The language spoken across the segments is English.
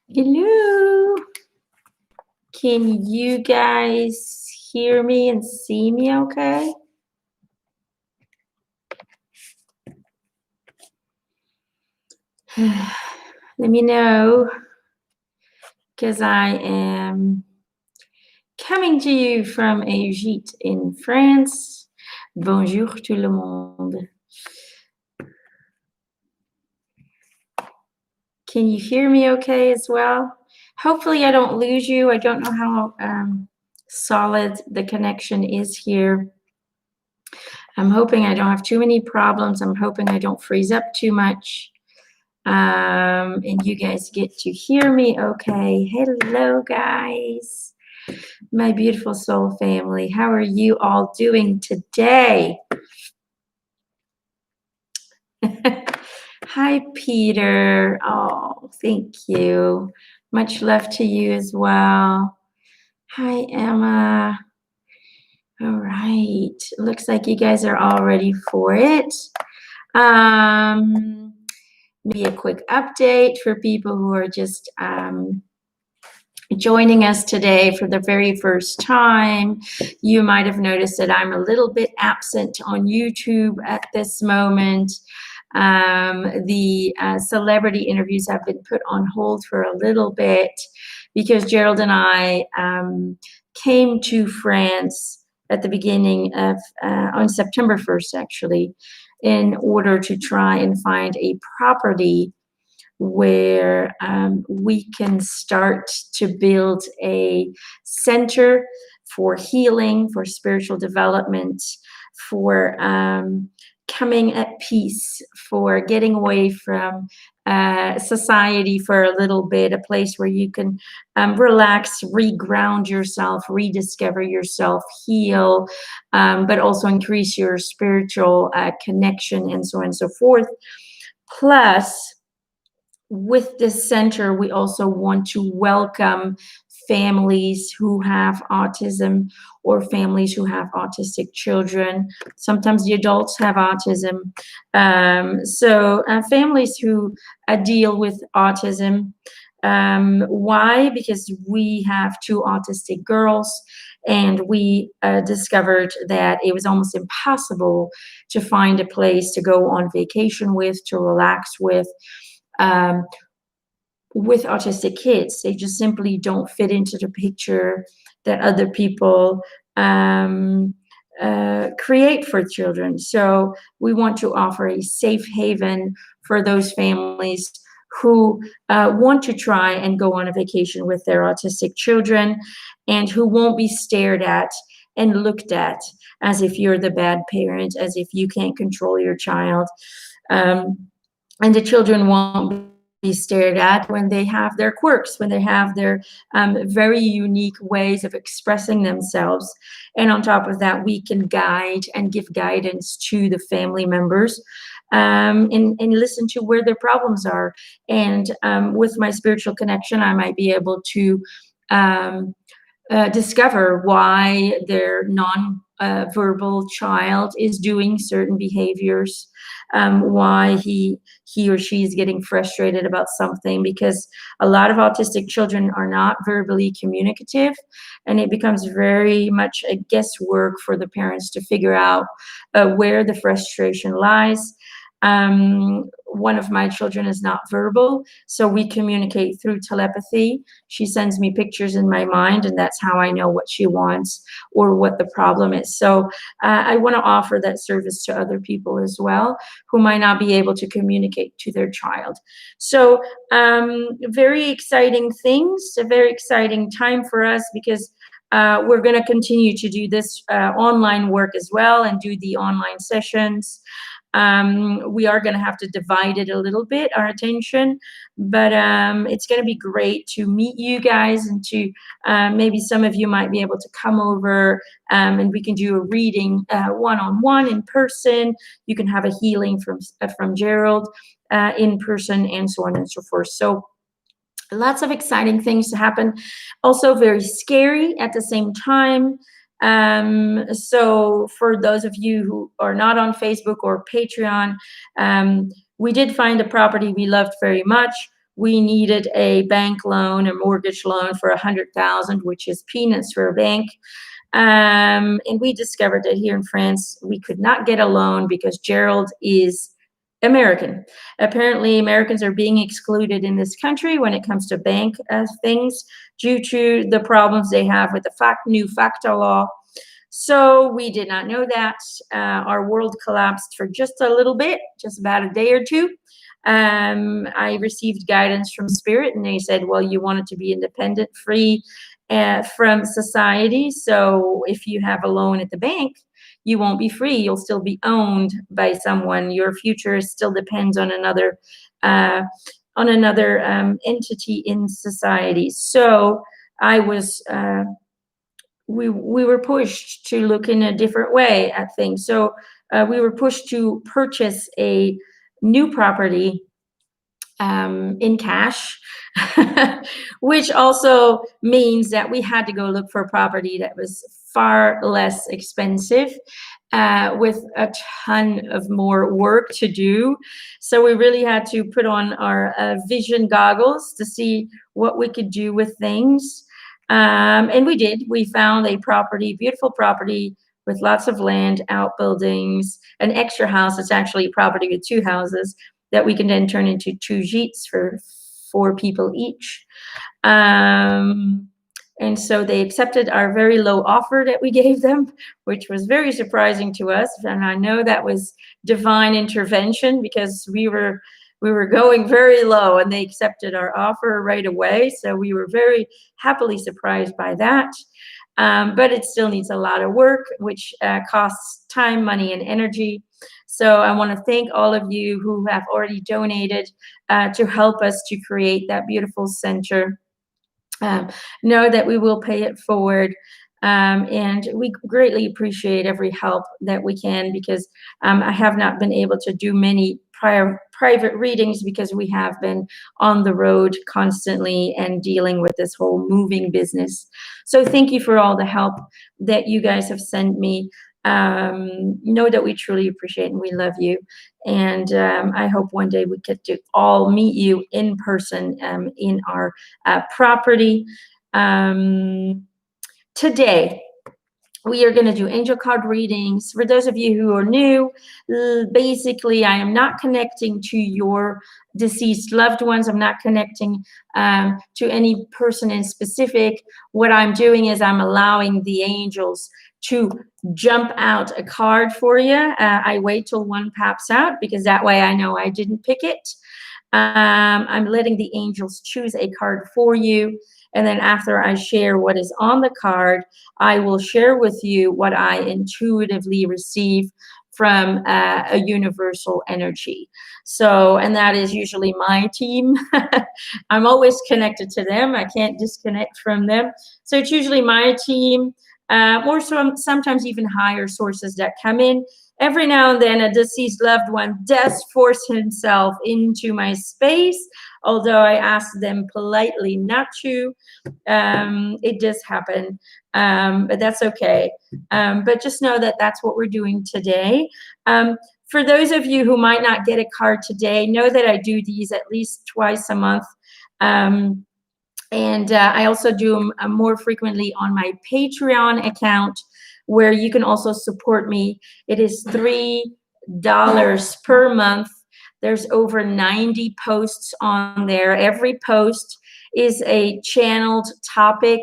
Hello. Can you guys hear me and see me okay? Let me know, because I am coming to you from a gîte in France. Bonjour tout le monde. Can you hear me okay as well? Hopefully I don't lose you. I don't know how solid the connection is here. I'm hoping I don't have too many problems. I'm hoping I don't freeze up too much. And you guys get to hear me okay. Hello, guys. My beautiful soul family. How are you all doing today? Hi, Peter. Oh, thank you. Much love to you as well. Hi, Emma. All right. Looks like you guys are all ready for it. Maybe a quick update for people who are just joining us today for the very first time. You might have noticed that I'm a little bit absent on YouTube at this moment. The celebrity interviews have been put on hold for a little bit because Gerald and I came to France at the beginning of, on September 1st actually, in order to try and find a property where we can start to build a center for healing, for spiritual development, for coming at peace, for getting away from society for a little bit, a place where you can relax, reground yourself, rediscover yourself, heal, but also increase your spiritual connection and so on and so forth. Plus, with this center, we also want to welcome families who have autism or families who have autistic children. Sometimes the adults have autism. So families who deal with autism. Why? Because we have two autistic girls, and we discovered that it was almost impossible to find a place to go on vacation with, to relax with autistic kids. They just simply don't fit into the picture that other people create for children. So we want to offer a safe haven for those families who want to try and go on a vacation with their autistic children, and who won't be stared at and looked at as if you're the bad parent, as if you can't control your child. And the children won't be stared at when they have their quirks, when they have their very unique ways of expressing themselves. And on top of that, we can guide and give guidance to the family members and listen to where their problems are. And with my spiritual connection, I might be able to discover why their non-verbal child is doing certain behaviors, why he or she is getting frustrated about something, because a lot of autistic children are not verbally communicative, and it becomes very much a guesswork for the parents to figure out where the frustration lies. One of my children is not verbal, so we communicate through telepathy. She sends me pictures in my mind, and that's how I know what she wants or what the problem is. So I want to offer that service to other people as well, who might not be able to communicate to their child. So very exciting things, a very exciting time for us, because we're going to continue to do this online work as well, and do the online sessions. We are going to have to divide it a little bit, our attention, but it's going to be great to meet you guys, and to maybe some of you might be able to come over and we can do a reading one-on-one in person. You can have a healing from Gerald in person, and so on and so forth. So lots of exciting things to happen. Also very scary at the same time. So for those of you who are not on Facebook or Patreon, we did find a property we loved very much. we needed a bank loan, a mortgage loan for 100,000, which is peanuts for a bank. And we discovered that here in France, we could not get a loan because Gerald is American. Apparently, Americans are being excluded in this country when it comes to bank things due to the problems they have with the new FACTA law. So we did not know that. Our world collapsed for just a little bit, just about a day or two. I received guidance from Spirit, and they said, well, you want it to be independent, free from society. So if you have a loan at the bank, you won't be free. You'll still be owned by someone. Your future still depends on another entity in society. So I was we were pushed to look in a different way at things. So we were pushed to purchase a new property in cash, which also means that we had to go look for a property that was far less expensive, with a ton of more work to do. So we really had to put on our vision goggles to see what we could do with things. And we did. We found a property, beautiful property with lots of land, outbuildings, an extra house. It's actually a property with 2 houses that we can then turn into 2 gîtes for 4 people each. And so they accepted our very low offer that we gave them, which was very surprising to us. And I know that was divine intervention, because we were going very low and they accepted our offer right away. So we were very happily surprised by that. But it still needs a lot of work, which costs time, money, and energy. So I want to thank all of you who have already donated to help us to create that beautiful center. Know that we will pay it forward. And we greatly appreciate every help that we can, because I have not been able to do many private readings because we have been on the road constantly and dealing with this whole moving business. So thank you for all the help that you guys have sent me. Know that we truly appreciate and we love you. And I hope one day we get to all meet you in person in our property. Today, we are going to do angel card readings. For those of you who are new, basically, I am not connecting to your deceased loved ones. I'm not connecting to any person in specific. What I'm doing is I'm allowing the angels to jump out a card for you. I wait till one pops out, because that way I know I didn't pick it. I'm letting the angels choose a card for you. And then after I share what is on the card, I will share with you what I intuitively receive from a universal energy. So, and that is usually my team. I'm always connected to them. I can't disconnect from them. So it's usually my team, or sometimes even higher sources that come in. Every now and then a deceased loved one does force himself into my space, although I ask them politely not to. It does happen, but that's okay. But just know that that's what we're doing today. For those of you who might not get a card today, know that I do these at least twice a month. And I also do them more frequently on my Patreon account, where you can also support me. It is $3 per month. There's over 90 posts on there. Every post is a channeled topic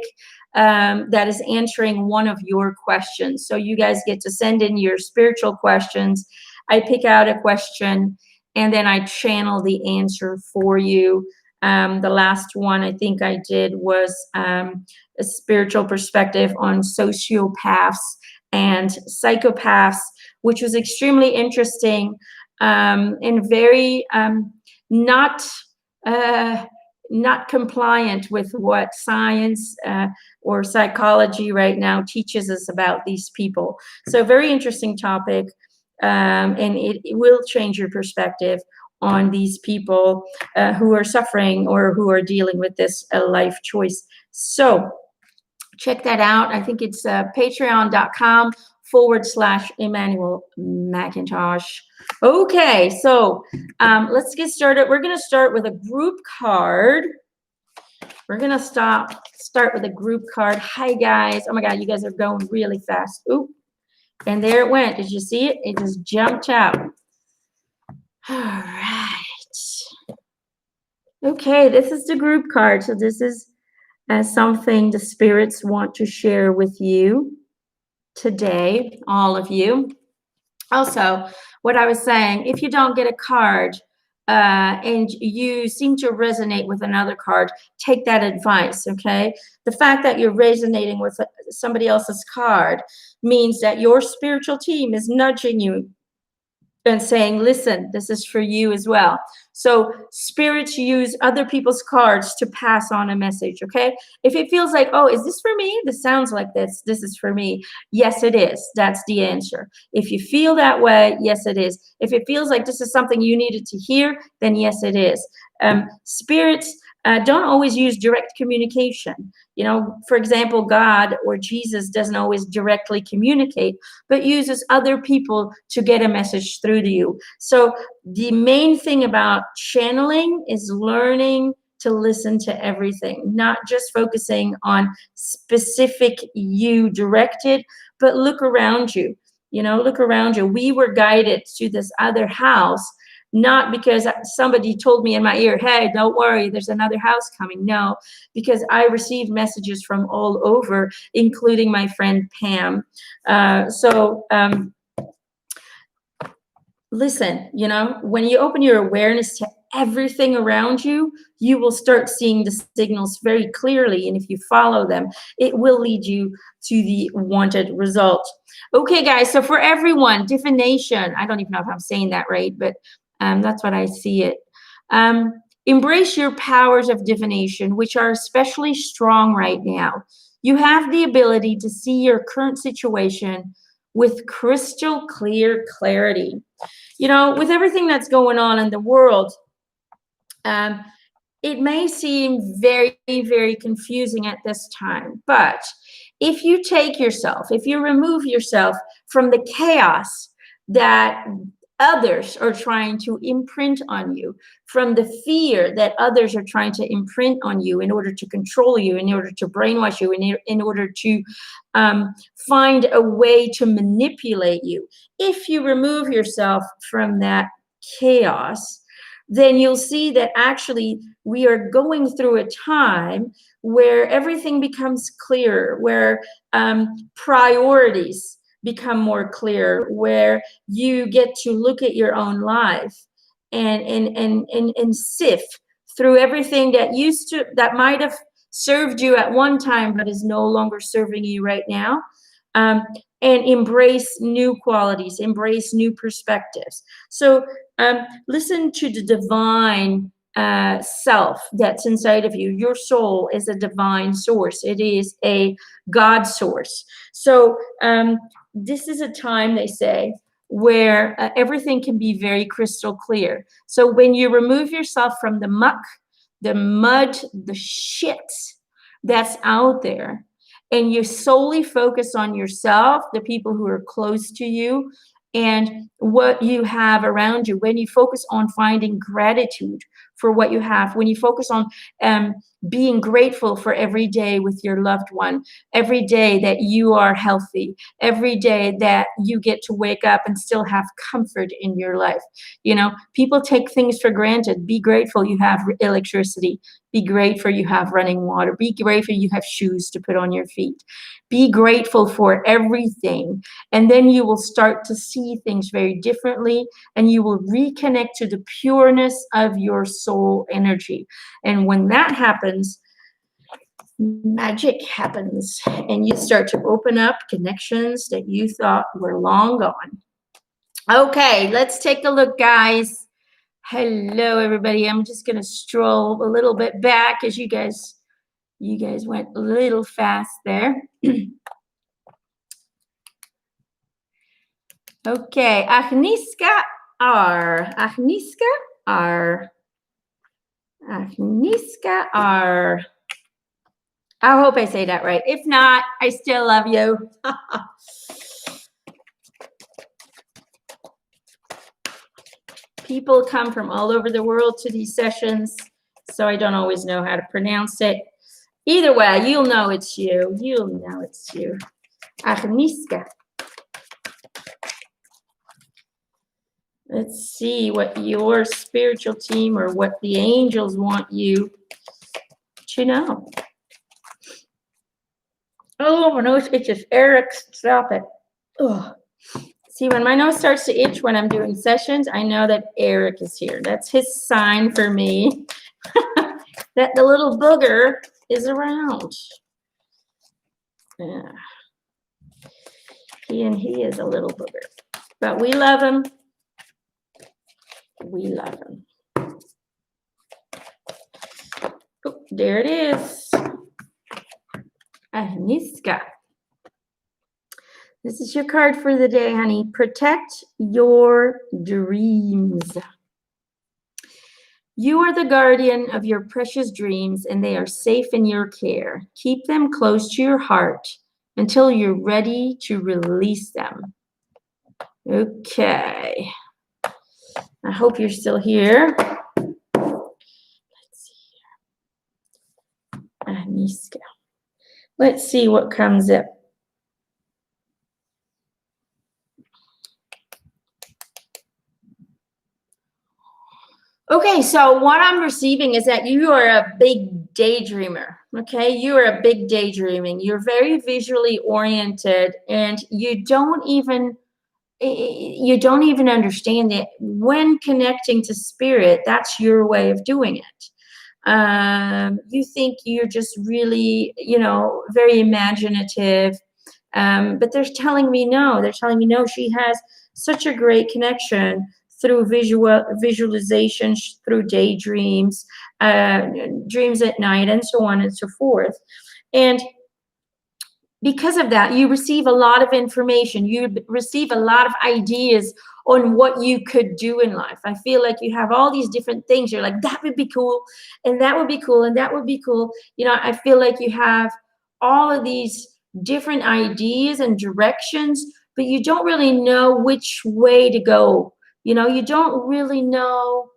that is answering one of your questions. So you guys get to send in your spiritual questions. I pick out a question, and then I channel the answer for you. The last one I think I did was a spiritual perspective on sociopaths and psychopaths, which was extremely interesting, and very not compliant with what science or psychology right now teaches us about these people. So very interesting topic, and it will change your perspective on these people who are suffering or who are dealing with this life choice. So check that out. I think it's patreon.com /Emanuelle McIntosh. Okay, so let's get started. We're going to start with a group card. We're going to start with a group card. Hi, guys. Oh, my God, you guys are going really fast. Oop. And there it went. Did you see it? It just jumped out. All right. Okay, this is the group card. So this is something the spirits want to share with you today, all of you. Also, what I was saying, if you don't get a card and you seem to resonate with another card, take that advice, okay? The fact that you're resonating with somebody else's card means that your spiritual team is nudging you and saying, listen, this is for you as well. So spirits use other people's cards to pass on a message, okay? If it feels like, oh, is this for me? This sounds like this is for me. Yes, it is. That's the answer. If you feel that way, yes, it is. If it feels like this is something you needed to hear, then yes, it is. Spirits don't always use direct communication. You know, for example, God or Jesus doesn't always directly communicate, but uses other people to get a message through to you. So the main thing about channeling is learning to listen to everything, not just focusing on specific you directed, but look around you. You know, look around you. We were guided to this other house, not because somebody told me in my ear, hey, don't worry, there's another house coming. No, because I received messages from all over, including my friend Pam. Listen, you know, when you open your awareness to everything around you, you will start seeing the signals very clearly. And if you follow them, it will lead you to the wanted result. Okay, guys, so for everyone, divination, I don't even know if I'm saying that right, but that's what I see it. Embrace your powers of divination, which are especially strong right now. You have the ability to see your current situation with crystal clear clarity. You know, with everything that's going on in the world, it may seem very, very confusing at this time. But if you take yourself, if you remove yourself from the chaos that others are trying to imprint on you, from the fear that others are trying to imprint on you in order to control you, in order to brainwash you, in order to find a way to manipulate you. If you remove yourself from that chaos, then you'll see that actually we are going through a time where everything becomes clearer, where priorities become more clear, where you get to look at your own life and sift through everything that might have served you at one time but is no longer serving you right now, and embrace new qualities, embrace new perspectives. So listen to the divine self that's inside of you. Your soul is a divine source. It is a God source. So this is a time, they say, where everything can be very crystal clear. So when you remove yourself from the muck, the mud, the shit that's out there, and you solely focus on yourself, the people who are close to you, and what you have around you, when you focus on finding gratitude for what you have, when you focus on being grateful for every day with your loved one, every day that you are healthy, every day that you get to wake up and still have comfort in your life. You know, people take things for granted. Be grateful you have electricity. Be grateful you have running water. Be grateful you have shoes to put on your feet. Be grateful for everything. And then you will start to see things very differently, and you will reconnect to the pureness of your soul energy. And when that happens, magic happens, and you start to open up connections that you thought were long gone. Okay, let's take a look, guys. Hello, everybody. I'm just going to stroll a little bit back as you guys went a little fast there. Okay, Agnieszka R. I hope I say that right. If not, I still love you. people come from all over the world to these sessions, so I don't always know how to pronounce it. Either way, you'll know it's you. You'll know it's you. Agnieszka. Let's see what your spiritual team or what the angels want you to know. Oh, my nose itches. Eric, stop it. Ugh. See, when my nose starts to itch when I'm doing sessions, I know that Eric is here. That's his sign for me that the little booger is around. Yeah. He is a little booger. But we love him. We love him. Oh, there it is. Agnieszka. This is your card for the day, honey. Protect your dreams. You are the guardian of your precious dreams, and they are safe in your care. Keep them close to your heart until you're ready to release them. Okay. I hope you're still here. Let's see here. Agnieszka. Let's see what comes up. Okay, so what I'm receiving is that you are a big daydreamer, okay? You are a big daydreaming. You're very visually oriented, and you don't even understand that when connecting to spirit, that's your way of doing it. You think you're just really, very imaginative, but they're telling me no. They're telling me no. She has such a great connection through visualization, through daydreams, dreams at night, and so on and so forth. And because of that, you receive a lot of information. You receive a lot of ideas on what you could do in life. I feel like you have all these different things. You're like, that would be cool, and that would be cool, and that would be cool. I feel like you have all of these different ideas and directions, but you don't really know which way to go. You don't really know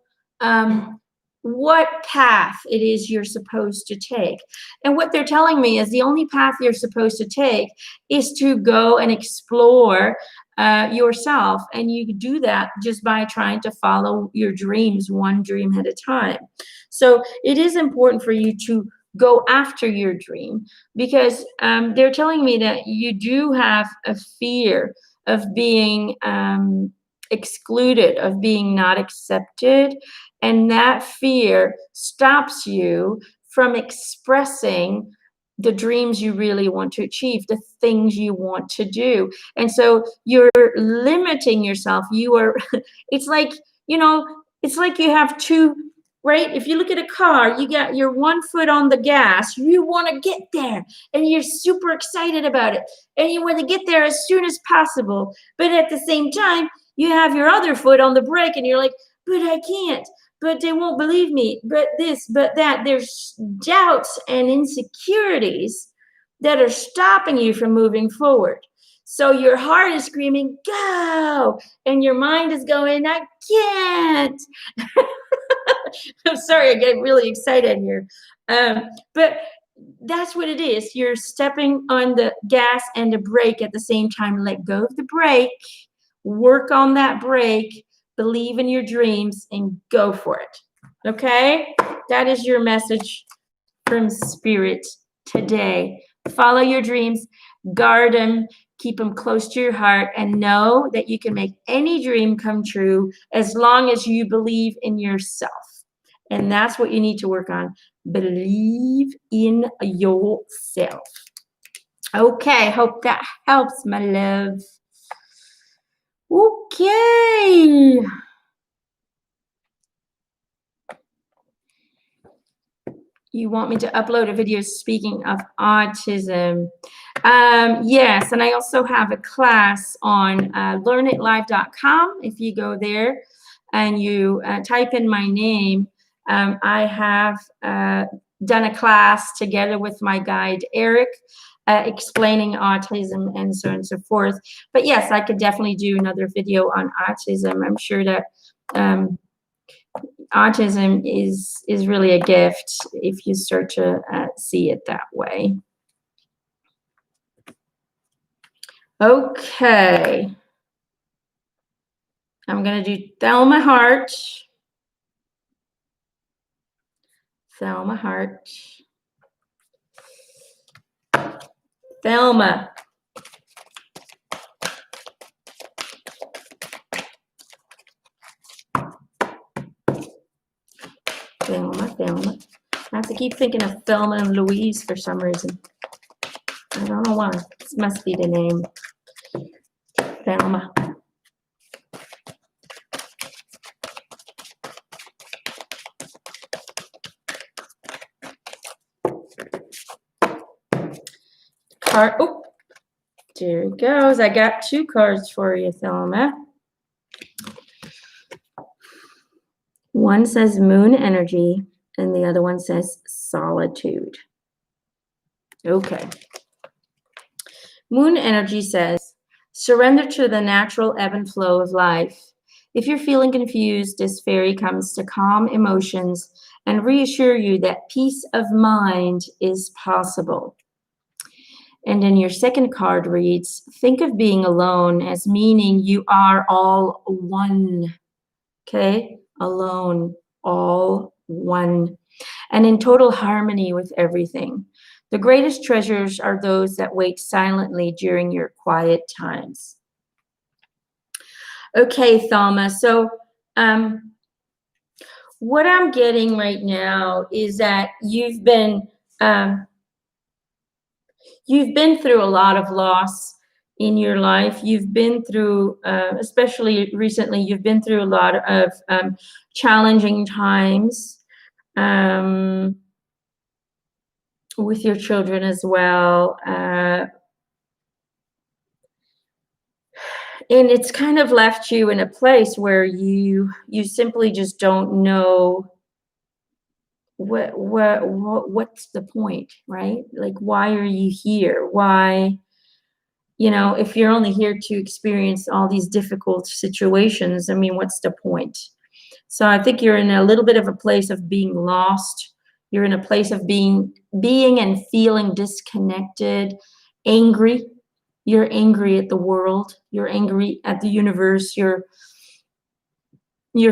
what path it is you're supposed to take. And what they're telling me is the only path you're supposed to take is to go and explore yourself. And you do that just by trying to follow your dreams, one dream at a time. So it is important for you to go after your dream, because they're telling me that you do have a fear of being excluded, of being not accepted, and that fear stops you from expressing the dreams you really want to achieve, the things you want to do. And so you're limiting yourself. It's like you have two, right? If you look at a car, you got your one foot on the gas, you want to get there, and you're super excited about it, and you want to get there as soon as possible. But at the same time, you have your other foot on the brake, and you're like, but I can't, but they won't believe me, but this, but that. There's doubts and insecurities that are stopping you from moving forward. So your heart is screaming, go, and your mind is going, I can't. I'm sorry, I get really excited here. But that's what it is. You're stepping on the gas and the brake at the same time. Let go of the brake, work on that brake, believe in your dreams, and go for it. Okay? That is your message from Spirit today. Follow your dreams, guard them, keep them close to your heart, and know that you can make any dream come true as long as you believe in yourself. And that's what you need to work on. Believe in yourself. Okay, hope that helps, my love. Okay. You want me to upload a video speaking of autism? Yes, and I also have a class on learnitlive.com. If you go there and you type in my name, I have done a class together with my guide, Eric, explaining autism and so on and so forth. But yes, I could definitely do another video on autism. I'm sure that autism is really a gift if you start to see it that way. Okay. I'm going to do Thelma Heart. Thelma Heart. Thelma. Thelma. I have to keep thinking of Thelma and Louise for some reason. I don't know why. This must be the name. Thelma. Card. Oh, there it goes. I got 2 cards for you, Thelma. One says moon energy, and the other one says solitude. Okay. Moon energy says, surrender to the natural ebb and flow of life. If you're feeling confused, this fairy comes to calm emotions and reassure you that peace of mind is possible. And then your second card reads, think of being alone as meaning you are all one. Okay? Alone, all one, and in total harmony with everything. The greatest treasures are those that wait silently during your quiet times. Okay, Thelma. So, what I'm getting right now is that you've been through a lot of loss in your life. You've been through, especially recently, you've been through a lot of challenging times with your children as well. And it's kind of left you in a place where you simply just don't know what's the point, right? Like, why are you here? Why, if you're only here to experience all these difficult situations, I mean, what's the point? So I think you're in a little bit of a place of being lost. You're in a place of being and feeling disconnected, angry. You're angry at the world. You're angry at the universe. You're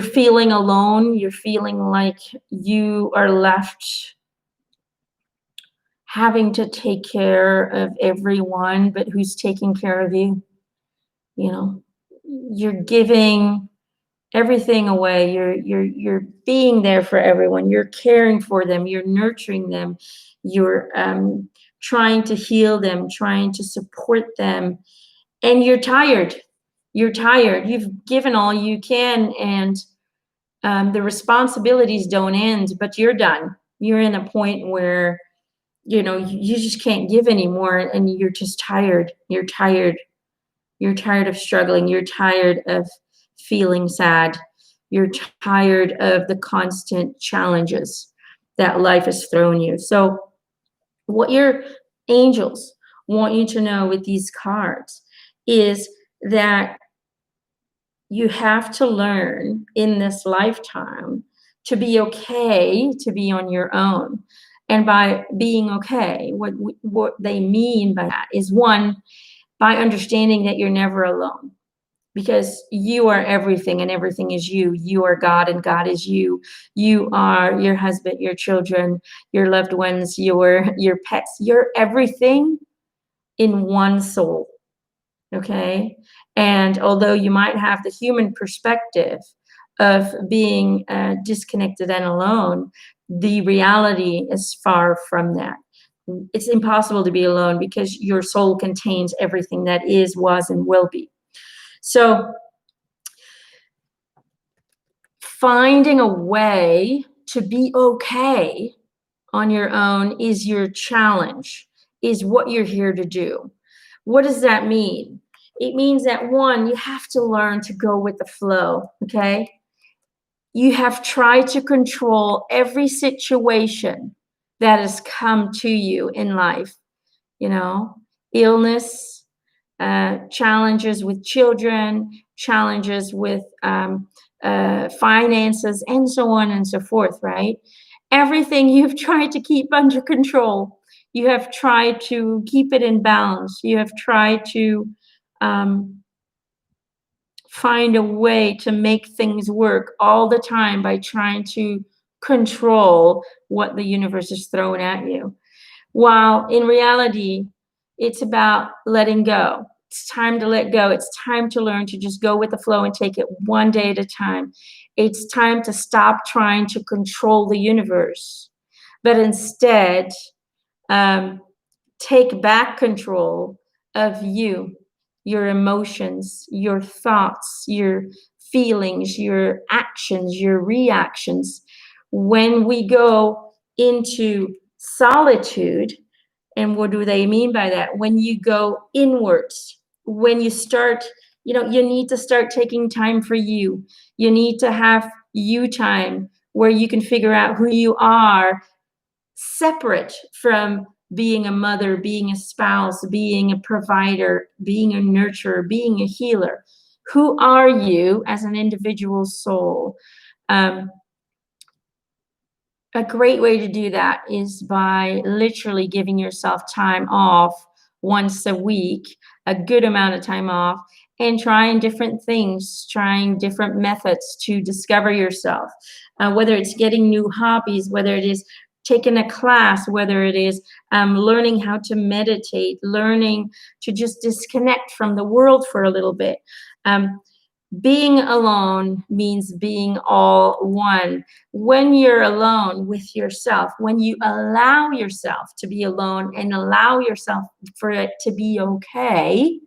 feeling alone. You're feeling like you are left having to take care of everyone, but who's taking care of you? You're giving everything away. You're being there for everyone. You're caring for them. You're nurturing them. You're trying to heal them, trying to support them. And you're tired. You've given all you can, and the responsibilities don't end, but you're done. You're in a point where, you just can't give anymore, and you're just tired. You're tired. You're tired of struggling. You're tired of feeling sad. You're tired of the constant challenges that life has thrown you. So what your angels want you to know with these cards is that you have to learn in this lifetime to be okay to be on your own. And by being okay, what they mean by that is, one, by understanding that you're never alone, because you are everything and everything is you. You are God and God is you. You are your husband, your children, your loved ones, your pets. You're everything in one soul. Okay? And although you might have the human perspective of being disconnected and alone, the reality is far from that. It's impossible to be alone because your soul contains everything that is, was, and will be. So finding a way to be okay on your own is your challenge, is what you're here to do. What does that mean? It means that, one, you have to learn to go with the flow, okay? You have tried to control every situation that has come to you in life, illness, challenges with children, challenges with finances, and so on and so forth, right? Everything you've tried to keep under control. You have tried to keep it in balance. You have tried to um, find a way to make things work all the time by trying to control what the universe is throwing at you. While in reality, it's about letting go. It's time to let go. It's time to learn to just go with the flow and take it one day at a time. It's time to stop trying to control the universe, but instead um, take back control of you, your emotions, your thoughts, your feelings, your actions, your reactions. When we go into solitude, and what do they mean by that? When you go inwards, when you start, you need to start taking time for you. You need to have you time where you can figure out who you are, separate from being a mother, being a spouse, being a provider, being a nurturer, being a healer. Who are you as an individual soul? Um, a great way to do that is by literally giving yourself time off once a week, a good amount of time off, and trying different things, trying different methods to discover yourself. Whether it's getting new hobbies, whether it is taking a class, whether it is learning how to meditate, learning to just disconnect from the world for a little bit. Um, Being alone means being all one. When you're alone with yourself, when you allow yourself to be alone and allow yourself for it to be okay,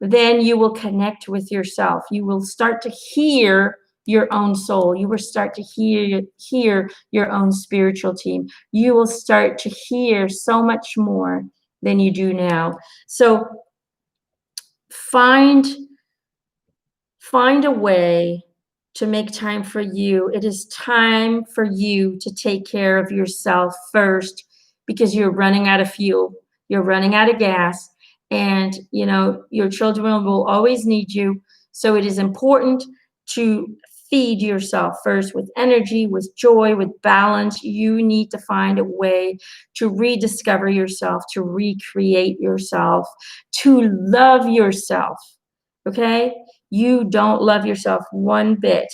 then you will connect with yourself. You will start to hear your own soul. You will start to hear your own spiritual team. You will start to hear so much more than you do now. So find Find a way to make time for you. It is time for you to take care of yourself first because you're running out of fuel. You're running out of gas, and your children will always need you. So it is important to feed yourself first with energy, with joy, with balance. You need to find a way to rediscover yourself, to recreate yourself, to love yourself. Okay? You don't love yourself one bit.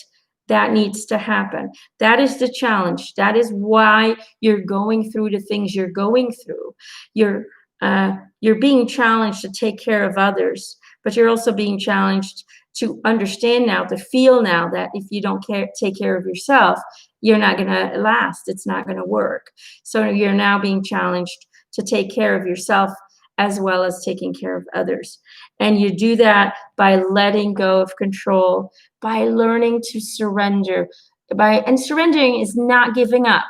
That needs to happen. That is the challenge. That is why you're going through the things you're going through. You're being challenged to take care of others, but you're also being challenged to understand now, to feel now that if you don't take care of yourself, you're not going to last. It's not going to work. So you're now being challenged to take care of yourself as well as taking care of others. And you do that by letting go of control, by learning to surrender. And surrendering is not giving up.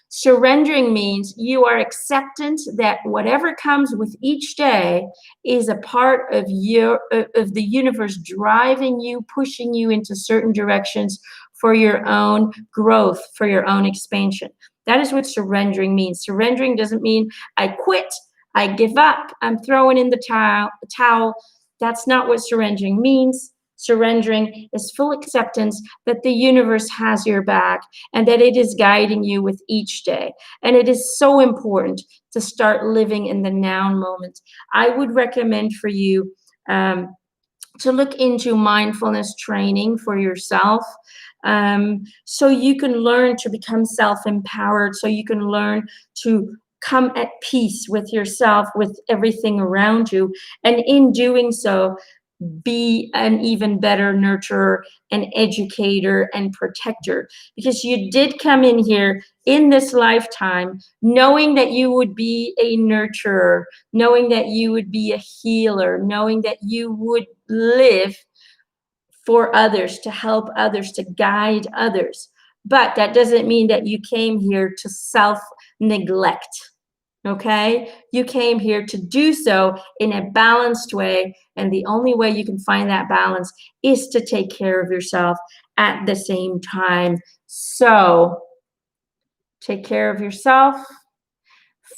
Surrendering means you are acceptant that whatever comes with each day is a part of the universe driving you, pushing you into certain directions for your own growth, for your own expansion. That is what surrendering means. Surrendering doesn't mean I quit, I give up, I'm throwing in the towel. That's not what surrendering means. Surrendering is full acceptance that the universe has your back and that it is guiding you with each day. And it is so important to start living in the now moment. I would recommend for you to look into mindfulness training for yourself, so you can learn to become self-empowered, so you can learn to come at peace with yourself, with everything around you. And in doing so, be an even better nurturer and educator and protector, because you did come in here in this lifetime knowing that you would be a nurturer, knowing that you would be a healer, knowing that you would live for others, to help others, to guide others. But that doesn't mean that you came here to self-neglect. Okay? You came here to do so in a balanced way. And the only way you can find that balance is to take care of yourself at the same time. So take care of yourself.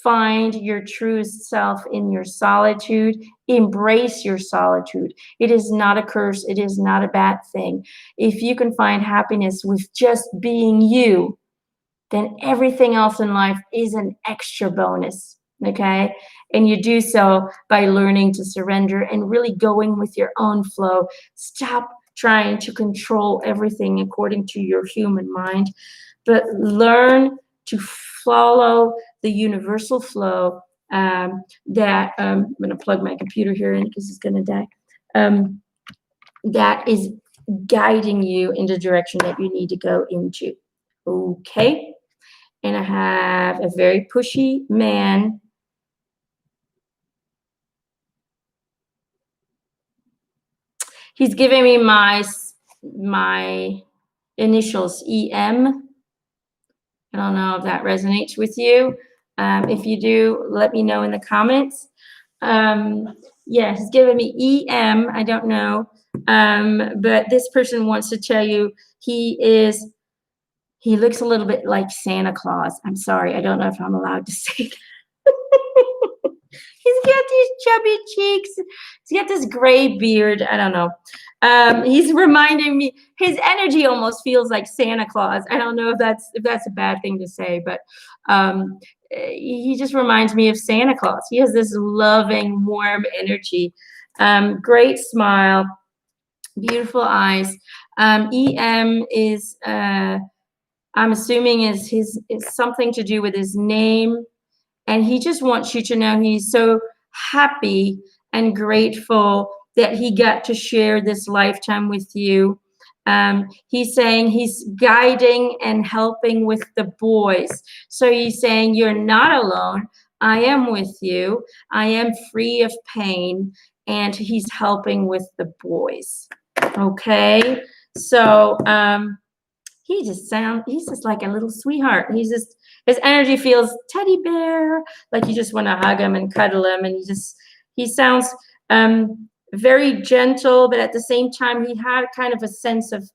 Find your true self in your solitude. Embrace your solitude. It is not a curse. It is not a bad thing. If you can find happiness with just being you, then everything else in life is an extra bonus. Okay. And you do so by learning to surrender and really going with your own flow. Stop trying to control everything according to your human mind, but learn to follow the universal flow that I'm going to plug my computer here in because it's going to die. That is guiding you in the direction that you need to go into. Okay. And I have a very pushy man. He's giving me my initials, EM. I don't know if that resonates with you. If you do, let me know in the comments. Yeah, he's giving me EM. I don't know. But this person wants to tell you he looks a little bit like Santa Claus. I'm sorry. I don't know if I'm allowed to say that. He's got these chubby cheeks. He's got this gray beard. I don't know. He's reminding me. His energy almost feels like Santa Claus. I don't know if that's a bad thing to say, but he just reminds me of Santa Claus. He has this loving, warm energy. Great smile, beautiful eyes. EM is, I'm assuming, is something to do with his name. And he just wants you to know he's so happy and grateful that he got to share this lifetime with you. He's saying he's guiding and helping with the boys. So he's saying, you're not alone. I am with you. I am free of pain. And he's helping with the boys. Okay. So he's just like a little sweetheart. His energy feels teddy bear, like you just want to hug him and cuddle him. And he sounds very gentle, but at the same time, he had kind of a sense of,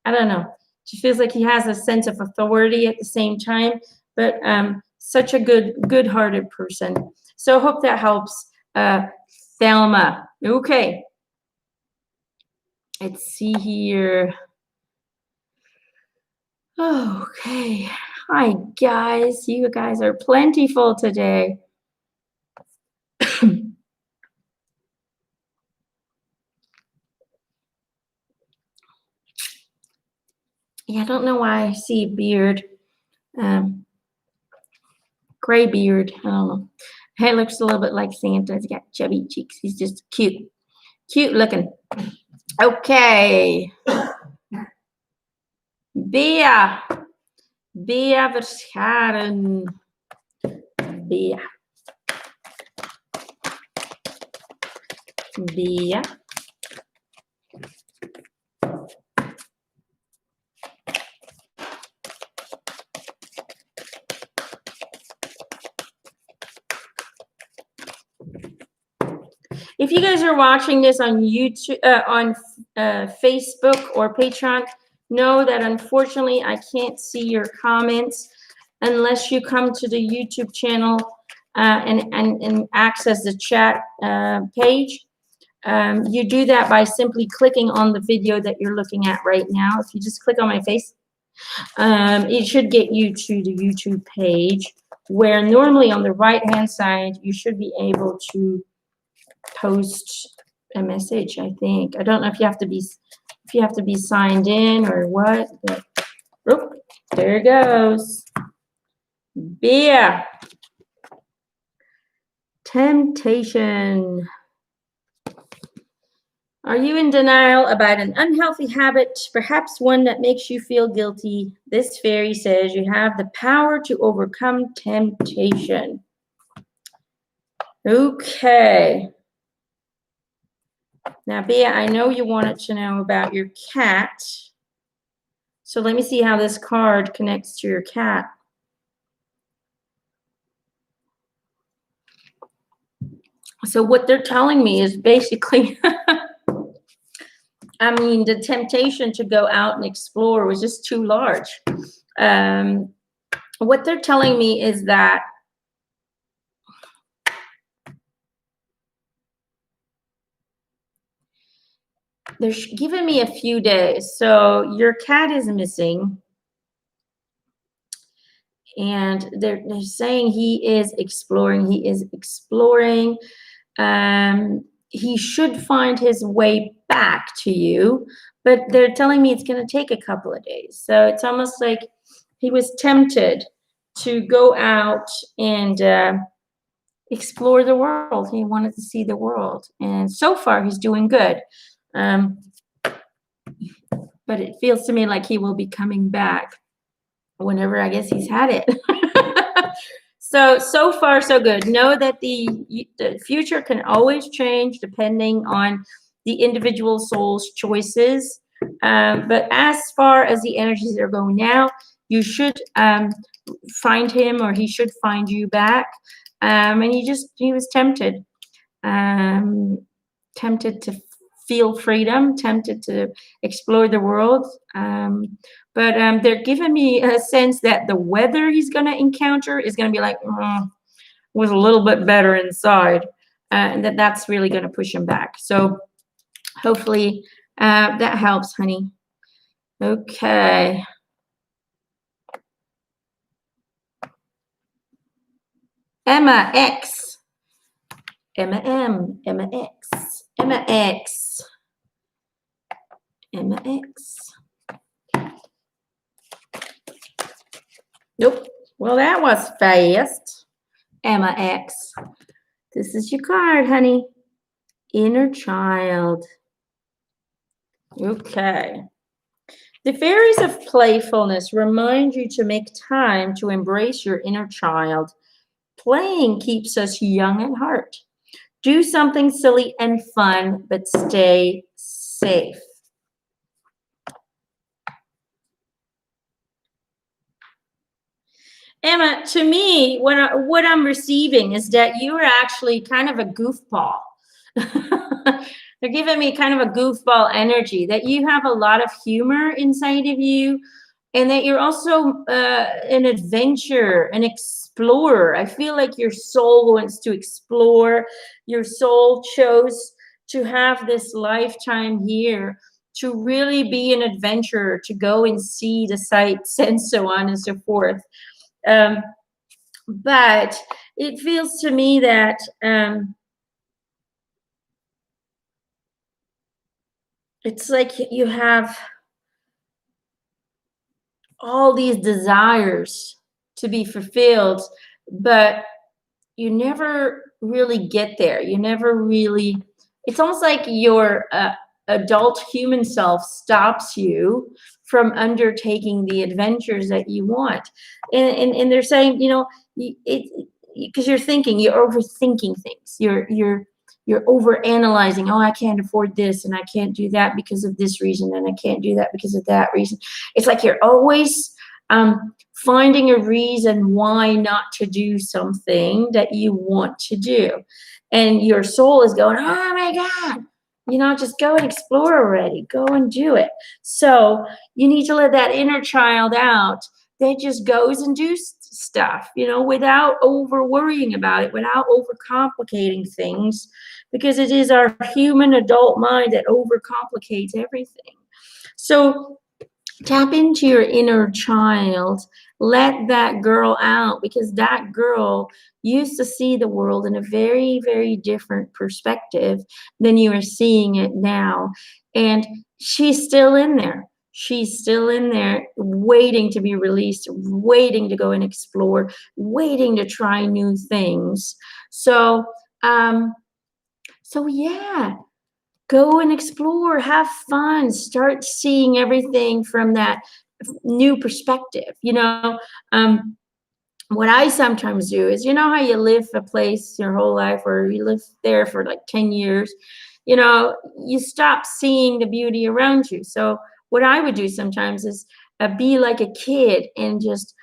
I don't know, it feels like he has a sense of authority at the same time, but such a good-hearted person. So I hope that helps, Thelma. Okay. Let's see here. Okay. Hi, guys. You guys are plentiful today. Yeah, I don't know why I see beard. Gray beard. I don't know. He looks a little bit like Santa. He's got chubby cheeks. He's just cute. Cute looking. Okay. Bea. Bea Verscharen. Bea. Bea. If you guys are watching this on YouTube, on Facebook or Patreon, know that unfortunately I can't see your comments unless you come to the YouTube channel and access the chat page. You do that by simply clicking on the video that you're looking at right now. If you just click on my face, it should get you to the YouTube page, where normally on the right-hand side, you should be able to post a message. I think. I don't know if you have to be signed in or what, but oh, there it goes. Beer. Temptation. Are you in denial about an unhealthy habit, perhaps one that makes you feel guilty? This fairy says you have the power to overcome temptation. Okay. Now, Bea, I know you wanted to know about your cat. So let me see how this card connects to your cat. So what they're telling me is basically, I mean, the temptation to go out and explore was just too large. What they're telling me is that They're giving me a few days. So your cat is missing, and they're saying he is exploring. He is exploring. He should find his way back to you, but they're telling me it's going to take a couple of days. So it's almost like he was tempted to go out and explore the world. He wanted to see the world, and so far he's doing good. Um, but it feels to me like he will be coming back whenever I guess he's had it. So far so good. Know that the future can always change depending on the individual soul's choices. But as far as the energies are going now, you should find him, or he should find you back. And he was tempted, tempted to feel freedom, tempted to explore the world. But they're giving me a sense that the weather he's going to encounter is going to be like, was a little bit better inside, and that's really going to push him back. So hopefully that helps, honey. Okay. Emma X. Emma M. Emma X. Emma X. Emma X. Nope. Well, that was fast. Emma X. This is your card, honey. Inner child. Okay. The fairies of playfulness remind you to make time to embrace your inner child. Playing keeps us young at heart. Do something silly and fun, but stay safe. Emma, to me, what I'm receiving is that you are actually kind of a goofball. They're giving me kind of a goofball energy, that you have a lot of humor inside of you, and that you're also an adventurer, an explorer. I feel like your soul wants to explore. Your soul chose to have this lifetime here to really be an adventurer, to go and see the sights and so on and so forth. But it feels to me that it's like you have all these desires to be fulfilled, but you never really get there. You never really, it's almost like your adult human self stops you from undertaking the adventures that you want. And they're saying, because you're overthinking things. You're over analyzing. Oh, I can't afford this, and I can't do that because of this reason, and I can't do that because of that reason. It's like you're always finding a reason why not to do something that you want to do. And your soul is going, oh my God, just go and explore already. Go and do it. So you need to let that inner child out that just goes and do stuff, without over worrying about it, without over complicating things, because it is our human adult mind that overcomplicates everything. So tap into your inner child. Let that girl out, because that girl used to see the world in a very, very different perspective than you are seeing it now. And she's still in there. She's still in there waiting to be released, waiting to go and explore, waiting to try new things. So yeah. Go and explore, have fun, start seeing everything from that new perspective. What I sometimes do is, how you live a place your whole life, or you live there for like 10 years, you stop seeing the beauty around you. So what I would do sometimes is be like a kid and just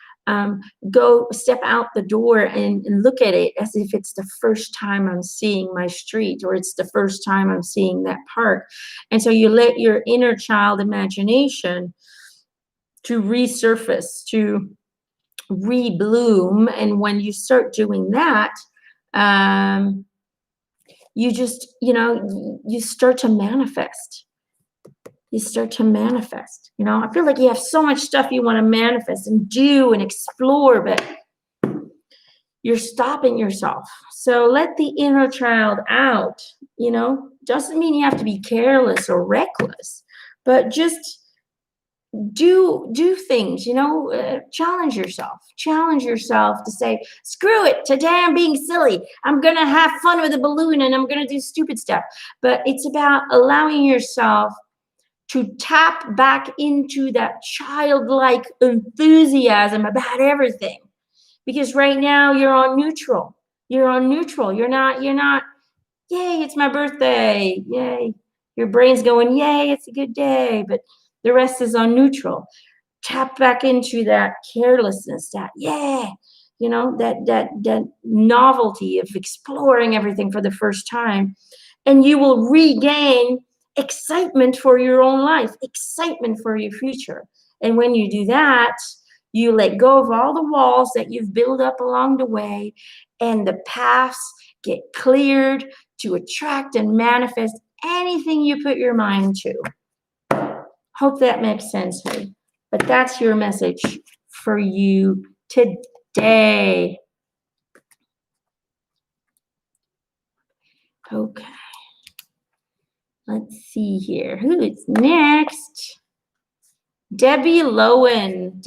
go step out the door and look at it as if it's the first time I'm seeing my street, or it's the first time I'm seeing that park. And so you let your inner child imagination to resurface, to rebloom. And when you start doing that, you just, you start to manifest. you start to manifest. I feel like you have so much stuff you want to manifest and do and explore, but you're stopping yourself. So let the inner child out. Doesn't mean you have to be careless or reckless, but just do things. Challenge yourself to say, screw it, today I'm being silly, I'm gonna have fun with a balloon and I'm gonna do stupid stuff. But it's about allowing yourself to tap back into that childlike enthusiasm about everything, because right now you're on neutral. You're not, yay, it's my birthday, yay. Your brain's going, yay, it's a good day, but the rest is on neutral. Tap back into that carelessness, that, yeah, that novelty of exploring everything for the first time. And you will regain excitement for your own life, excitement for your future. And when you do that, you let go of all the walls that you've built up along the way, and the paths get cleared to attract and manifest anything you put your mind to. Hope that makes sense, honey. But that's your message for you today. Okay. Let's see here. Who is next? Debbie Lowen.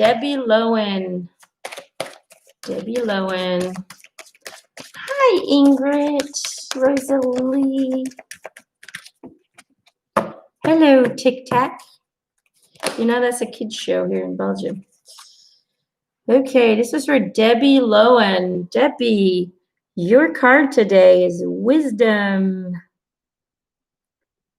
Hi, Ingrid. Rosalie. Hello, Tic Tac. That's a kid's show here in Belgium. Okay, this is for Debbie Lowen. Debbie, your card today is wisdom.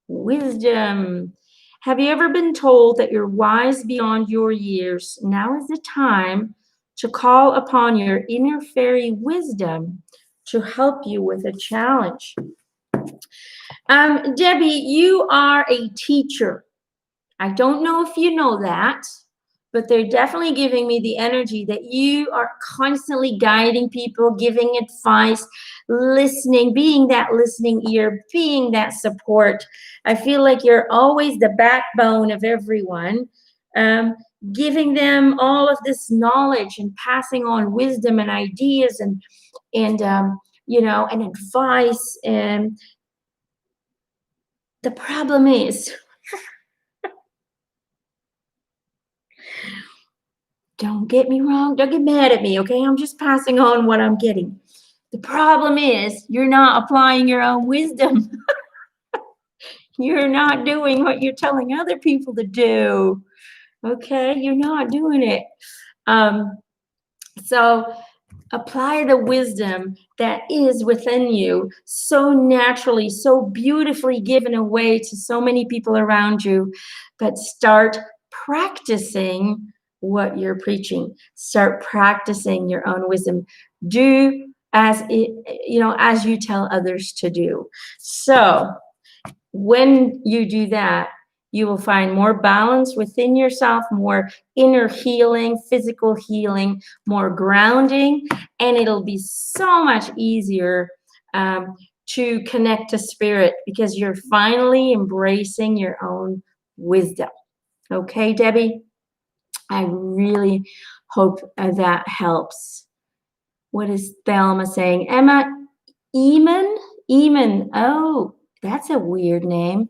Wisdom. Have you ever been told that you're wise beyond your years? Now is the time to call upon your inner fairy wisdom to help you with a challenge. Debbie, you are a teacher. I don't know if you know that, but they're definitely giving me the energy that you are constantly guiding people, giving advice, listening, being that listening ear, being that support. I feel like you're always the backbone of everyone, giving them all of this knowledge and passing on wisdom and ideas and advice. And the problem is, don't get me wrong, don't get mad at me, okay? I'm just passing on what I'm getting. The problem is you're not applying your own wisdom. You're not doing what you're telling other people to do, okay? You're not doing it. So apply the wisdom that is within you so naturally, so beautifully given away to so many people around you, but start practicing what you're preaching. Start practicing your own wisdom. Do as you tell others to do. So when you do that, you will find more balance within yourself, more inner healing, physical healing, more grounding, and it'll be so much easier to connect to spirit because you're finally embracing your own wisdom. Okay, Debbie? I really hope that helps. What is Thelma saying? Eamon. Oh, that's a weird name.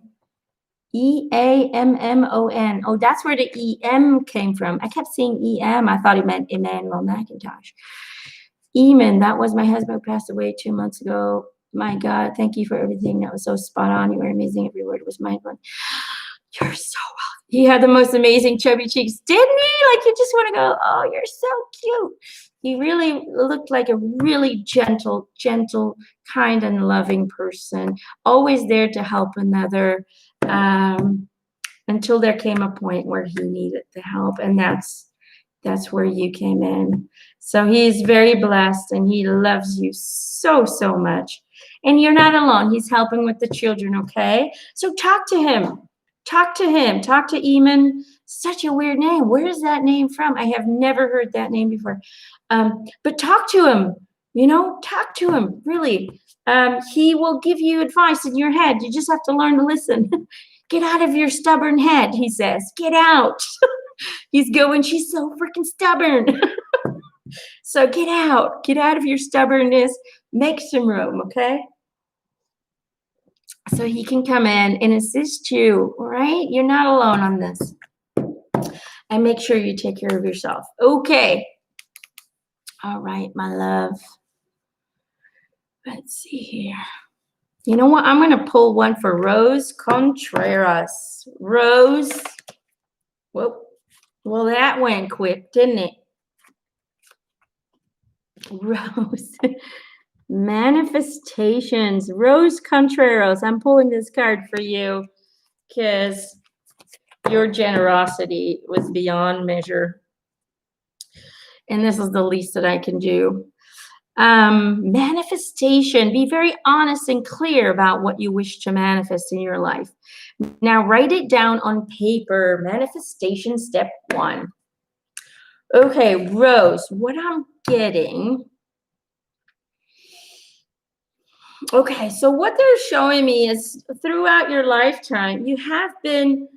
Eammon. Oh, that's where the EM came from. I kept seeing EM. I thought he meant Emanuelle McIntosh. Eamon, that was my husband who passed away 2 months ago. My God, thank you for everything. That was so spot on. You were amazing. Every word was mind-blowing. You're so welcome. He had the most amazing chubby cheeks, didn't he? Like you just want to go, oh, you're so cute. He really looked like a really gentle, kind and loving person, always there to help another, until there came a point where he needed the help. And that's where you came in. So he's very blessed and he loves you so, so much. And you're not alone. He's helping with the children, okay? So talk to him. Talk to Eamon. Such a weird name. Where is that name from? I have never heard that name before. But talk to him, talk to him, really. He will give you advice in your head. You just have to learn to listen. Get out of your stubborn head, he says. Get out. He's going, she's so freaking stubborn. So get out of your stubbornness, make some room, okay? So he can come in and assist you, all right? You're not alone on this. And make sure you take care of yourself. Okay. All right, my love. Let's see here. You know what? I'm going to pull one for Rose Contreras. Rose. Whoa. Well, that went quick, didn't it? Rose. Manifestations. Rose Contreras. I'm pulling this card for you because your generosity was beyond measure. And this is the least that I can do. Manifestation. Be very honest and clear about what you wish to manifest in your life. Now, write it down on paper. Manifestation step 1. Okay, Rose, what I'm getting. Okay, so what they're showing me is throughout your lifetime, you have been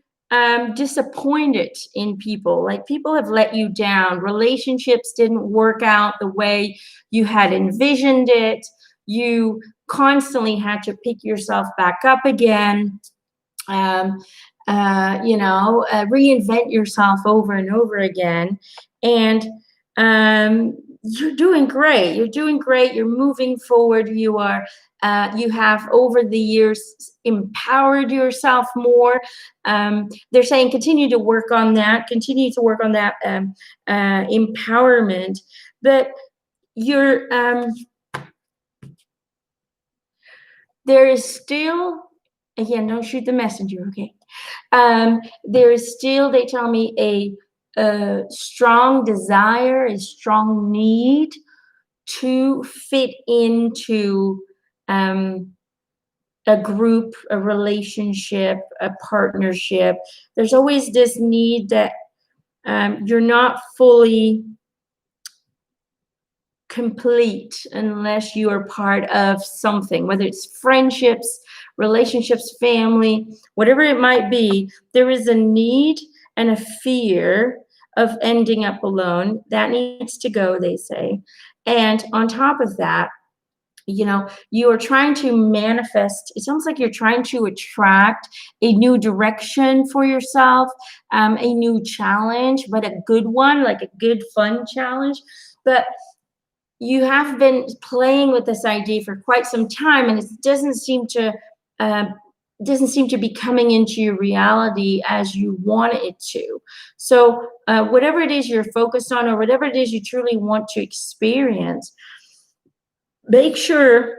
disappointed in people. Like people have let you down. Relationships didn't work out the way you had envisioned it. You constantly had to pick yourself back up again. Reinvent yourself over and over again. And you're doing great. You're doing great. You're moving forward. You have over the years empowered yourself more. They're saying continue to work on that. Continue to work on that empowerment. But you're there is still, again, don't shoot the messenger, okay? There is still, they tell me, a strong desire, a strong need to fit into a group, a relationship, a partnership. There's always this need that you're not fully complete unless you are part of something, whether it's friendships, relationships, family, whatever it might be. There is a need and a fear of ending up alone. That needs to go, they say. And on top of that, you are trying to manifest. It's almost like you're trying to attract a new direction for yourself, a new challenge, but a good one, like a good, fun challenge. But you have been playing with this idea for quite some time, and it doesn't seem to be coming into your reality as you want it to. So whatever it is you're focused on, or whatever it is you truly want to experience, make sure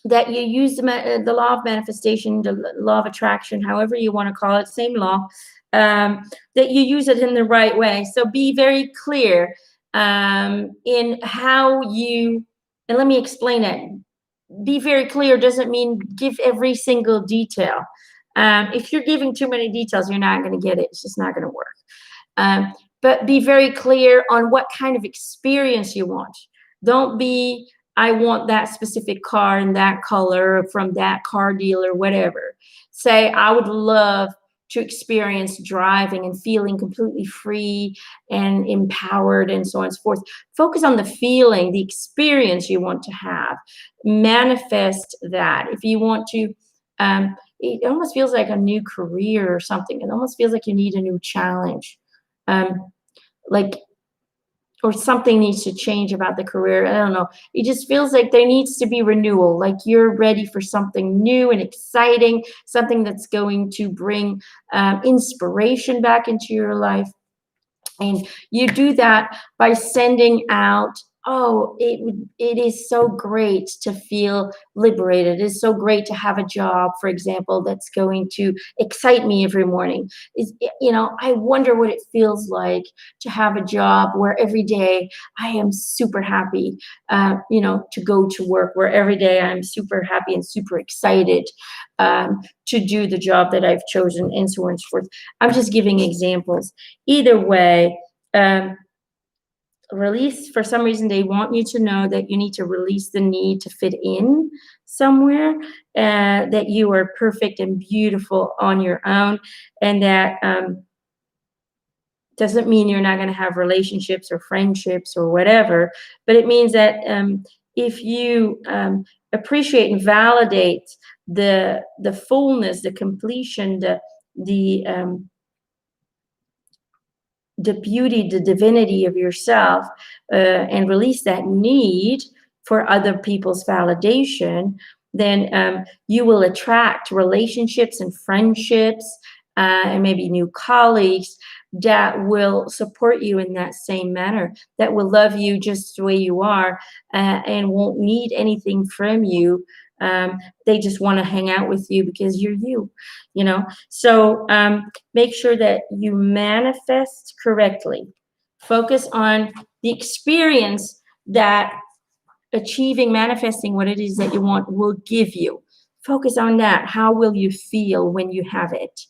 that you use the law of manifestation, the law of attraction, however you want to call it, same law, that you use it in the right way. So be very clear in how you, and let me explain it. Be very clear doesn't mean give every single detail. If you're giving too many details, you're not going to get it. It's just not going to work. But be very clear on what kind of experience you want. Don't be, I want that specific car in that color from that car dealer, whatever. Say, I would love to experience driving and feeling completely free and empowered and so on and so forth. Focus on the feeling, the experience you want to have. Manifest that. If you want to, it almost feels like a new career or something. It almost feels like you need a new challenge. Or something needs to change about the career. I don't know. It just feels like there needs to be renewal, like you're ready for something new and exciting, something that's going to bring inspiration back into your life. And you do that by sending out, it is so great to feel liberated. It is so great to have a job, for example, that's going to excite me every morning. I wonder what it feels like to have a job where every day I am super happy, to go to work, where every day I'm super happy and super excited to do the job that I've chosen, and so on and so forth. I'm just giving examples. Either way, release. For some reason, they want you to know that you need to release the need to fit in somewhere, that you are perfect and beautiful on your own, and that doesn't mean you're not going to have relationships or friendships or whatever, but it means that if you appreciate and validate the fullness, the completion, the the beauty, the divinity of yourself, and release that need for other people's validation, then you will attract relationships and friendships, and maybe new colleagues that will support you in that same manner, that will love you just the way you are, and won't need anything from you. They just want to hang out with you because you're you, you know. So make sure that you manifest correctly. Focus on the experience that achieving, manifesting what it is that you want will give you. Focus on that. How will you feel when you have it?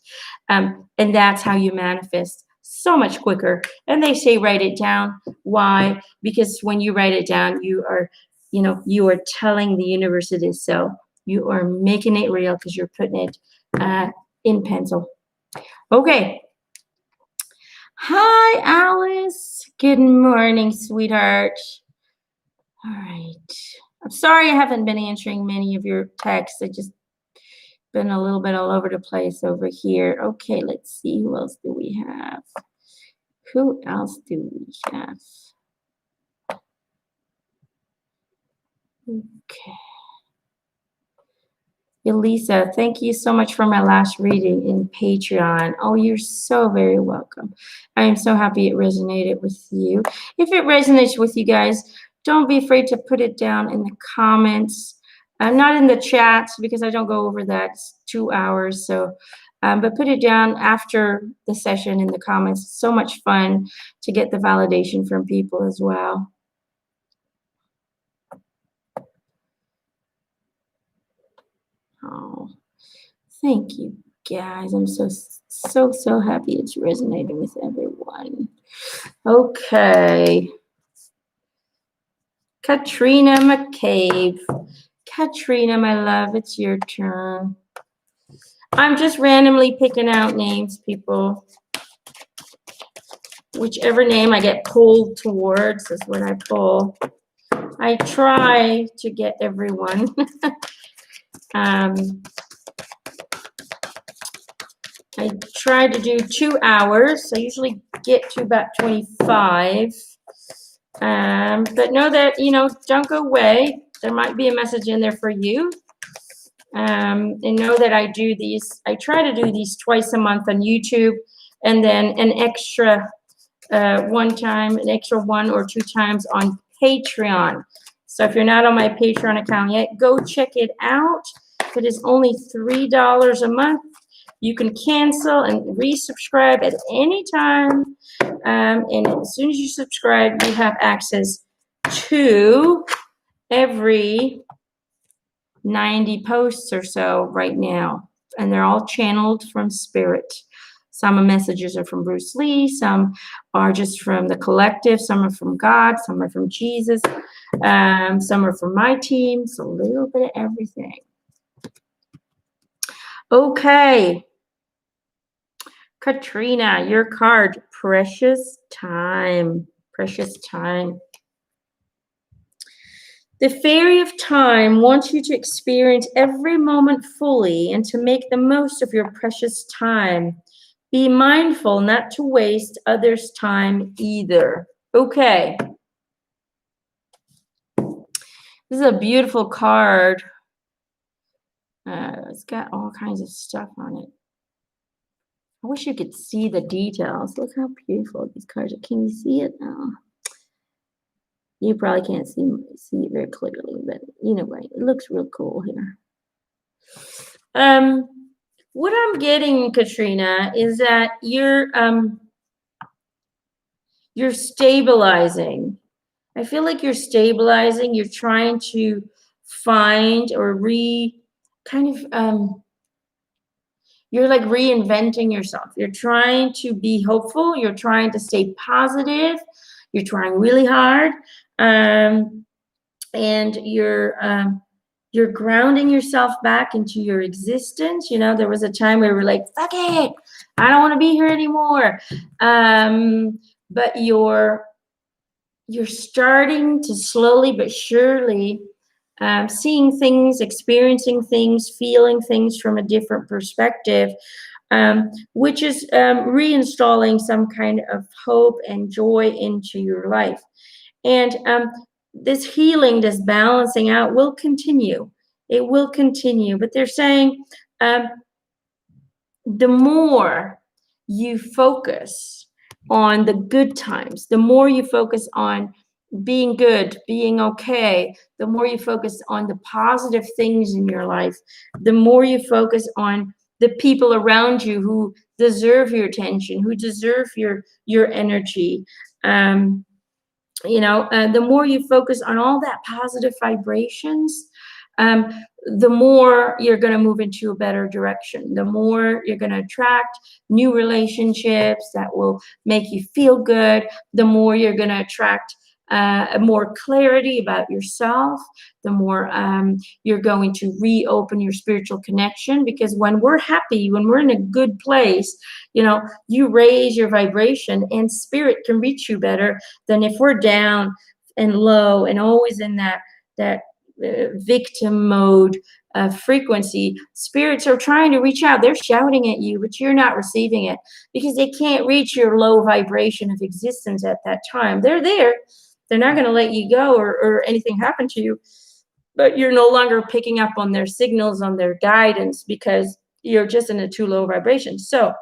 And that's how you manifest so much quicker. And they say write it down. Why? Because when you write it down, you are, you are telling the universe it is so. You are making it real because you're putting it in pencil. Okay. Hi, Alice. Good morning, sweetheart. All right. I'm sorry I haven't been answering many of your texts. I just been a little bit all over the place over here. Okay, let's see. Who else do we have? Who else do we have? Okay. Elisa, thank you so much for my last reading in Patreon. Oh, you're so very welcome. I am so happy it resonated with you. If it resonates with you guys, don't be afraid to put it down in the comments. Not in the chats because I don't go over that. It's 2 hours. So, but put it down after the session in the comments. It's so much fun to get the validation from people as well. Oh, thank you, guys. I'm so happy it's resonating with everyone. Okay. Katrina McCabe. Katrina, my love, it's your turn. I'm just randomly picking out names, people. Whichever name I get pulled towards is what I pull. I try to get everyone. I try to do 2 hours. I usually get to about 25. But know that, don't go away. There might be a message in there for you. And know that I try to do these twice a month on YouTube, and then an extra an extra 1 or 2 times on Patreon. So if you're not on my Patreon account yet, go check it out. It is only $3 a month. You can cancel and resubscribe at any time. And as soon as you subscribe, you have access to every 90 posts or so right now. And they're all channeled from spirit. Some messages are from Bruce Lee. Some are just from the collective. Some are from God. Some are from Jesus. Some are from my team. So a little bit of everything. Okay. Katrina, your card, precious time. Precious time. The fairy of time wants you to experience every moment fully and to make the most of your precious time. Be mindful not to waste others' time either. Okay. This is a beautiful card. It's got all kinds of stuff on it. I wish you could see the details. Look how beautiful these cards are. Can you see it now? You probably can't see it very clearly, but anyway, it looks real cool here. What I'm getting, Katrina, is that you're stabilizing. I feel like you're stabilizing. You're trying to find or you're like reinventing yourself. You're trying to be hopeful. You're trying to stay positive. you're trying really hard, and you're grounding yourself back into your existence. There was a time where we were like, fuck it, I don't want to be here anymore. But you're starting to slowly but surely seeing things, experiencing things, feeling things from a different perspective, which is reinstalling some kind of hope and joy into your life. And this healing, this balancing out will continue. It will continue. But they're saying the more you focus on the good times, the more you focus on being good, being okay, the more you focus on the positive things in your life, the more you focus on the people around you who deserve your attention, who deserve your energy. The more you focus on all that positive vibrations, the more you're going to move into a better direction, the more you're going to attract new relationships that will make you feel good, the more you're going to attract more clarity about yourself, the more you're going to reopen your spiritual connection. Because when we're happy, when we're in a good place, you raise your vibration and spirit can reach you better than if we're down and low and always in that victim mode frequency. Spirits are trying to reach out. They're shouting at you, but you're not receiving it because they can't reach your low vibration of existence at that time. They're there. They're not going to let you go or anything happen to you, but you're no longer picking up on their signals, on their guidance, because you're just in a too low vibration. So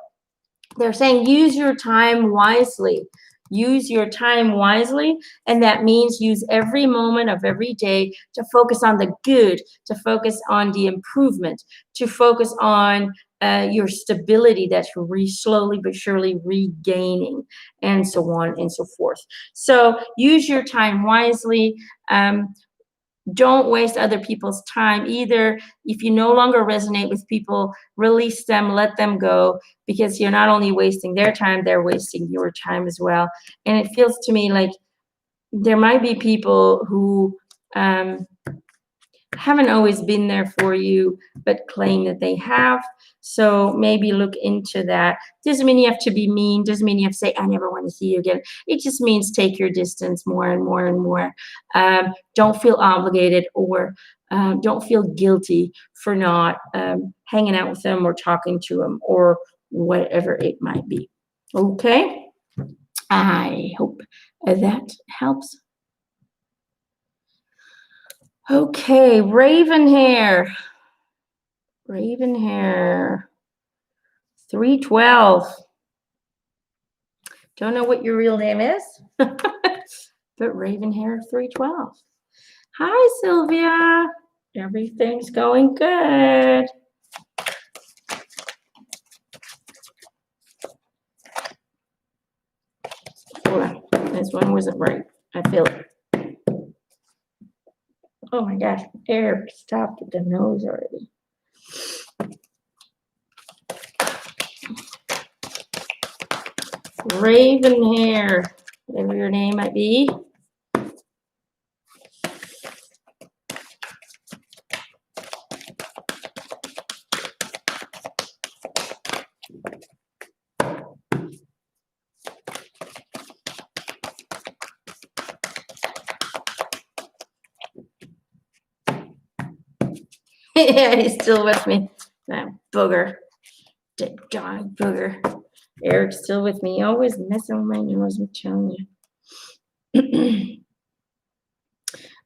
they're saying use your time wisely. Use your time wisely, and that means use every moment of every day to focus on the good, to focus on the improvement, to focus on your stability that you're slowly but surely regaining, and so on and so forth. So use your time wisely. Don't waste other people's time either. If you no longer resonate with people, release them, let them go, because you're not only wasting their time, they're wasting your time as well. And it feels to me like there might be people who haven't always been there for you, but claim that they have. So maybe look into that. Doesn't mean you have to be mean. Doesn't mean you have to say, I never want to see you again. It just means take your distance more and more and more. Don't feel obligated, or don't feel guilty for not hanging out with them or talking to them or whatever it might be. Okay? I hope that helps. Okay, Raven hair. 312. Don't know what your real name is, but Raven hair 312. Hi, Sylvia. Everything's going good. Oh, this one wasn't right. I feel it. Oh my gosh, Eric stopped at the nose already. Raven hair, whatever your name might be. Yeah, he's still with me. That booger. Dead dog booger. Eric's still with me. Always messing with my nose, I'm telling you.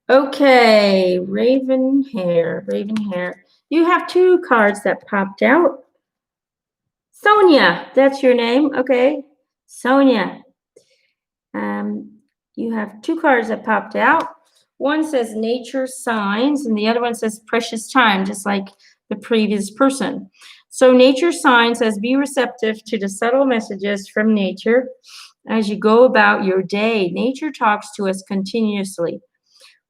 Okay, Raven hair. You have two cards that popped out. Sonia, that's your name. Okay, Sonia. You have two cards that popped out. One says nature signs, and the other one says precious time, just like the previous person. So nature signs says be receptive to the subtle messages from nature as you go about your day. Nature talks to us continuously.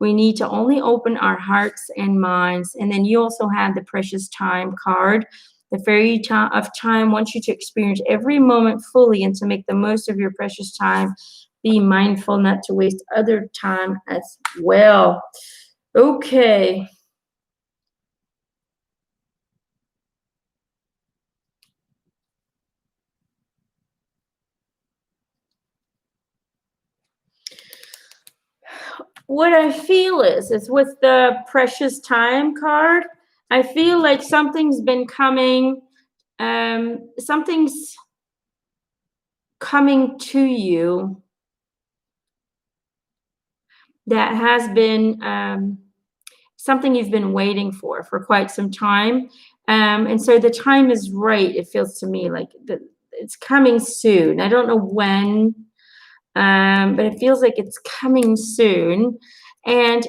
We need to only open our hearts and minds. And then you also have the precious time card. The fairy of time wants you to experience every moment fully and to make the most of your precious time Be mindful not to waste other time as well. Okay. What I feel is with the precious time card, I feel like something's been coming, something's coming to you that has been something you've been waiting for quite some time. And so the time is right, it feels to me like it's coming soon. I don't know when, but it feels like it's coming soon. And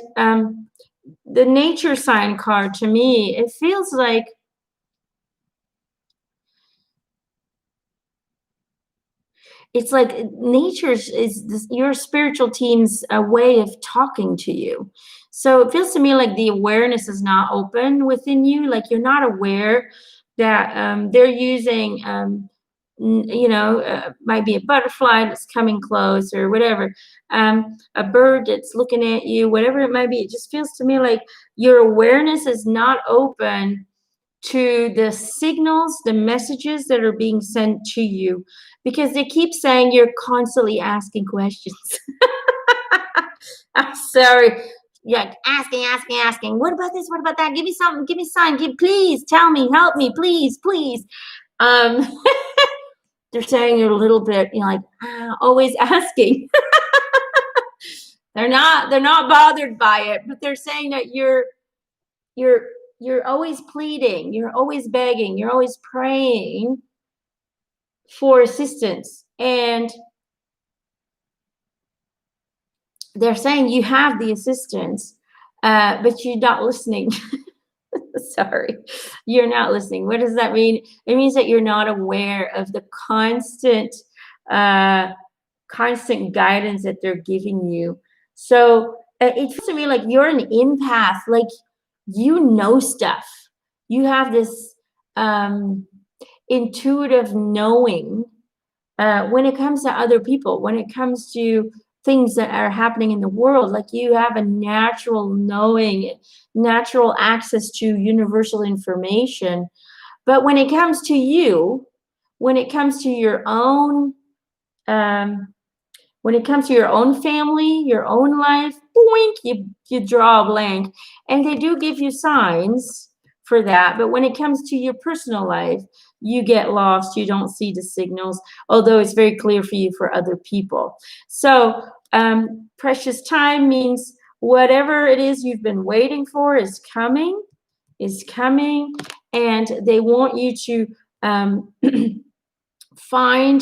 the nature sign card to me, it feels like it's like nature's is this, your spiritual team's a way of talking to you. So it feels to me like the awareness is not open within you, like you're not aware that they're using might be a butterfly that's coming close or whatever, a bird that's looking at you, whatever it might be. It just feels to me like your awareness is not open to the signals, the messages that are being sent to you, because they keep saying you're constantly asking questions. I'm sorry. Yeah, asking. What about this? What about that? Give me something. Give me sign. Please tell me. Help me. Please, please. Um, they're saying you're a little bit, like always asking. They're not bothered by it, but they're saying that you're you're always pleading, you're always begging, you're always praying for assistance. And they're saying you have the assistance, but you're not listening. Sorry, you're not listening. What does that mean? It means that you're not aware of the uh, constant guidance that they're giving you. So it feels to me like you're an empath, like you know stuff. You have this intuitive knowing when it comes to other people, when it comes to things that are happening in the world. Like you have a natural knowing, natural access to universal information. But when it comes to you, when it comes to your own um, when it comes to your own family, your own life, boink, you draw a blank. And they do give you signs for that. But when it comes to your personal life, you get lost. You don't see the signals, although it's very clear for you for other people. So precious time means whatever it is you've been waiting for is coming, and they want you to find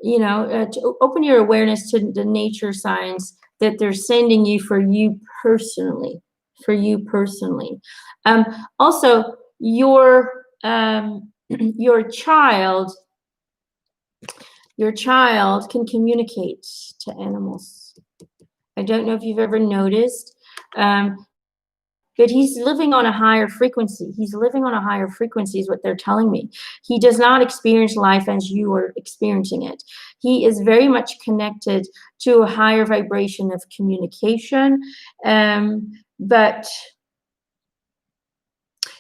to open your awareness to the nature signs that they're sending you for you personally, um, also your child can communicate to animals. I don't know if you've ever noticed, but he's living on a higher frequency. He's living on a higher frequency is what they're telling me. He does not experience life as you are experiencing it. He is very much connected to a higher vibration of communication, but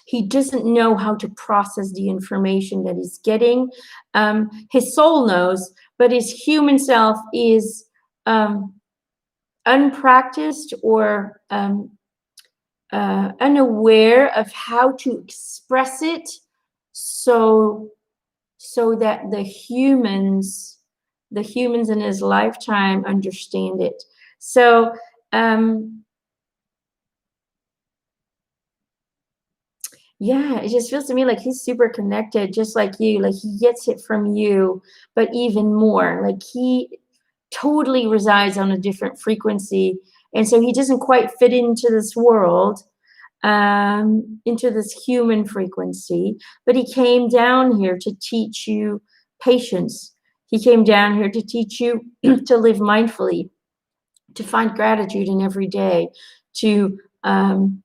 he doesn't know how to process the information that he's getting. His soul knows, but his human self is unpracticed or unaware of how to express it, so that the humans in his lifetime understand it. So yeah, it just feels to me like he's super connected, just like you. Like he gets it from you, but even more. Like he totally resides on a different frequency, and so he doesn't quite fit into this world, into this human frequency. But he came down here to teach you patience. He came down here to teach you to live mindfully, to find gratitude in every day, to um,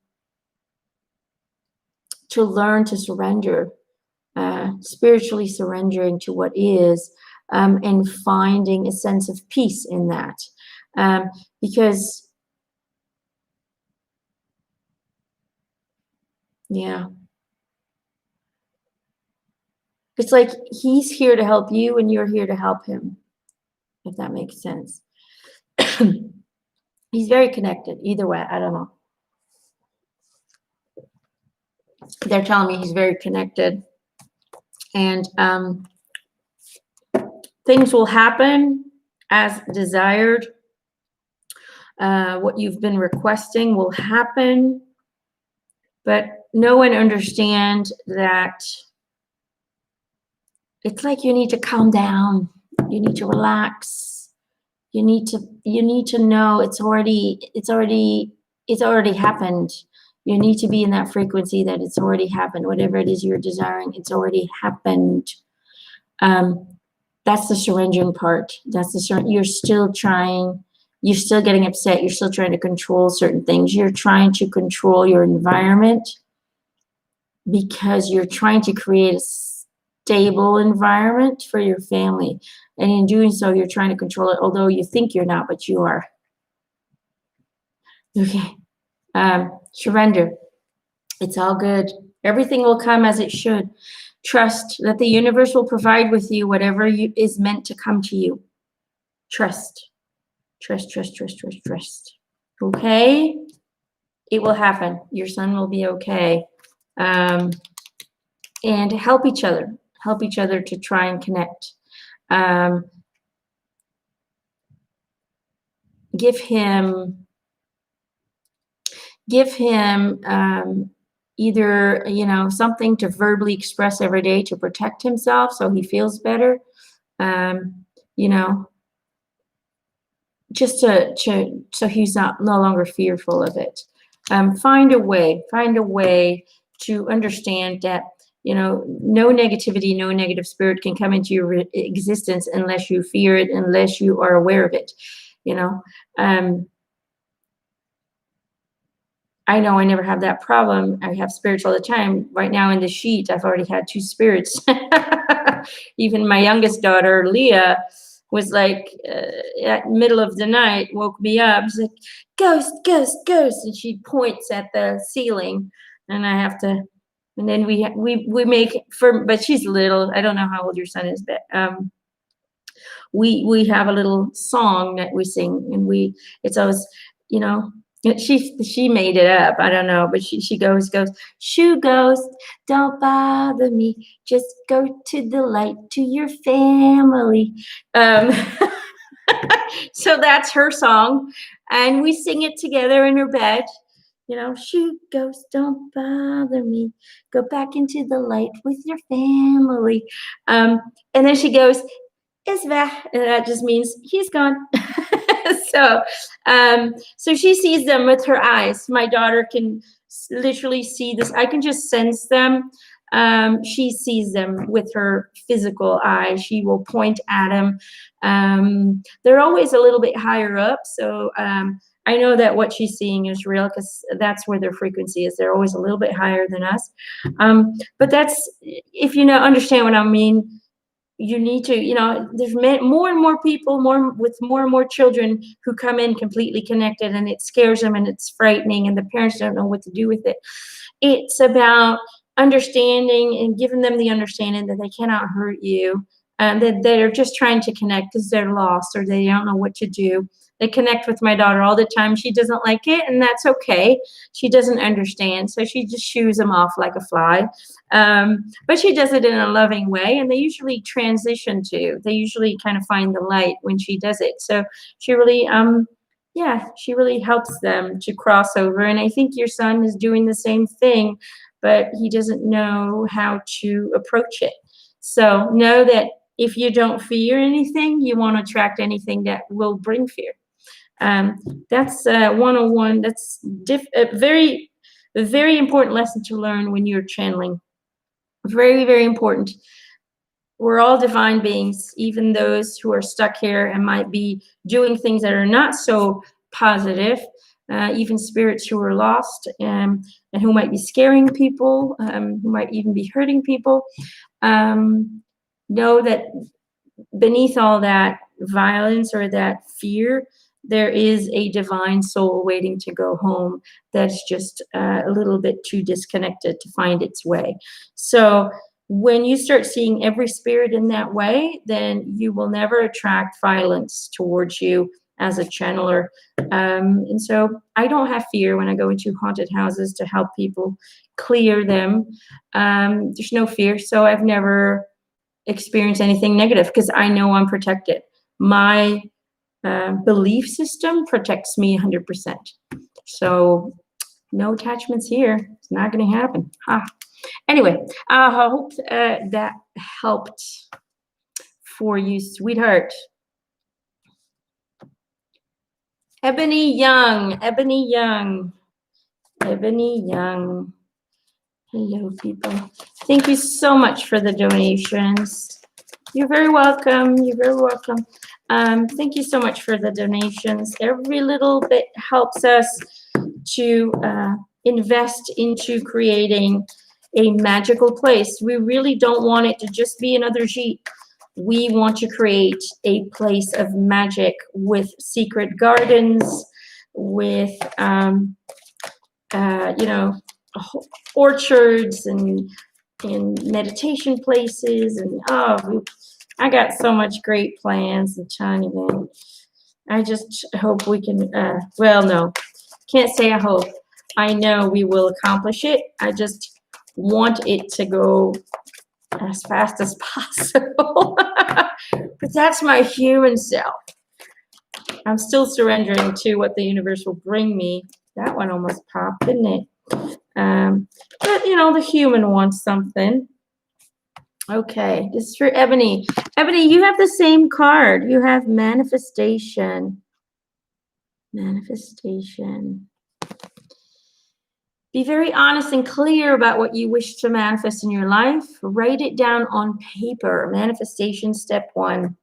learn to surrender, spiritually surrendering to what is, and finding a sense of peace in that. Because, yeah, it's like he's here to help you and you're here to help him, if that makes sense. He's very connected. Either way, I don't know. They're telling me he's very connected. And things will happen as desired. What you've been requesting will happen. But know and understand that it's like you need to calm down. You need to relax. You need to know it's already happened. You need to be in that frequency that it's already happened. Whatever it is you're desiring, it's already happened. That's the surrendering part. You're still trying. You're still getting upset. You're still trying to control certain things. You're trying to control your environment because you're trying to create a stable environment for your family. And in doing so, you're trying to control it, although you think you're not, but you are. Okay. Surrender. It's all good. Everything will come as it should. Trust that the universe will provide with you whatever is meant to come to you. Trust. Trust, trust, trust, trust, trust. Okay? It will happen. Your son will be okay. And help each other. Help each other to try and connect. Give him either, something to verbally express every day to protect himself so he feels better. Just so he's no longer fearful of it. Find a way to understand that, no negativity, no negative spirit can come into your existence unless you fear it, unless you are aware of it. I know I never have that problem. I have spirits all the time. Right now in the sheet, I've already had 2 spirits. Even my youngest daughter, Leah, was like, at middle of the night, woke me up. She's like, ghost, ghost, ghost. And she points at the ceiling. And I have to, and then we make, but she's little. I don't know how old your son is, but we have a little song that we sing. And it's always, she made it up. I don't know, but she goes, shoo ghost, don't bother me. Just go to the light to your family. So that's her song, and we sing it together in her bed. Shoo ghost, don't bother me. Go back into the light with your family. And then she goes, Isva, and that just means he's gone. So she sees them with her eyes. My daughter can literally see this. I can just sense them. She sees them with her physical eye. She will point at them. They're always a little bit higher up. So I know that what she's seeing is real because that's where their frequency is. They're always a little bit higher than us. But that's, if you understand what I mean, you need to, there's more and more people, with more and more children who come in completely connected, and it scares them and it's frightening and the parents don't know what to do with it. It's about understanding and giving them the understanding that they cannot hurt you, and that they're just trying to connect because they're lost or they don't know what to do. They connect with my daughter all the time. She doesn't like it, and that's okay. She doesn't understand, so she just shoos them off like a fly. But she does it in a loving way, and they usually transition to. They usually kind of find the light when she does it. So she really, she really helps them to cross over. And I think your son is doing the same thing, but he doesn't know how to approach it. So know that if you don't fear anything, you won't attract anything that will bring fear. That's 101. That's a very important lesson to learn when you're channeling. Very, very important. We're all divine beings, even those who are stuck here and might be doing things that are not so positive, even spirits who are lost, and who might be scaring people, who might even be hurting people. Know that beneath all that violence or that fear, there is a divine soul waiting to go home that's just a little bit too disconnected to find its way. So when you start seeing every spirit in that way, then you will never attract violence towards you as a channeler. And so I don't have fear when I go into haunted houses to help people clear them. There's no fear. So I've never experienced anything negative because I know I'm protected. My belief system protects me 100%. So no attachments here. It's not going to happen. Anyway, I hope that helped for you, sweetheart. Ebony Young. Hello, people. Thank you so much for the donations. You're very welcome. Thank you so much for the donations. Every little bit helps us to invest into creating a magical place. We really don't want it to just be another Jeep. We want to create a place of magic with secret gardens, with, orchards and meditation places. And I got so much great plans and China, man. I just hope we can, no, can't say I hope. I know we will accomplish it. I just want it to go as fast as possible. But that's my human self. I'm still surrendering to what the universe will bring me. That one almost popped, didn't it? But the human wants something. Okay, this is for Ebony. Ebony, you have the same card. You have manifestation. Manifestation. Be very honest and clear about what you wish to manifest in your life. Write it down on paper. Manifestation step 1.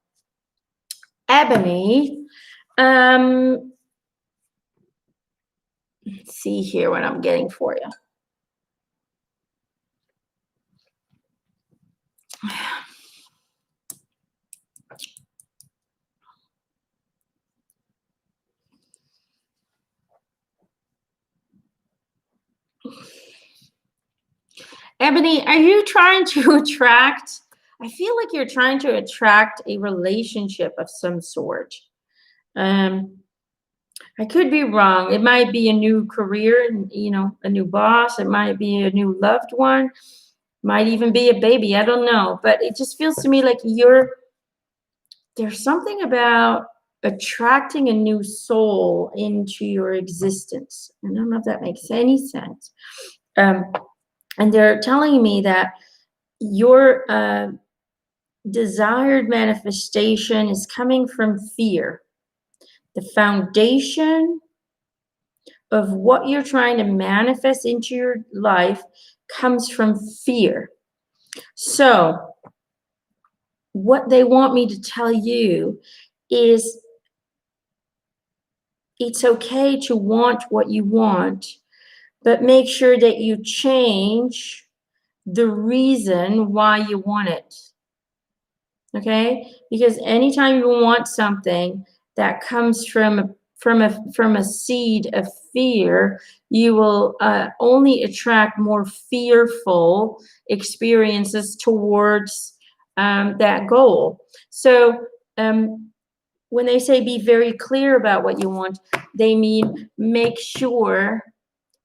Ebony. Let's see here what I'm getting for you. Ebony, are you trying to attract? I feel like you're trying to attract a relationship of some sort. I could be wrong. It might be a new career, a new boss. It might be a new loved one. Might even be a baby. I don't know. But it just feels to me like there's something about attracting a new soul into your existence. I don't know if that makes any sense. And they're telling me that your desired manifestation is coming from fear. The foundation of what you're trying to manifest into your life comes from fear. So what they want me to tell you is it's okay to want what you want, but make sure that you change the reason why you want it. Okay? Because anytime you want something that comes from a seed of fear, you will only attract more fearful experiences towards that goal. So when they say be very clear about what you want, they mean make sure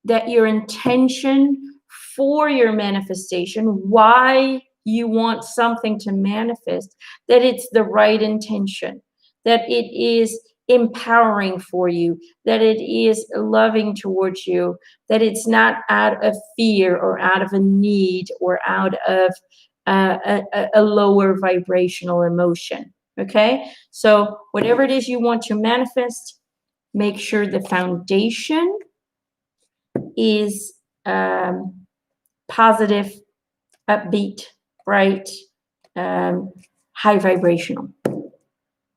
that your intention for your manifestation, why you want something to manifest, that it's the right intention, that it is empowering for you, that it is loving towards you, that it's not out of fear or out of a need or out of a lower vibrational emotion. Okay? So whatever it is you want to manifest, make sure the foundation is positive, upbeat, bright, high vibrational.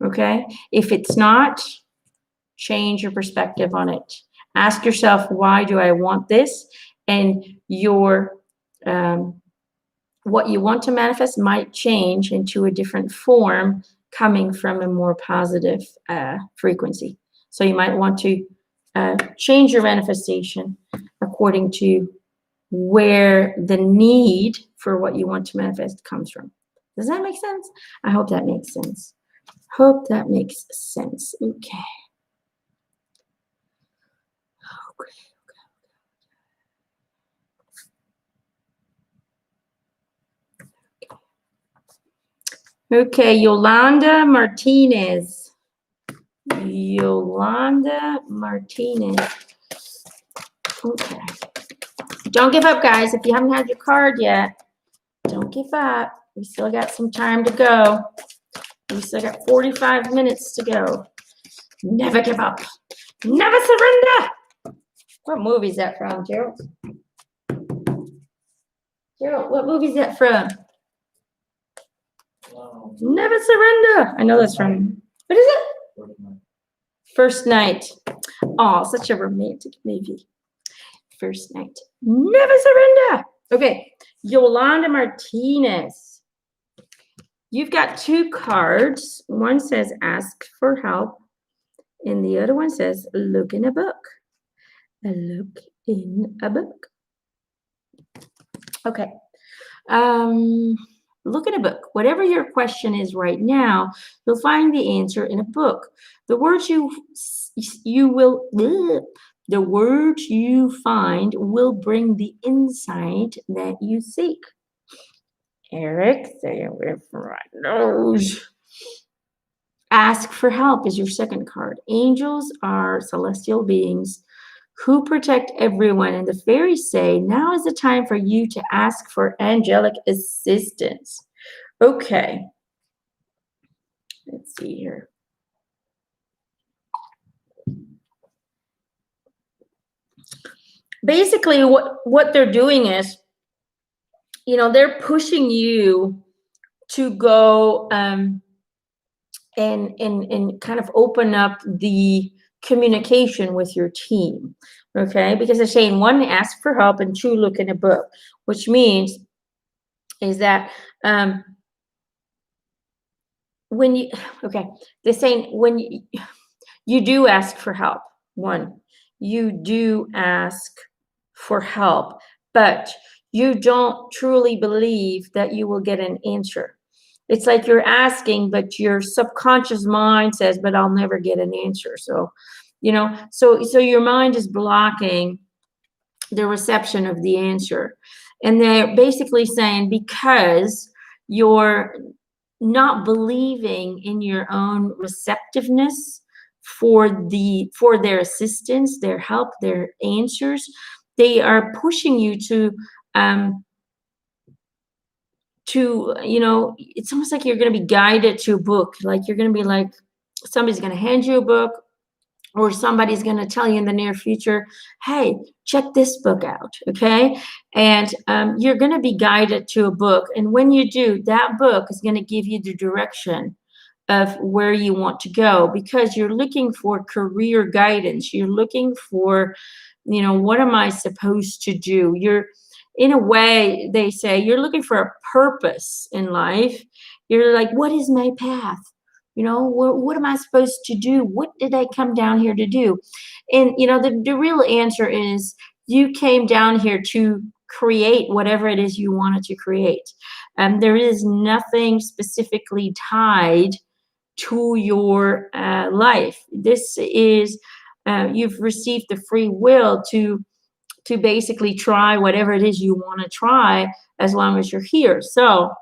Okay? If it's not, change your perspective on it. Ask yourself, why do I want this? And your what you want to manifest might change into a different form coming from a more positive frequency. So you might want to change your manifestation according to where the need for what you want to manifest comes from. Does that make sense? I hope that makes sense. Hope that makes sense. Okay. Okay, Yolanda Martinez. Yolanda Martinez. Okay. Don't give up, guys. If you haven't had your card yet, don't give up. We still got some time to go. We still got 45 minutes to go. Never give up. Never surrender. What movie is that from, Gerald? Gerald, what movie is that from? Never surrender. I know that's from, what is it? First Night. Oh, such a romantic movie. First Night. Never surrender. Okay, Yolanda Martinez. You've got two cards. One says ask for help, and the other one says look in a book. A look in a book. Okay. Look in a book. Whatever your question is right now, you'll find the answer in a book. The words the words you find will bring the insight that you seek. Eric, say it with my nose. Ask for help is your second card. Angels are celestial beings who protect everyone, and the fairies say now is the time for you to ask for angelic assistance. Okay. Let's see here. Basically, what they're doing is, they're pushing you to go and kind of open up the communication with your team, okay? Because they're saying, one, ask for help, and two, look in a book, which means is that they're saying when you do ask for help, one, you do ask for help, but you don't truly believe that you will get an answer. It's like you're asking, but your subconscious mind says, but I'll never get an answer. So, so your mind is blocking the reception of the answer. And they're basically saying, because you're not believing in your own receptiveness for their assistance, their help, their answers, they are pushing you to it's almost like you're going to be guided to a book. Like you're going to be like, somebody's going to hand you a book, or somebody's going to tell you in the near future, hey, check this book out, okay? And you're going to be guided to a book. And when you do, that book is going to give you the direction of where you want to go, because you're looking for career guidance. You're looking for, what am I supposed to do? In a way, they say you're looking for a purpose in life. You're like, what is my path? What am I supposed to do? What did I come down here to do? And, the real answer is you came down here to create whatever it is you wanted to create. There is nothing specifically tied to your life. This is, you've received the free will to basically try whatever it is you want to try, as long as you're here. So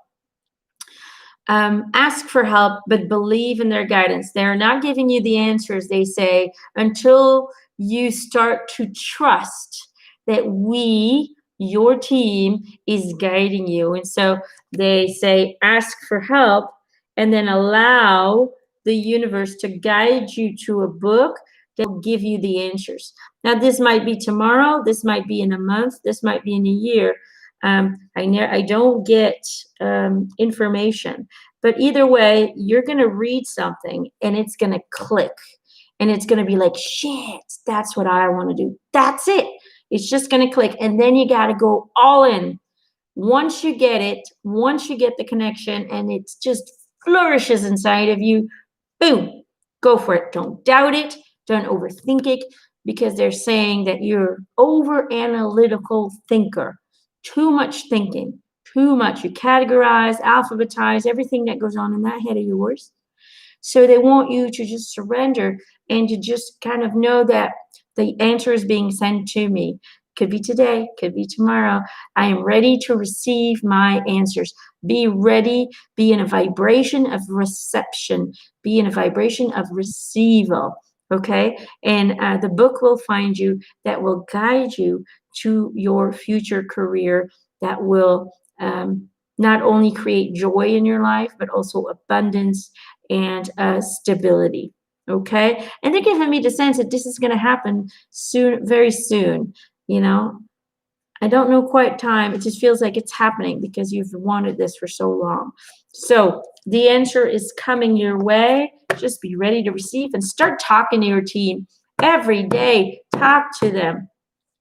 ask for help, but believe in their guidance. They're not giving you the answers, they say, until you start to trust that your team, is guiding you. And so they say, ask for help, and then allow the universe to guide you to a book that will give you the answers. Now, this might be tomorrow, this might be in a month, this might be in a year. I don't get information, but either way, you're going to read something and it's going to click, and it's going to be like, shit, that's what I want to do. That's it. It's just going to click. And then you got to go all in. Once you get it, once you get the connection and it just flourishes inside of you, boom, go for it. Don't doubt it. Don't overthink it, because they're saying that you're over analytical thinker. Too much thinking, too much. You categorize, alphabetize everything that goes on in that head of yours. So they want you to just surrender and to just kind of know that the answer is being sent to me. Could be today, could be tomorrow. I am ready to receive my answers. Be ready, be in a vibration of reception, be in a vibration of receival. Okay. And the book will find you, that will guide you to your future career, that will not only create joy in your life, but also abundance and stability. Okay. And they're giving me the sense that this is going to happen soon, very soon. You know, I don't know quite time. It just feels like it's happening because you've wanted this for so long. So the answer is coming your way. Just be ready to receive and start talking to your team every day. Talk to them.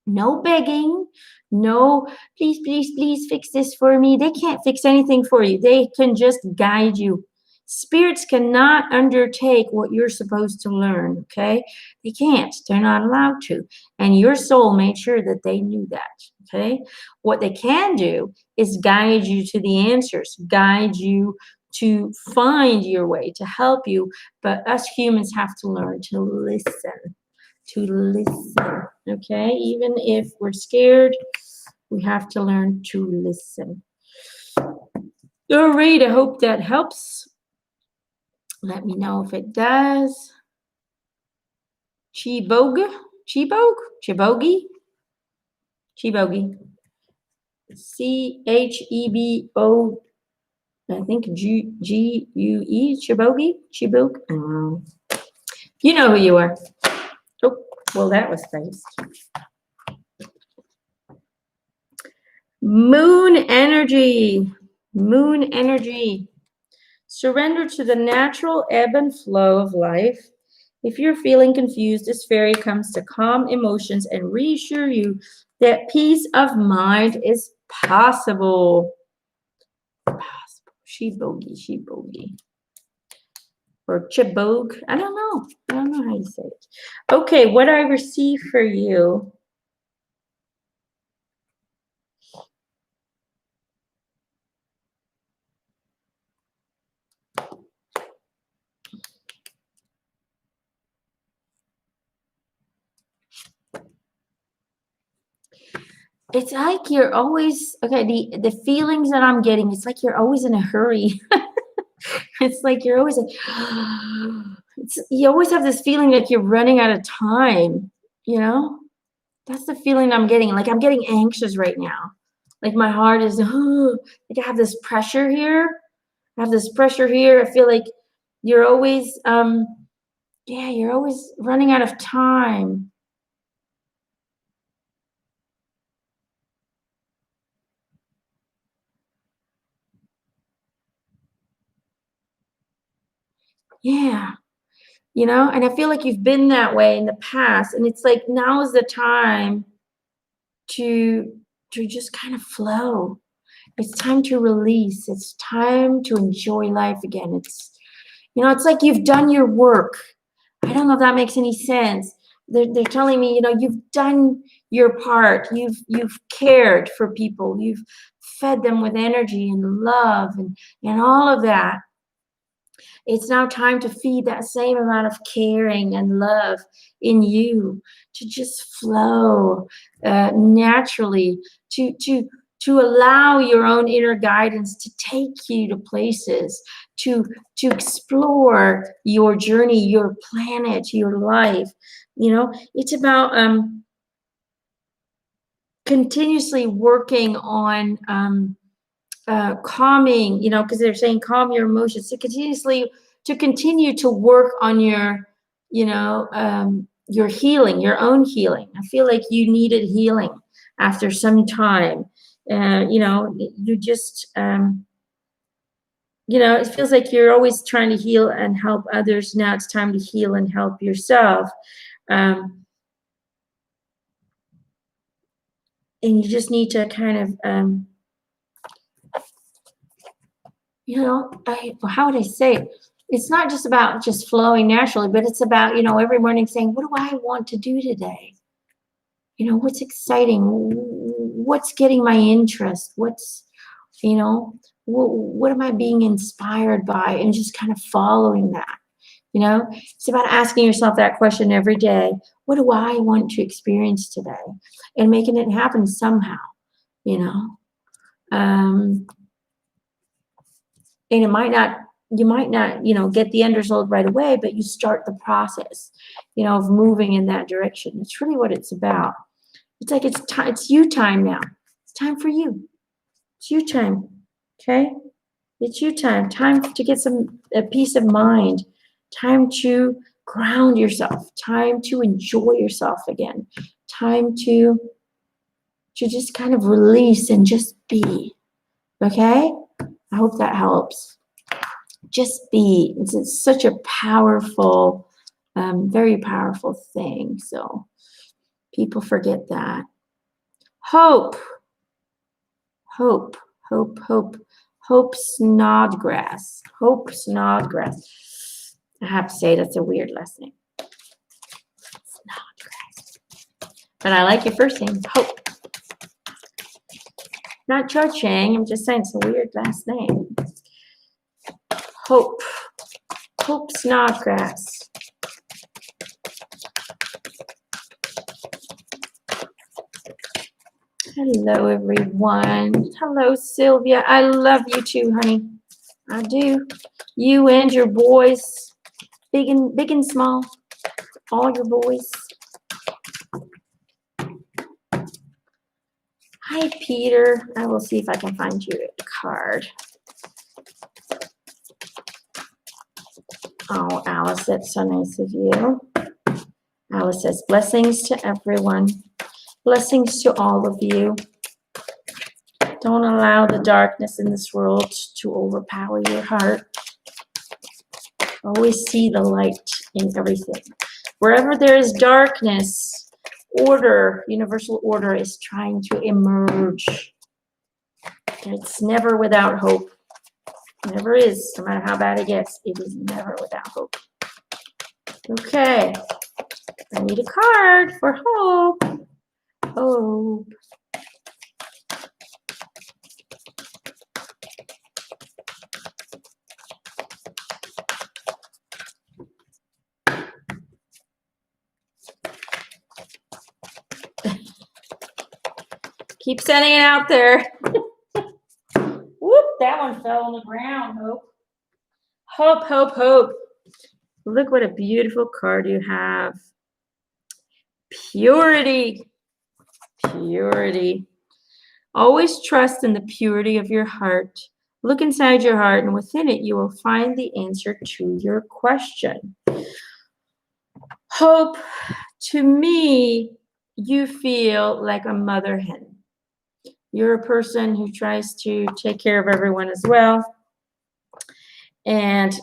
No begging. No, please, please, please fix this for me. They can't fix anything for you. They can just guide you. Spirits cannot undertake what you're supposed to learn, okay? They can't. They're not allowed to. And your soul made sure that they knew that, okay? What they can do is guide you to the answers, guide you to find your way, to help you. But us humans have to learn to listen, okay? Even if we're scared, we have to learn to listen. All right, I hope that helps. Let me know if it does. Chibogi, Chebogi, Chebo, I think Gue, Chibok. You know who you are. Oh, well, that was fast. Moon energy. Surrender to the natural ebb and flow of life. If you're feeling confused, this fairy comes to calm emotions and reassure you that peace of mind is possible. Shebogi. Or Chibog. I don't know how you say it. Okay, what I receive for you. It's like you're always, okay, the feelings that I'm getting, it's like you're always in a hurry. It's like you're always like, you always have this feeling like you're running out of time, you know? That's the feeling I'm getting. Like I'm getting anxious right now. Like my heart is, like I have this pressure here. I feel like you're always, you're always running out of time. Yeah. And I feel like you've been that way in the past. And it's like now is the time to just kind of flow. It's time to release. It's time to enjoy life again. It's like you've done your work. I don't know if that makes any sense. They're telling me, you've done your part. You've cared for people. You've fed them with energy and love and all of that. It's now time to feed that same amount of caring and love in you, to just flow naturally, to allow your own inner guidance to take you to places, to explore your journey, your planet, your life. It's about continuously working on calming, because they're saying calm your emotions, to continue to work on your, your healing, your own healing. I feel like you needed healing after some time. You just, it feels like you're always trying to heal and help others. Now it's time to heal and help yourself. And you just need to kind of how would I say it? It's not just about just flowing naturally, but it's about, every morning saying, what do I want to do today? What's exciting? What's getting my interest? What am I being inspired by? And just kind of following that. It's about asking yourself that question every day. What do I want to experience today? And making it happen somehow, and you might not, get the end result right away, but you start the process, of moving in that direction. It's really what it's about. It's like it's time. It's you time now. It's time for you. It's you time. Okay? It's you time. Time to get a peace of mind. Time to ground yourself. Time to enjoy yourself again. Time to just kind of release and just be. Okay? I hope that helps. Just be. It's such a powerful, very powerful thing. So people forget that. Hope. Hope. Hope. Hope. Hope Snodgrass. Hope Snodgrass. I have to say that's a weird last name. Snodgrass. But I like your first name, Hope. Not Cho-Chang, I'm just saying it's a weird last name. Hope. Hope Snodgrass. Hello, everyone. Hello, Sylvia. I love you too, honey. I do. You and your boys, big and small, all your boys. Hi, Peter. I will see if I can find you a card. Oh, Alice, that's so nice of you. Alice says, blessings to everyone. Blessings to all of you. Don't allow the darkness in this world to overpower your heart. Always see the light in everything. Wherever there is darkness, order, universal order is trying to emerge. It's never without hope. Never is, no matter how bad it gets. It is never without hope. Okay. I need a card for hope. Hope. Keep sending it out there. Whoop, that one fell on the ground, Hope. Hope, hope, hope. Look what a beautiful card you have. Purity. Purity. Always trust in the purity of your heart. Look inside your heart, and within it, you will find the answer to your question. Hope, to me, you feel like a mother hen. You're a person who tries to take care of everyone as well. And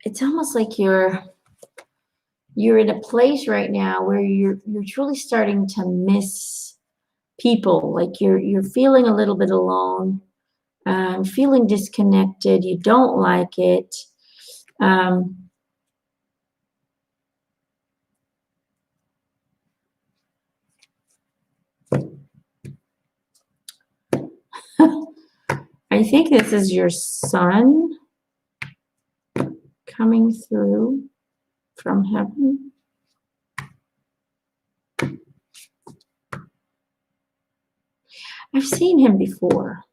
it's almost like you're in a place right now where you're truly starting to miss people. Like you're feeling a little bit alone, feeling disconnected. You don't like it. I think this is your son coming through from heaven. I've seen him before.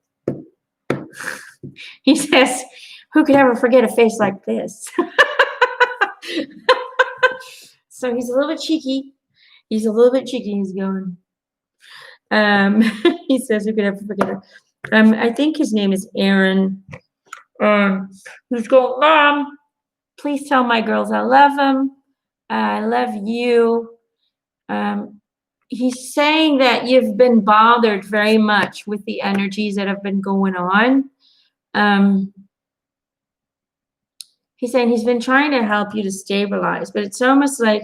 He says, who could ever forget a face like this? So he's a little bit cheeky. He's going, he says, who could ever forget it? I think his name is Aaron. He's going, Mom, please tell my girls I love them. I love you. He's saying that you've been bothered very much with the energies that have been going on. He's saying he's been trying to help you to stabilize, but it's almost like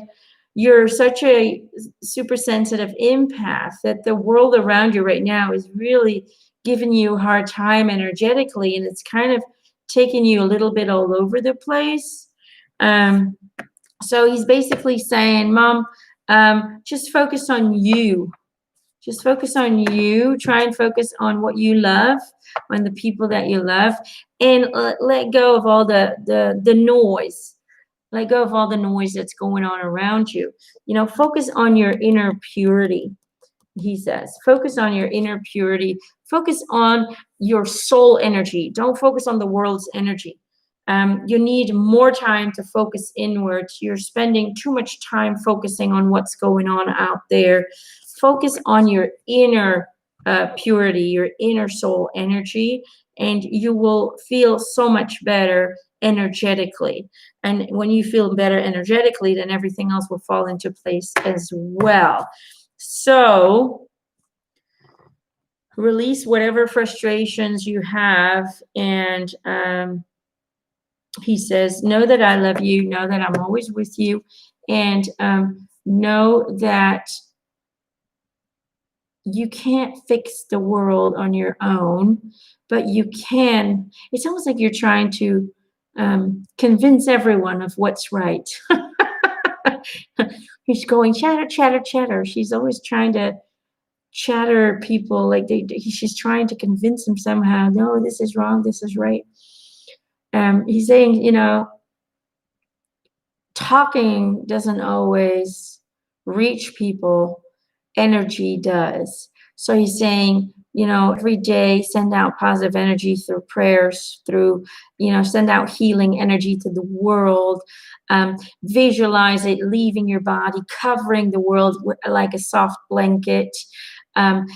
you're such a super sensitive empath that the world around you right now is really giving you a hard time energetically, and it's kind of taking you a little bit all over the place. Um, so he's basically saying, Mom, just focus on you. Just focus on you. Try and focus on what you love, on the people that you love, and let go of all the noise. Let go of all the noise that's going on around you. Focus on your inner purity, he says. Focus on your inner purity. Focus on your soul energy. Don't focus on the world's energy. You need more time to focus inwards. You're spending too much time focusing on what's going on out there. Focus on your inner purity, your inner soul energy, and you will feel so much better energetically. And when you feel better energetically, then everything else will fall into place as well. So release whatever frustrations you have, and he says, know that I love you, know that I'm always with you, and know that you can't fix the world on your own, but you can. It's almost like you're trying to convince everyone of what's right. He's going chatter, chatter, chatter. She's always trying to chatter people, like she's trying to convince them somehow, no, this is wrong, this is right. He's saying, talking doesn't always reach people, energy does. So he's saying, every day send out positive energy through prayers, through, send out healing energy to the world. Visualize it leaving your body, covering the world like a soft blanket. And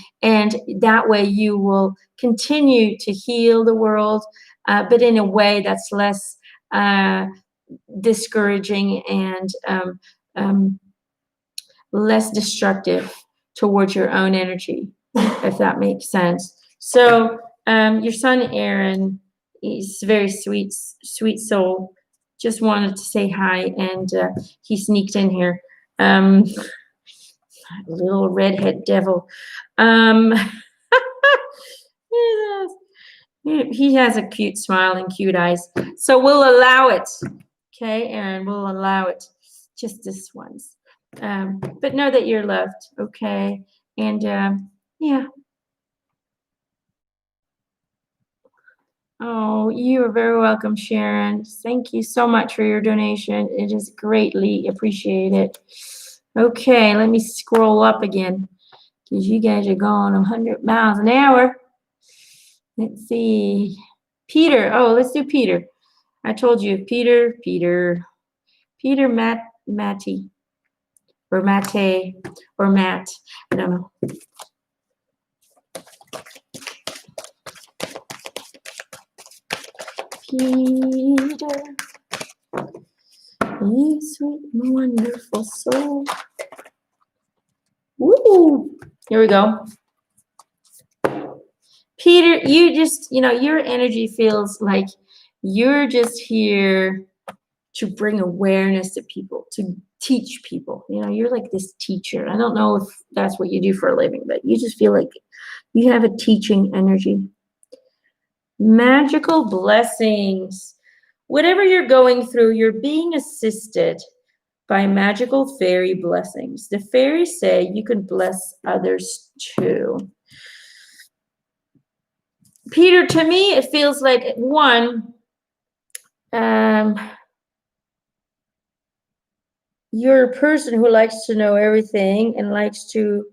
that way you will continue to heal the world, but in a way that's less discouraging and less destructive towards your own energy, if that makes sense. So your son Aaron, he's a very sweet soul. Just wanted to say hi, and he sneaked in here. Little redhead devil. He has a cute smile and cute eyes. So we'll allow it. Okay, Aaron, we'll allow it. Just this once. But know that you're loved, okay? And yeah. Oh, you are very welcome, Sharon. Thank you so much for your donation. It is greatly appreciated. Okay, let me scroll up again because you guys are going 100 miles an hour. Let's see. Peter. Oh, let's do Peter. I told you, Peter, Matty, or Mate, or Matt. I don't know. Peter, you sweet, wonderful soul. Woo! Here we go. Peter, you just, your energy feels like you're just here to bring awareness to people, to teach people. You're like this teacher. I don't know if that's what you do for a living, but you just feel like you have a teaching energy. Magical blessings. Whatever you're going through, you're being assisted by magical fairy blessings. The fairies say you can bless others too. Peter, to me, it feels like, one, you're a person who likes to know everything and likes to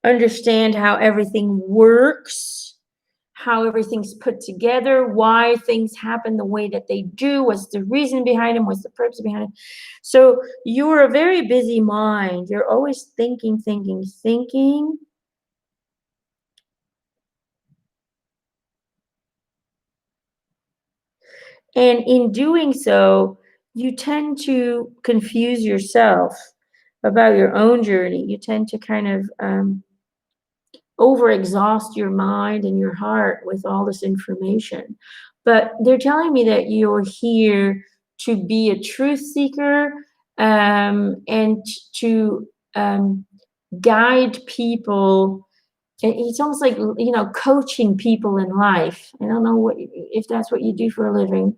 understand how everything works, how everything's put together, why things happen the way that they do, what's the reason behind them, what's the purpose behind it. So you're a very busy mind. You're always thinking. And in doing so, you tend to confuse yourself about your own journey. You tend to kind of overexhaust your mind and your heart with all this information. But they're telling me that you're here to be a truth seeker, and to guide people. It's almost like, coaching people in life. I don't know if that's what you do for a living.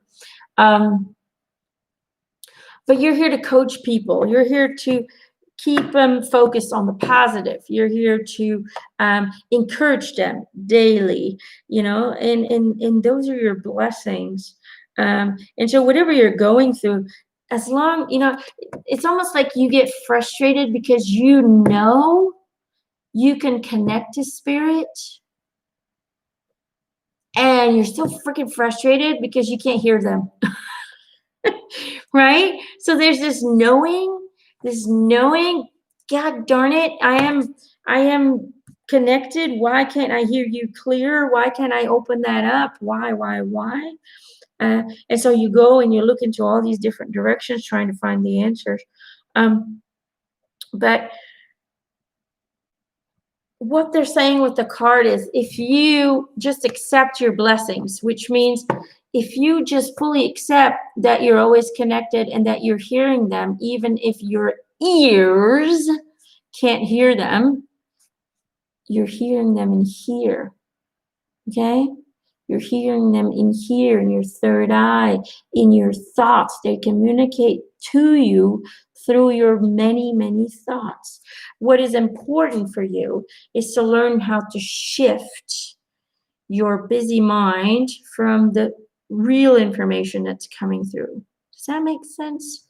But you're here to coach people. You're here to keep them focused on the positive. You're here to encourage them daily, and those are your blessings. And so whatever you're going through, as long, it's almost like you get frustrated because you can connect to spirit, and you're still freaking frustrated because you can't hear them. Right? So there's this knowing, God darn it, I am connected. Why can't I hear you clear? Why can't I open that up? Why? And so you go and you look into all these different directions trying to find the answers. But what they're saying with the card is, if you just accept your blessings, which means if you just fully accept that you're always connected and that you're hearing them, even if your ears can't hear them, you're hearing them in here. Okay? You're hearing them in here, in your third eye, in your thoughts. They communicate to you through your many, many thoughts. What is important for you is to learn how to shift your busy mind from the real information that's coming through. Does that make sense?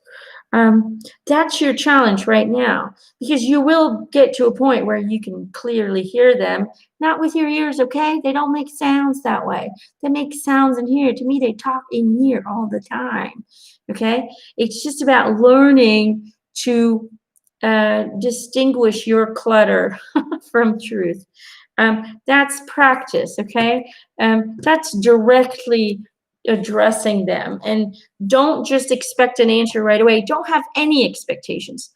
That's your challenge right now, because you will get to a point where you can clearly hear them, not with your ears, okay? They don't make sounds that way. They make sounds in here. To me, they talk in here all the time, okay? It's just about learning to distinguish your clutter from truth. That's practice, okay? That's directly addressing them. And don't just expect an answer right away. Don't have any expectations.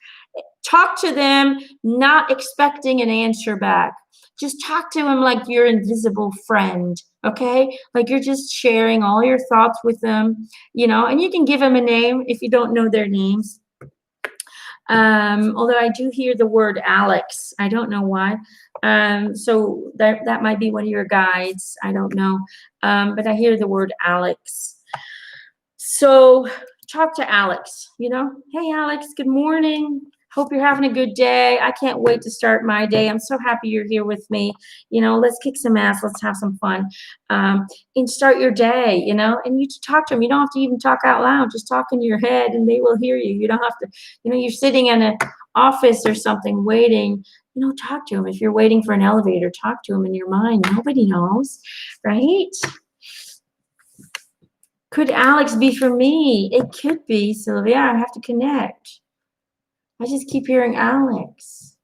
Talk to them not expecting an answer back. Just talk to them like your invisible friend, okay? Like you're just sharing all your thoughts with them, and you can give them a name if you don't know their names. Although I do hear the word Alex. I don't know why. So that might be one of your guides. I don't know. But I hear the word Alex. So talk to Alex, hey, Alex, good morning. Hope you're having a good day. I can't wait to start my day. I'm so happy you're here with me. Let's kick some ass. Let's have some fun. And start your day, and you talk to them. You don't have to even talk out loud. Just talk in your head and they will hear you. You don't have to, you're sitting in an office or something waiting, talk to them. If you're waiting for an elevator, talk to them in your mind. Nobody knows, right? Could Alex be for me? It could be, Sylvia. I have to connect. I just keep hearing Alex.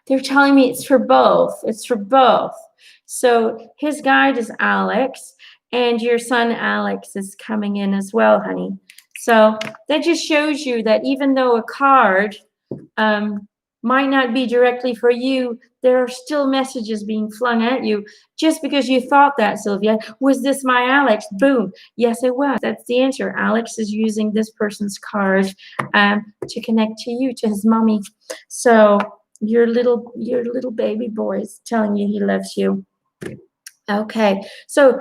They're telling me it's for both. It's for both. So his guide is Alex, and your son Alex is coming in as well, honey. So that just shows you that even though a card might not be directly for you, there are still messages being flung at you. Just because you thought that, Sylvia, was this my Alex? Boom. Yes, it was. That's the answer. Alex is using this person's card to connect to you, to his mommy. So your little baby boy is telling you he loves you. Okay. So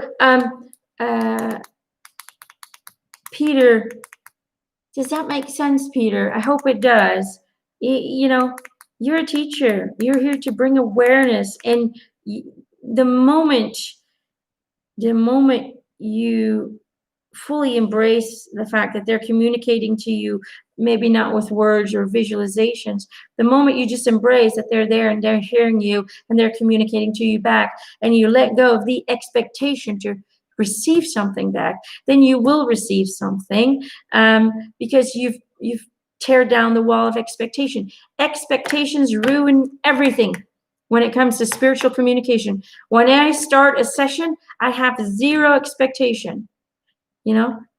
Peter, does that make sense, Peter? I hope it does. You're a teacher. You're here to bring awareness. And the moment you fully embrace the fact that they're communicating to you, maybe not with words or visualizations, the moment you just embrace that they're there and they're hearing you and they're communicating to you back, and you let go of the expectation to receive something back, then you will receive something, because you've tear down the wall of expectation. Expectations ruin everything when it comes to spiritual communication. When I start a session, I have zero expectation,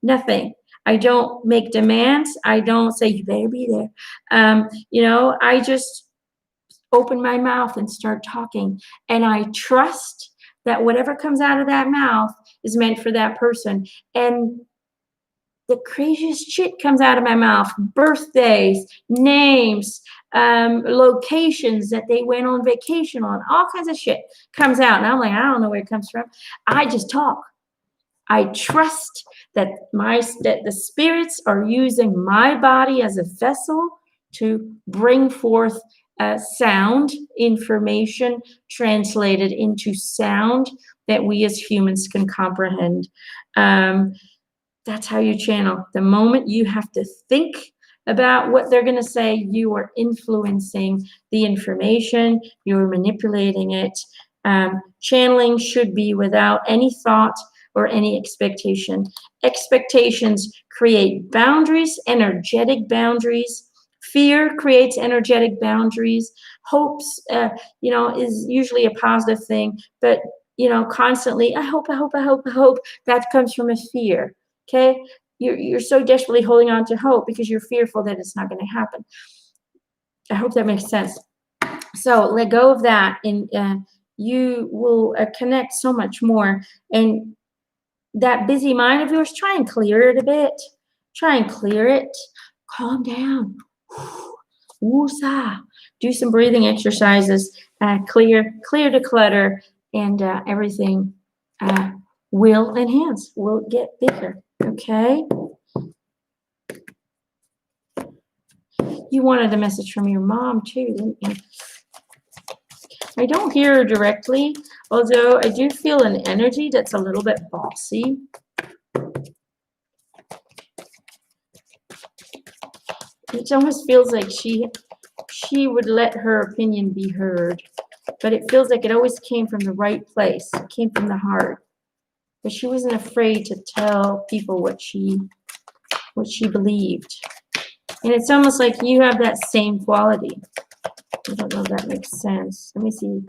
nothing. I don't make demands. I don't say, you better be there. I just open my mouth and start talking. And I trust that whatever comes out of that mouth is meant for that person. And the craziest shit comes out of my mouth. Birthdays, names, locations that they went on vacation on, all kinds of shit comes out. And I'm like, I don't know where it comes from. I just talk. I trust that the spirits are using my body as a vessel to bring forth sound information translated into sound that we as humans can comprehend. That's how you channel. The moment you have to think about what they're going to say, you are influencing the information, you're manipulating it. Channeling should be without any thought or any expectation. Expectations create boundaries, energetic boundaries. Fear creates energetic boundaries. Hopes, is usually a positive thing, but constantly, I hope, that comes from a fear. Okay, you're so desperately holding on to hope because you're fearful that it's not going to happen. I hope that makes sense. So let go of that, and you will connect so much more. And that busy mind of yours, try and clear it a bit. Try and clear it. Calm down. Woosah. Do some breathing exercises. Clear the clutter, and everything will enhance. Will get bigger. Okay. You wanted a message from your mom too, didn't you? I don't hear her directly, although I do feel an energy that's a little bit bossy. It almost feels like she would let her opinion be heard, but it feels like it always came from the right place. It came from the heart. But she wasn't afraid to tell people what she believed. And it's almost like you have that same quality. I don't know if that makes sense. Let me see.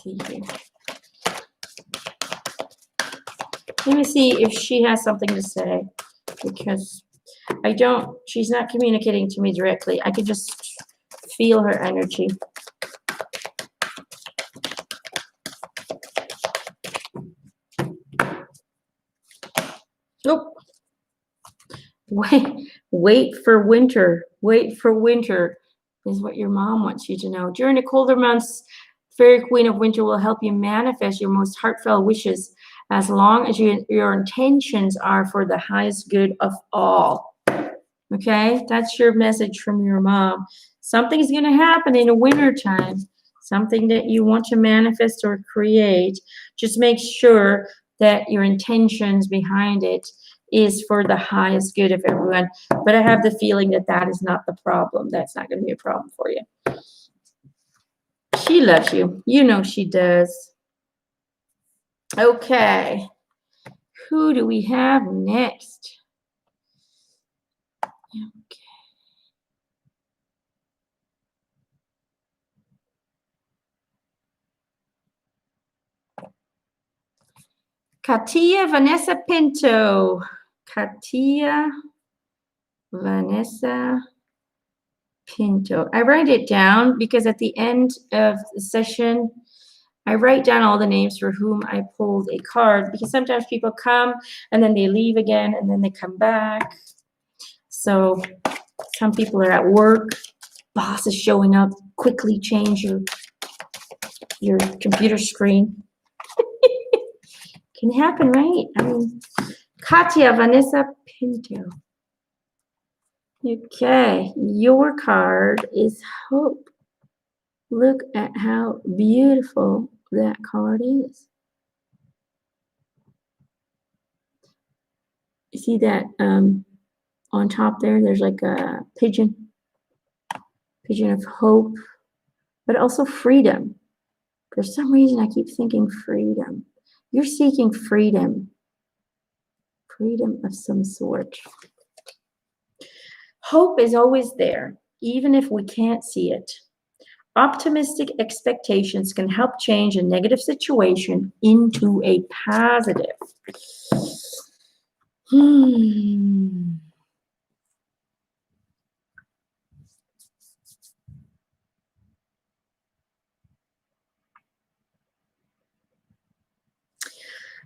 Here. Let me see if she has something to say, because she's not communicating to me directly. I can just feel her energy. Oh, wait for winter. Wait for winter is what your mom wants you to know. During the colder months, Fairy Queen of Winter will help you manifest your most heartfelt wishes, as long as your intentions are for the highest good of all. Okay, that's your message from your mom. Something's going to happen in the winter time, something that you want to manifest or create. Just make sure that your intentions behind it is for the highest good of everyone. But I have the feeling that that is not the problem. That's not going to be a problem for you. She loves you. You know she does. Okay. Who do we have next? Okay. Katia Vanessa Pinto. Katia Vanessa Pinto. I write it down because at the end of the session, I write down all the names for whom I pulled a card, because sometimes people come and then they leave again and then they come back. So some people are at work, boss is showing up, quickly change your computer screen. Can happen, right? I mean, Katia Vanessa Pinto. Okay, your card is hope. Look at how beautiful that card is. You see that on top there, there's like a pigeon of hope, but also freedom. For some reason, I keep thinking freedom. You're seeking freedom of some sort. Hope is always there, even if we can't see it. Optimistic expectations can help change a negative situation into a positive.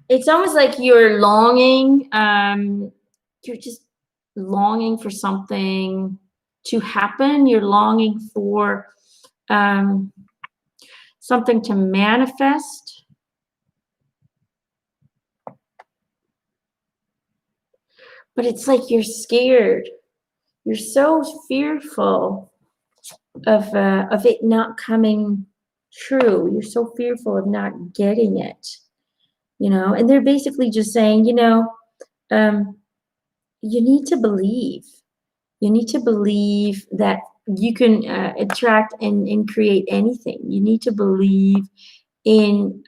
It's almost like you're longing, you're just longing for something to happen. You're longing for um, something to manifest, but it's like you're scared. You're so fearful of it not coming true. You're so fearful of not getting it, And they're basically just saying, um, you need to believe. You need to believe that you can attract and create anything. You need to believe in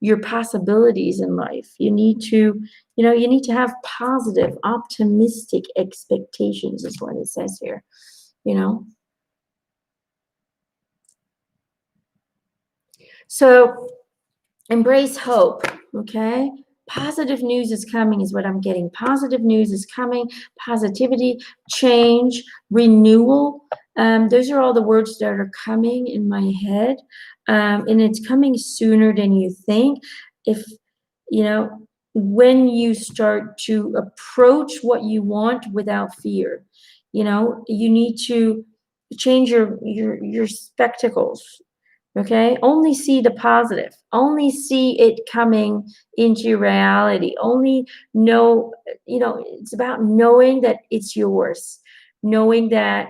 your possibilities in life. You need to have positive, optimistic expectations, is what it says here. You know, so embrace hope. Okay. Positive news is coming, is what I'm getting. Positive news is coming. Positivity, change, renewal. Those are all the words that are coming in my head. And it's coming sooner than you think. If, you know, when you start to approach what you want without fear, you need to change your spectacles. Okay, only see the positive, only see it coming into reality, only know, it's about knowing that it's yours, knowing that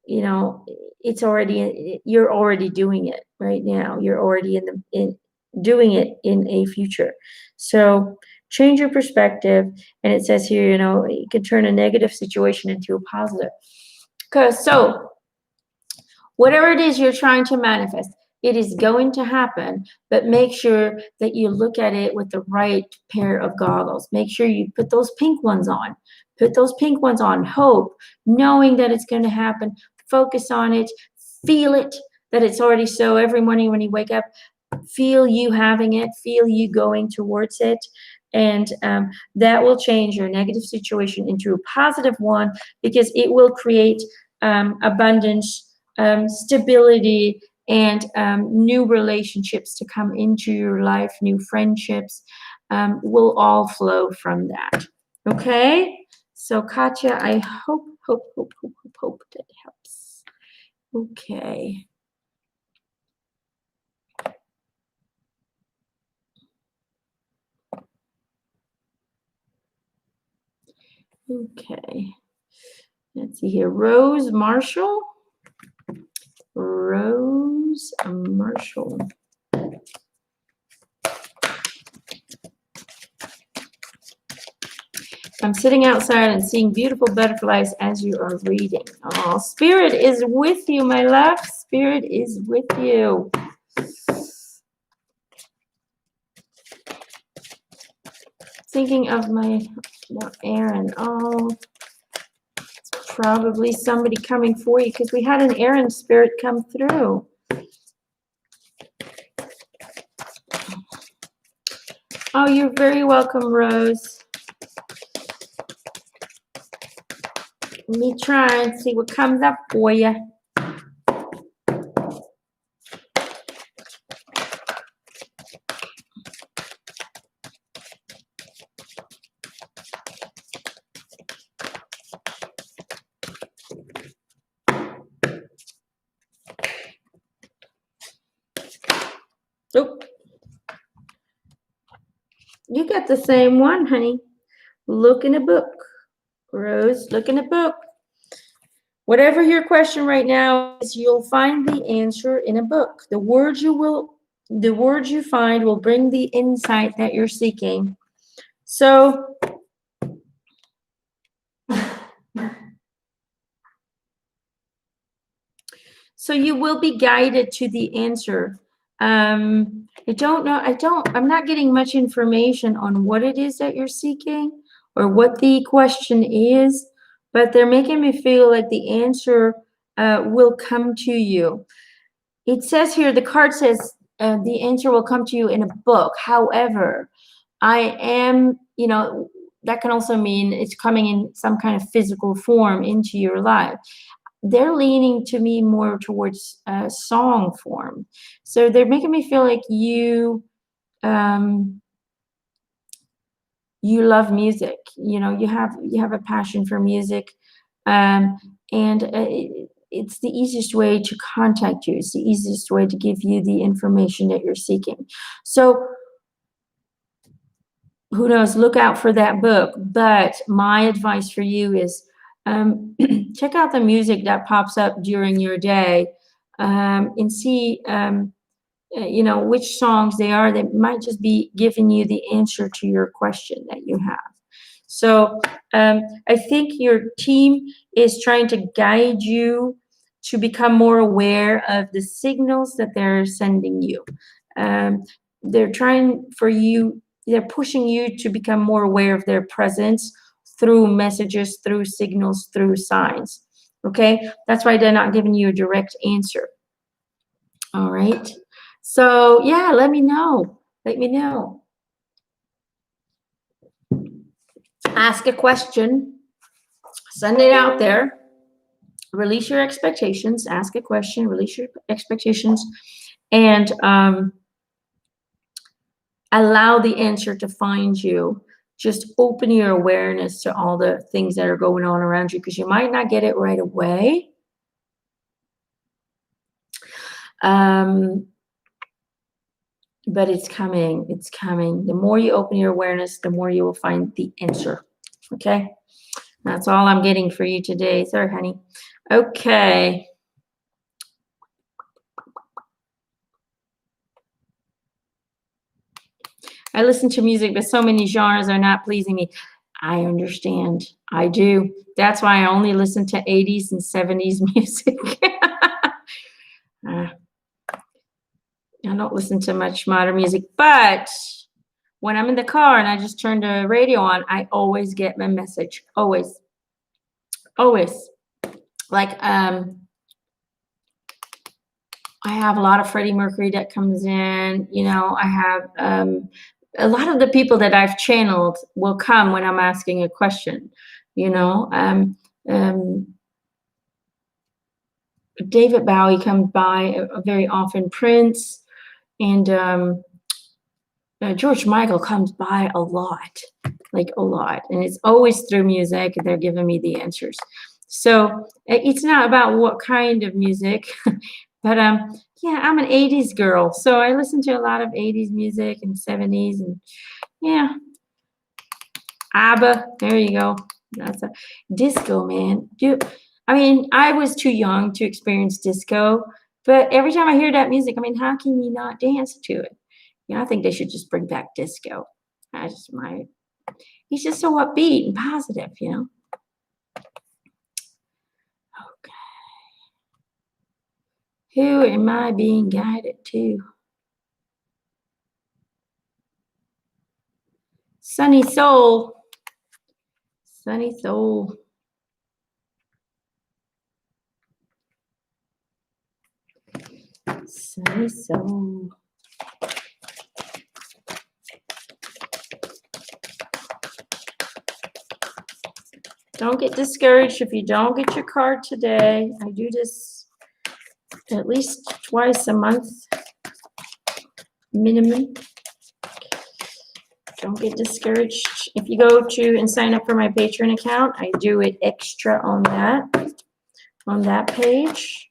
you know you're already doing it right now, you're already in doing it in a future. So change your perspective, and it says here, you can turn a negative situation into a positive. Because so whatever it is you're trying to manifest, it is going to happen, but make sure that you look at it with the right pair of goggles. Make sure you put those pink ones on. Put those pink ones on. Hope, knowing that it's going to happen. Focus on it. Feel it, that it's already so. Every morning when you wake up, feel you having it. Feel you going towards it. And that will change your negative situation into a positive one, because it will create abundance, stability, and new relationships to come into your life. New friendships will all flow from that. Okay, so Katya, I hope that helps. Okay. Okay, let's see here. Rose Marshall. I'm sitting outside and seeing beautiful butterflies as you are reading. Oh, Spirit is with you, my love. Spirit is with you. Thinking of my Aaron. Oh, it's probably somebody coming for you, because we had an Aaron spirit come through. Oh, you're very welcome, Rose. Let me try and see what comes up for you. Oop. You got the same one, honey. Look in a book. Rose, look in a book. Whatever your question right now is, you'll find the answer in a book. The words you find will bring the insight that you're seeking. So you will be guided to the answer. I'm not getting much information on what it is that you're seeking or what the question is, but they're making me feel like the answer will come to you. It says here, the card says the answer will come to you in a book. However, I am, that can also mean it's coming in some kind of physical form into your life. They're leaning to me more towards song form. So they're making me feel like you you love music. You know, you have a passion for music, um, and it's the easiest way to contact you. It's the easiest way to give you the information that you're seeking. So who knows? Look out for that book. But my advice for you is check out the music that pops up during your day, and see you know, which songs they are that might just be giving you the answer to your question that you have. So I think your team is trying to guide you to become more aware of the signals that they're sending you. Um, they're trying for you, they're pushing you to become more aware of their presence through messages, through signals, through signs. Okay, that's why they're not giving you a direct answer. All right. So yeah, let me know. Let me know. Ask a question. Send it out there. Release your expectations. Ask a question. Release your expectations, and allow the answer to find you. Just open your awareness to all the things that are going on around you, because you might not get it right away. But it's coming. It's coming. The more you open your awareness, the more you will find the answer. Okay? That's all I'm getting for you today. Sorry, honey. Okay. I listen to music, but so many genres are not pleasing me. I understand. I do. That's why I only listen to 80s and 70s music. I don't listen to much modern music, but when I'm in the car and I just turn the radio on, I always get my message. Always. Always. Like, I have a lot of Freddie Mercury that comes in. You know, I have a lot of the people that I've channeled will come when I'm asking a question. You know, David Bowie comes by very often. Prince and George Michael comes by a lot, like a lot, and it's always through music. They're giving me the answers. So it's not about what kind of music, but yeah, I'm an 80s girl, so I listen to a lot of 80s music and 70s, and yeah, ABBA. There you go. That's a disco, man. I mean, I was too young to experience disco, but every time I hear that music, I mean, how can you not dance to it? Yeah, I think they should just bring back disco. That's just my. He's just so upbeat and positive, you know. Okay. Who am I being guided to? Sunny Soul. Sunny Soul. Sunny Soul. Don't get discouraged if you don't get your card today. I do this at least twice a month minimum. Don't get discouraged. If you go to and sign up for my Patreon account, I do it extra on that page.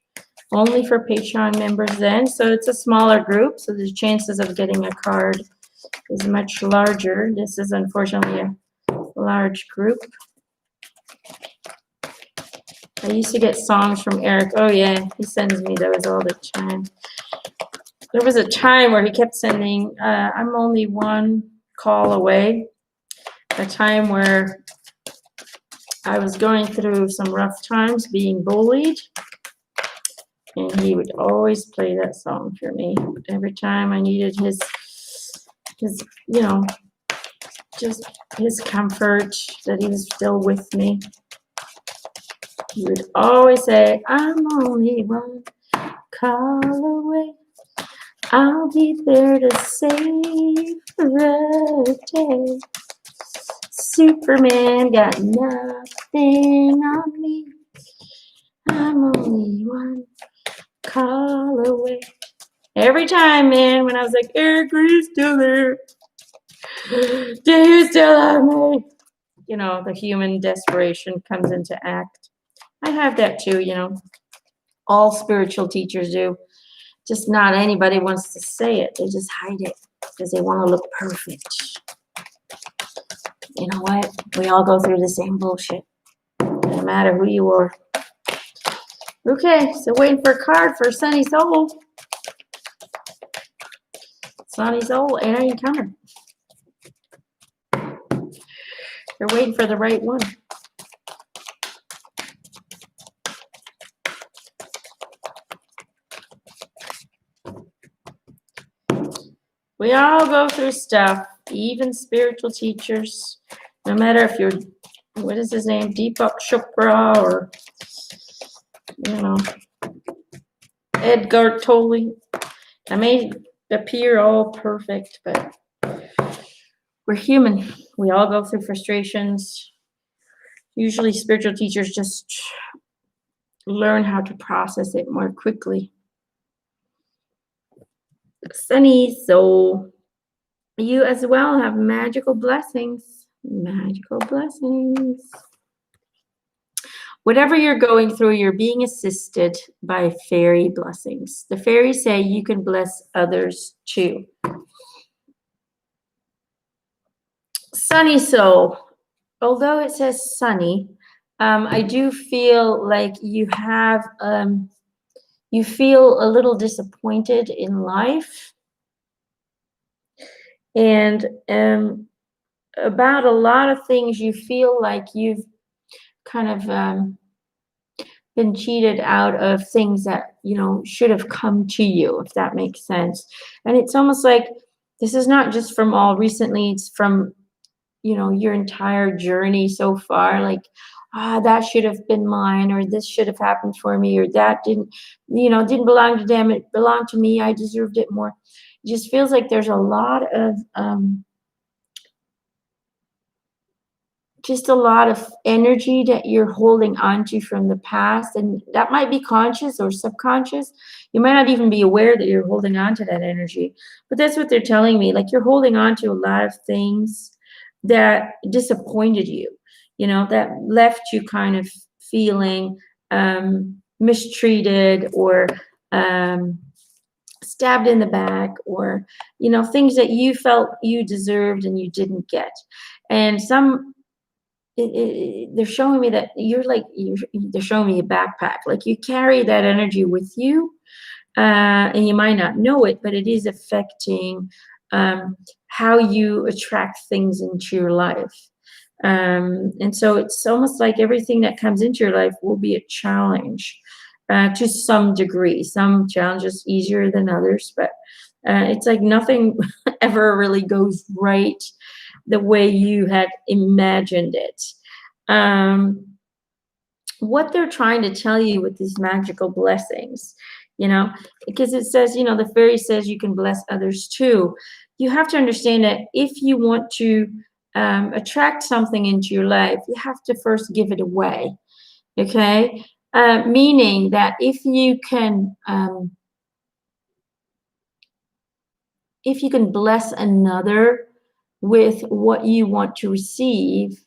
Only for Patreon members then. So it's a smaller group, so the chances of getting a card is much larger. This is unfortunately a large group. I used to get songs from Eric. Oh yeah, he sends me those all the time. There was a time where he kept sending, I'm only one call away. A time where I was going through some rough times being bullied. And he would always play that song for me. Every time I needed his, you know, just his comfort, that he was still with me. He would always say, I'm only one call away. I'll be there to save the day. Superman got nothing on me. I'm only one call away. Every time, man, when I was like, Eric, are you still there? Do you still love me? You know, the human desperation comes into act. I have that too, you know. All spiritual teachers do. Just not anybody wants to say it. They just hide it because they want to look perfect. You know what? We all go through the same bullshit, no matter who you are. Okay, so waiting for a card for Sunny Soul. Sunny Soul, it ain't coming. You're waiting for the right one. We all go through stuff, even spiritual teachers. No matter if you're, what is his name, Deepak Chopra or, you know, Edgar Tolle. I may appear all perfect, but we're human. We all go through frustrations. Usually spiritual teachers just learn how to process it more quickly. Sunny Soul, you as well have magical blessings. Magical blessings. Whatever you're going through, you're being assisted by fairy blessings. The fairies say you can bless others too. Sunny Soul, although it says sunny, I do feel like you have, you feel a little disappointed in life. And about a lot of things, you feel like you've kind of been cheated out of things that, you know, should have come to you, if that makes sense. And it's almost like this is not just from all recently, it's from, you know, your entire journey so far. Like, that should have been mine, or this should have happened for me, or that didn't, you know, didn't belong to them, it belonged to me, I deserved it more. It just feels like there's a lot of just a lot of energy that you're holding on to from the past, and that might be conscious or subconscious. You might not even be aware that you're holding on to that energy, but that's what they're telling me. Like, you're holding on to a lot of things that disappointed you, you know, that left you kind of feeling mistreated, or stabbed in the back, or, you know, things that you felt you deserved and you didn't get. And they're showing me that they're showing me a backpack, like you carry that energy with you, and you might not know it, but it is affecting how you attract things into your life. And so it's almost like everything that comes into your life will be a challenge to some degree. Some challenges easier than others, but it's like nothing ever really goes right the way you had imagined it. What they're trying to tell you with these magical blessings, you know, because it says, you know, the fairy says you can bless others too. You have to understand that if you want to attract something into your life, you have to first give it away. Okay. Meaning that if you can bless another with what you want to receive,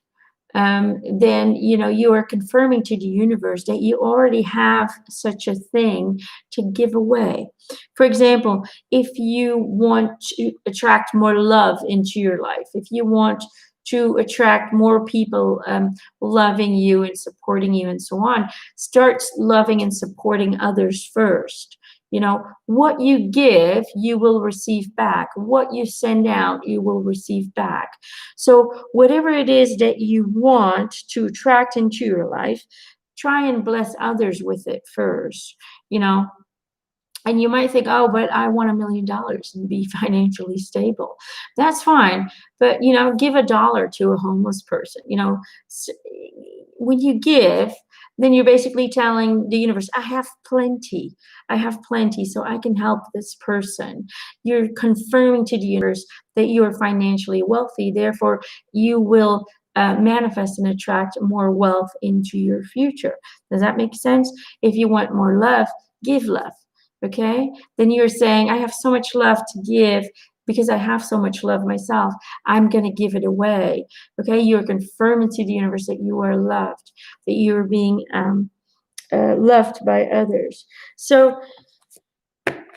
then, you know, you are confirming to the universe that you already have such a thing to give away. For example, if you want to attract more love into your life, if you want to attract more people loving you and supporting you and so on, start loving and supporting others first. You know, what you give, you will receive back. What you send out, you will receive back. So whatever it is that you want to attract into your life, try and bless others with it first, you know. And you might think, oh, but I want $1 million and be financially stable. That's fine. But, you know, give $1 to a homeless person. You know, when you give, then you're basically telling the universe, I have plenty. I have plenty, so I can help this person. You're confirming to the universe that you are financially wealthy. Therefore, you will manifest and attract more wealth into your future. Does that make sense? If you want more love, give love. Okay, then you're saying, I have so much love to give, because I have so much love myself, I'm going to give it away. Okay, you're confirming to the universe that you are loved, that you are being loved by others. So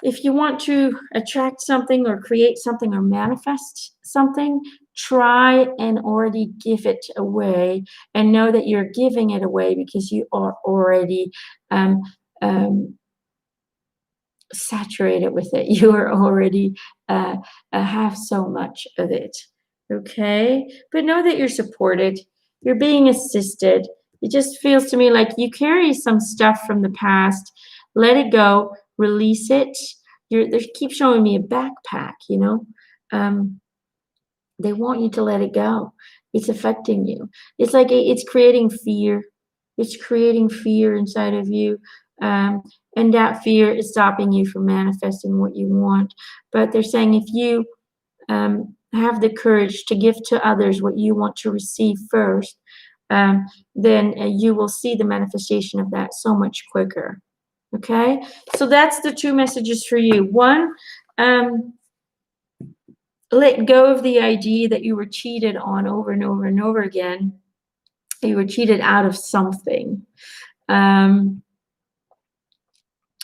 if you want to attract something or create something or manifest something, try and already give it away, and know that you're giving it away because you are already um, um, saturated with it. You are already have so much of it. Okay, but know that you're supported. You're being assisted. It just feels to me like you carry some stuff from the past. Let it go. Release it. They keep showing me a backpack. Um, they want you to let it go. It's affecting you. It's like it's creating fear. It's creating fear inside of you. Um, and that fear is stopping you from manifesting what you want. But they're saying if you have the courage to give to others what you want to receive first, um, then you will see the manifestation of that so much quicker. Okay? So that's the two messages for you. One, let go of the idea that you were cheated on over and over and over again. You were cheated out of something.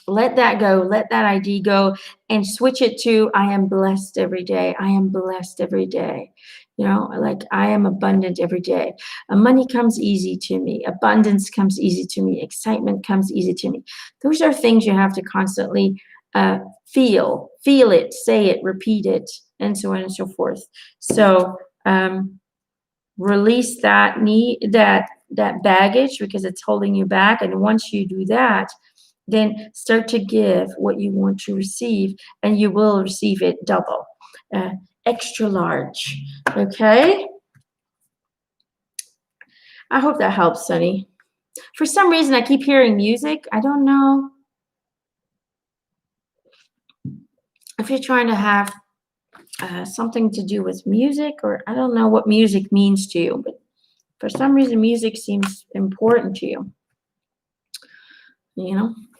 Let that go. Let that idea go and switch it to I am blessed every day. I am blessed every day. Like I am abundant every day. Money comes easy to me. Abundance comes easy to me. Excitement comes easy to me. Those are things you have to constantly feel it, say it, repeat it, and so on and so forth. So release that baggage because it's holding you back. And once you do that, then start to give what you want to receive, and you will receive it double, extra large. Okay? I hope that helps, Sunny. For some reason, I keep hearing music. I don't know if you're trying to have something to do with music, or I don't know what music means to you, but for some reason, music seems important to you.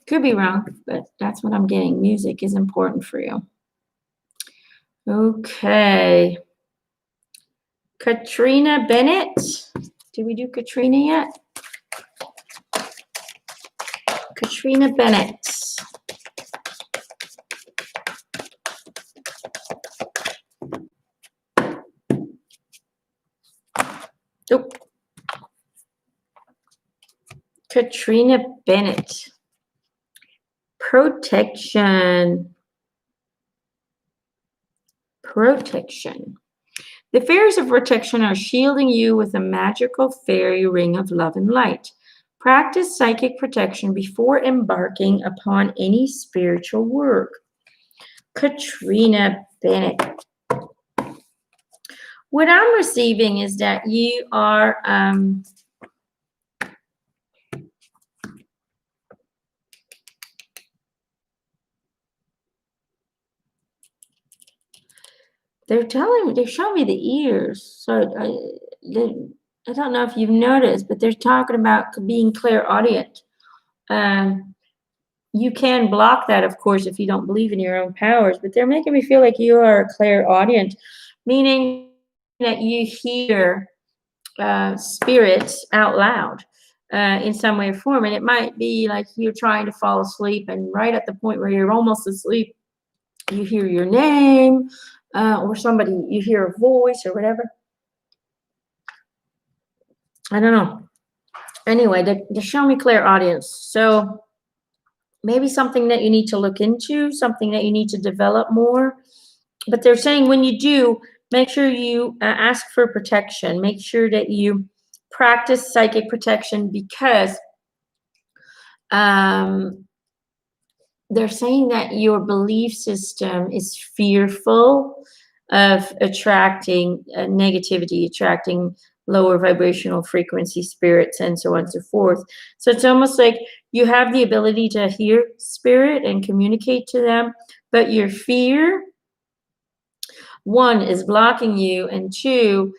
Could be wrong, but that's what I'm getting. Music is important for you. Okay. Katrina Bennett. Did we do Katrina yet? Katrina Bennett. Oh. Katrina Bennett. Protection. The fairies of protection are shielding you with a magical fairy ring of love and light. Practice psychic protection before embarking upon any spiritual work. Katrina Bennett. What I'm receiving is that you are they're showing me the ears. So I don't know if you've noticed, but they're talking about being clairaudient. You can block that, of course, if you don't believe in your own powers, but they're making me feel like you are a clairaudient, meaning that you hear spirits out loud in some way or form. And it might be like you're trying to fall asleep, and right at the point where you're almost asleep, you hear your name, or you hear a voice or whatever. I don't know. Anyway, they're showing me clairaudience. So maybe something that you need to look into, something that you need to develop more. But they're saying when you do, make sure you ask for protection. Make sure that you practice psychic protection, because they're saying that your belief system is fearful of attracting negativity, attracting lower vibrational frequency spirits, and so on and so forth. So it's almost like you have the ability to hear spirit and communicate to them, but your fear, one, is blocking you, and two,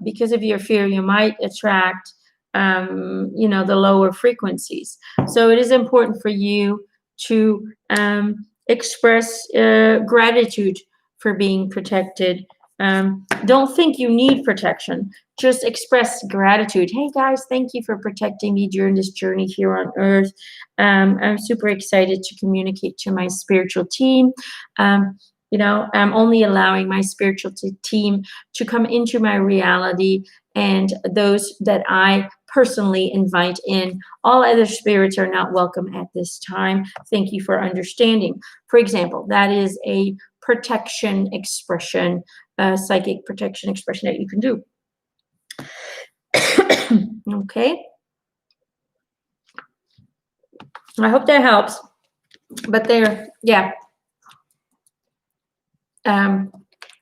because of your fear, you might attract, the lower frequencies. So it is important for you to express gratitude for being protected. Don't think you need protection. Just express gratitude. Hey guys, thank you for protecting me during this journey here on earth. I'm super excited to communicate to my spiritual team. I'm only allowing my spiritual team to come into my reality, and those that I personally invite in. All other spirits are not welcome at this time. Thank you for understanding. For example, that is a protection expression, psychic protection expression that you can do. Okay. I hope that helps. But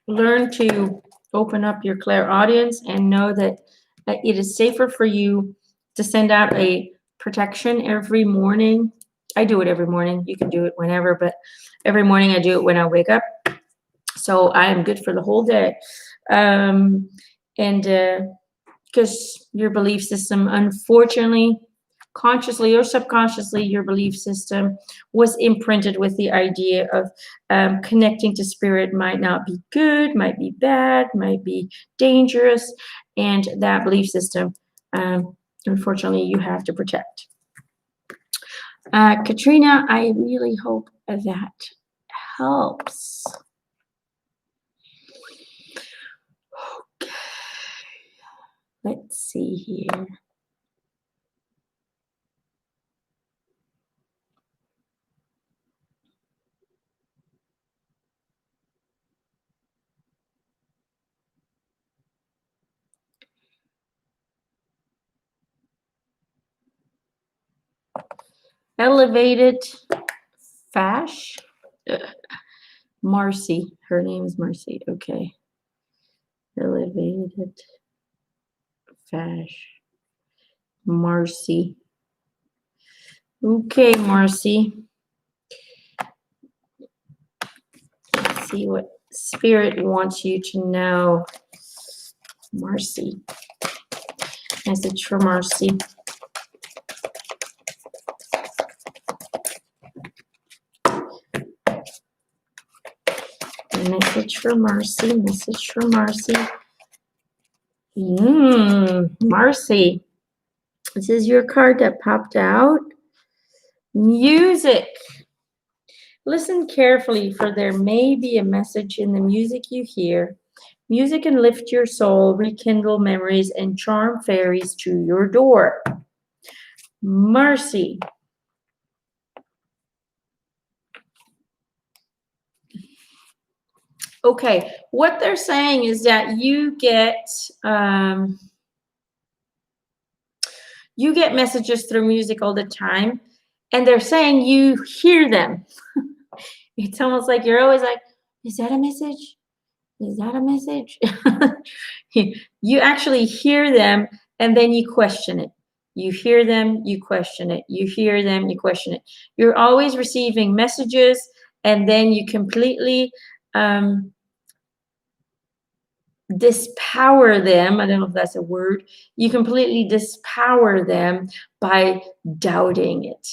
learn to open up your clairaudience and know that it is safer for you to send out a protection every morning. I do it every morning. You can do it whenever, but every morning I do it when I wake up. So I am good for the whole day. And because your belief system, unfortunately, consciously or subconsciously, your belief system was imprinted with the idea of connecting to spirit might not be good, might be bad, might be dangerous. And that belief system, unfortunately, you have to protect. Katrina, I really hope that helps. Okay. Let's see here. Elevated Fash. Marcy. Her name is Marcy. Okay. Elevated Fash. Marcy. Okay, Marcy. Let's see what Spirit wants you to know. Marcy. Message for Marcy. Message for Marcy. Message for Marcy. Marcy. This is your card that popped out. Music. Listen carefully, for there may be a message in the music you hear. Music can lift your soul, rekindle memories, and charm fairies to your door. Marcy. Okay, what they're saying is that you get messages through music all the time, and they're saying you hear them. It's almost like you're always like, is that a message? Is that a message? You actually hear them, and then you question it. You hear them, you question it. You hear them, you question it. You're always receiving messages, and then you completely dispower them. I don't know if that's a word. You completely dispower them by doubting it.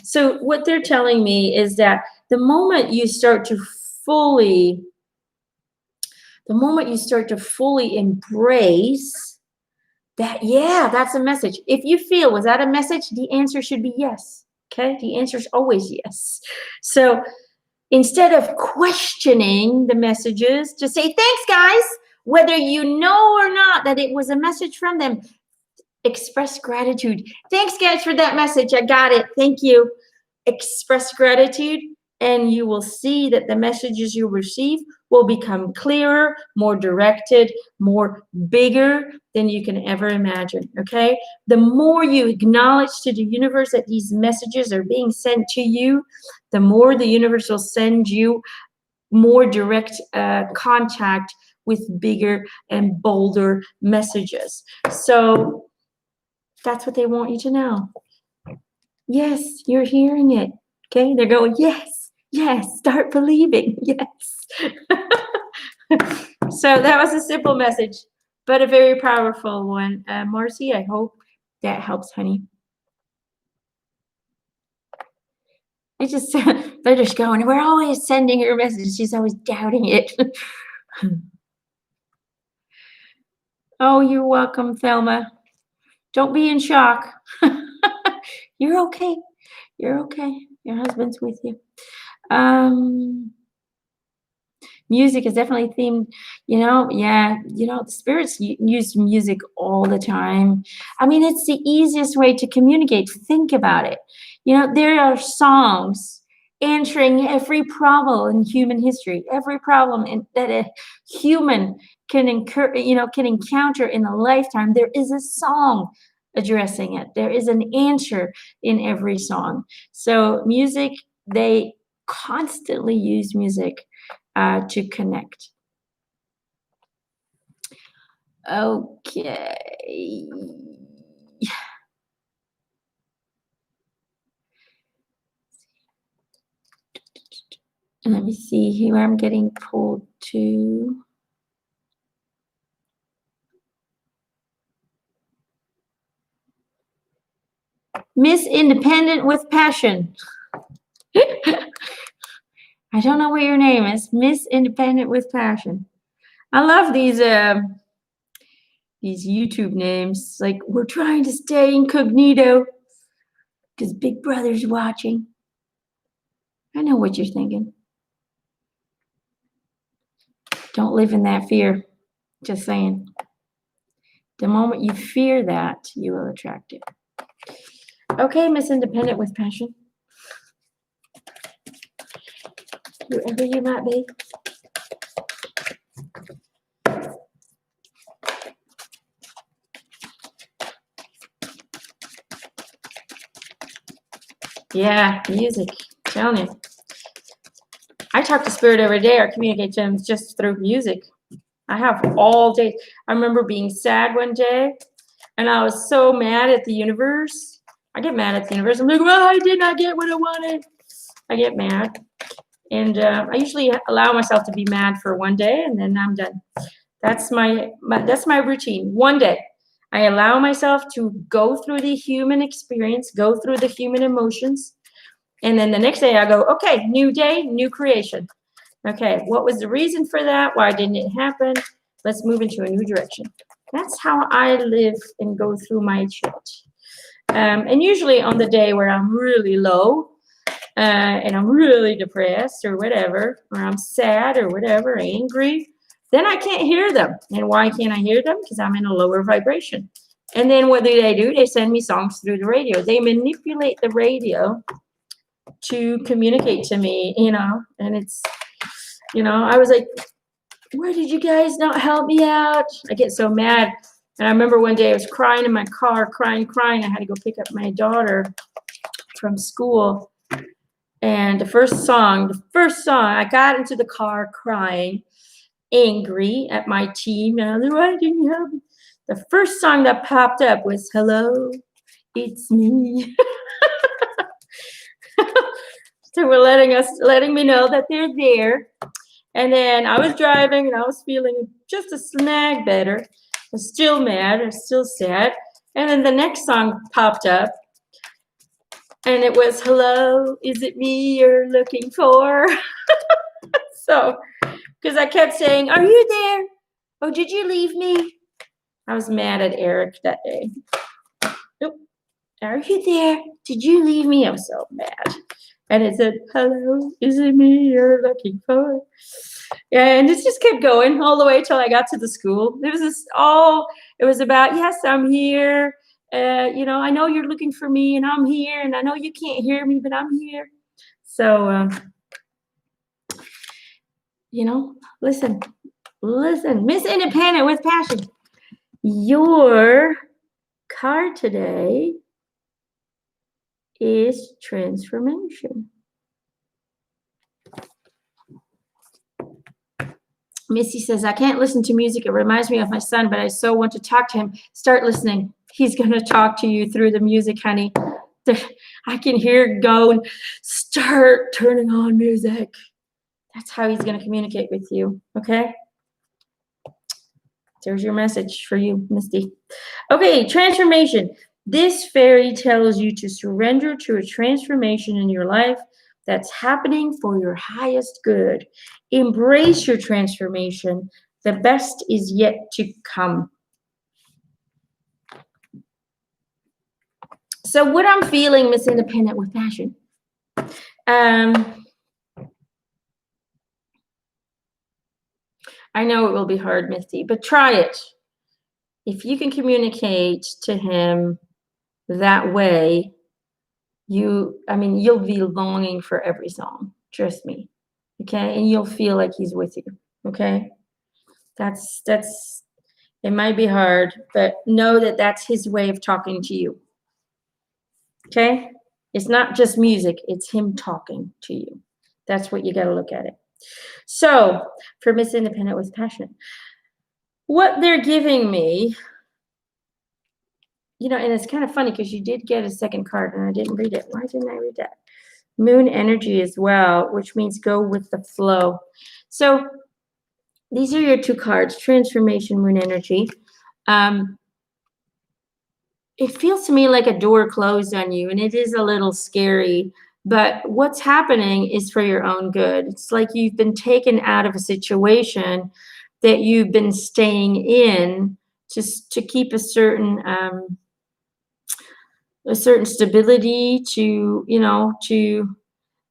So what they're telling me is that the moment you start to fully embrace that, yeah, that's a message. If you feel, was that a message? The answer should be yes. Okay. The answer is always yes. So instead of questioning the messages, just say, thanks, guys. Whether you know or not that it was a message from them, express gratitude. Thanks, guys, for that message. I got it. Thank you. Express gratitude, and you will see that the messages you receive will become clearer, more directed, more bigger than you can ever imagine. Okay? The more you acknowledge to the universe that these messages are being sent to you, the more the universe will send you more direct contact with bigger and bolder messages. So that's what they want you to know. Yes, you're hearing it. Okay, they're going, yes, yes, start believing. Yes. So that was a simple message, but a very powerful one. Marcy, I hope that helps, honey. They just, they're just going, we're always sending her messages. She's always doubting it. Oh, you're welcome, Thelma. Don't be in shock. You're okay. You're okay. Your husband's with you. Music is definitely themed, yeah, the spirits use music all the time. I mean, it's the easiest way to communicate. Think about it. There are songs answering every problem in human history, every problem that a human can encounter in a lifetime. There is a song addressing it. There is an answer in every song. So music, they constantly use music to connect. Okay. Let me see where I'm getting pulled to. Miss Independent with Passion. I don't know what your name is. Miss Independent with Passion. I love these YouTube names. Like, we're trying to stay incognito because Big Brother's watching. I know what you're thinking. Don't live in that fear. Just saying. The moment you fear that, you will attract it. Okay, Miss Independent with Passion. Whoever you might be. Yeah, music. I'm telling you. I talk to Spirit every day. I communicate to him just through music. I have all day. I remember being sad one day, and I was so mad at the universe. I get mad at the universe. I'm like, well, I did not get what I wanted. I get mad. And I usually allow myself to be mad for one day, and then I'm done. That's my routine. One day, I allow myself to go through the human experience, go through the human emotions, and then the next day I go, okay, new day, new creation. Okay, what was the reason for that? Why didn't it happen? Let's move into a new direction. That's how I live and go through my shit. And usually on the day where I'm really low, and I'm really depressed or whatever, or I'm sad or whatever, angry, then I can't hear them. And why can't I hear them? Because I'm in a lower vibration. And then what do? They send me songs through the radio. They manipulate the radio to communicate to me, and it's, I was like, why did you guys not help me out? I get so mad. And I remember one day I was crying in my car, crying. I had to go pick up my daughter from school. And the first song, I got into the car crying, angry at my team. And I was like, why didn't you help me? The first song that popped up was Hello, It's Me. So we're letting me know that they're there. And then I was driving and I was feeling just a snag better. I was still mad, I was still sad. And then the next song popped up. And it was, hello, is it me you're looking for? So, because I kept saying, are you there? Oh, did you leave me? I was mad at Eric that day. Nope. Are you there? Did you leave me? I was so mad. And it said, hello, is it me you're looking for? And it just kept going all the way till I got to the school. It was about, yes, I'm here. I know you're looking for me and I'm here, and I know you can't hear me, but I'm here. So, listen, Miss Independent with Passion. Your card today is transformation. Missy says, I can't listen to music. It reminds me of my son, but I so want to talk to him. Start listening. He's going to talk to you through the music, honey. I can hear it go, start turning on music. That's how he's going to communicate with you, okay? There's your message for you, Misty. Okay, transformation. This fairy tells you to surrender to a transformation in your life that's happening for your highest good. Embrace your transformation. The best is yet to come. So what I'm feeling, Miss Independent with Passion, I know it will be hard, Misty, but try it. If you can communicate to him that way, you'll be longing for every song. Trust me. Okay? And you'll feel like he's with you. Okay? That's it might be hard, but know that that's his way of talking to you. Okay? It's not just music, it's him talking to you. That's what you got to look at it. So, for Miss Independent with Passion, what they're giving me, and it's kind of funny because you did get a second card and I didn't read it. Why didn't I read that? Moon energy as well, which means go with the flow. So, these are your two cards, transformation, moon energy. It feels to me like a door closed on you, and it is a little scary, but what's happening is for your own good. It's like you've been taken out of a situation that you've been staying in just to keep a certain stability, to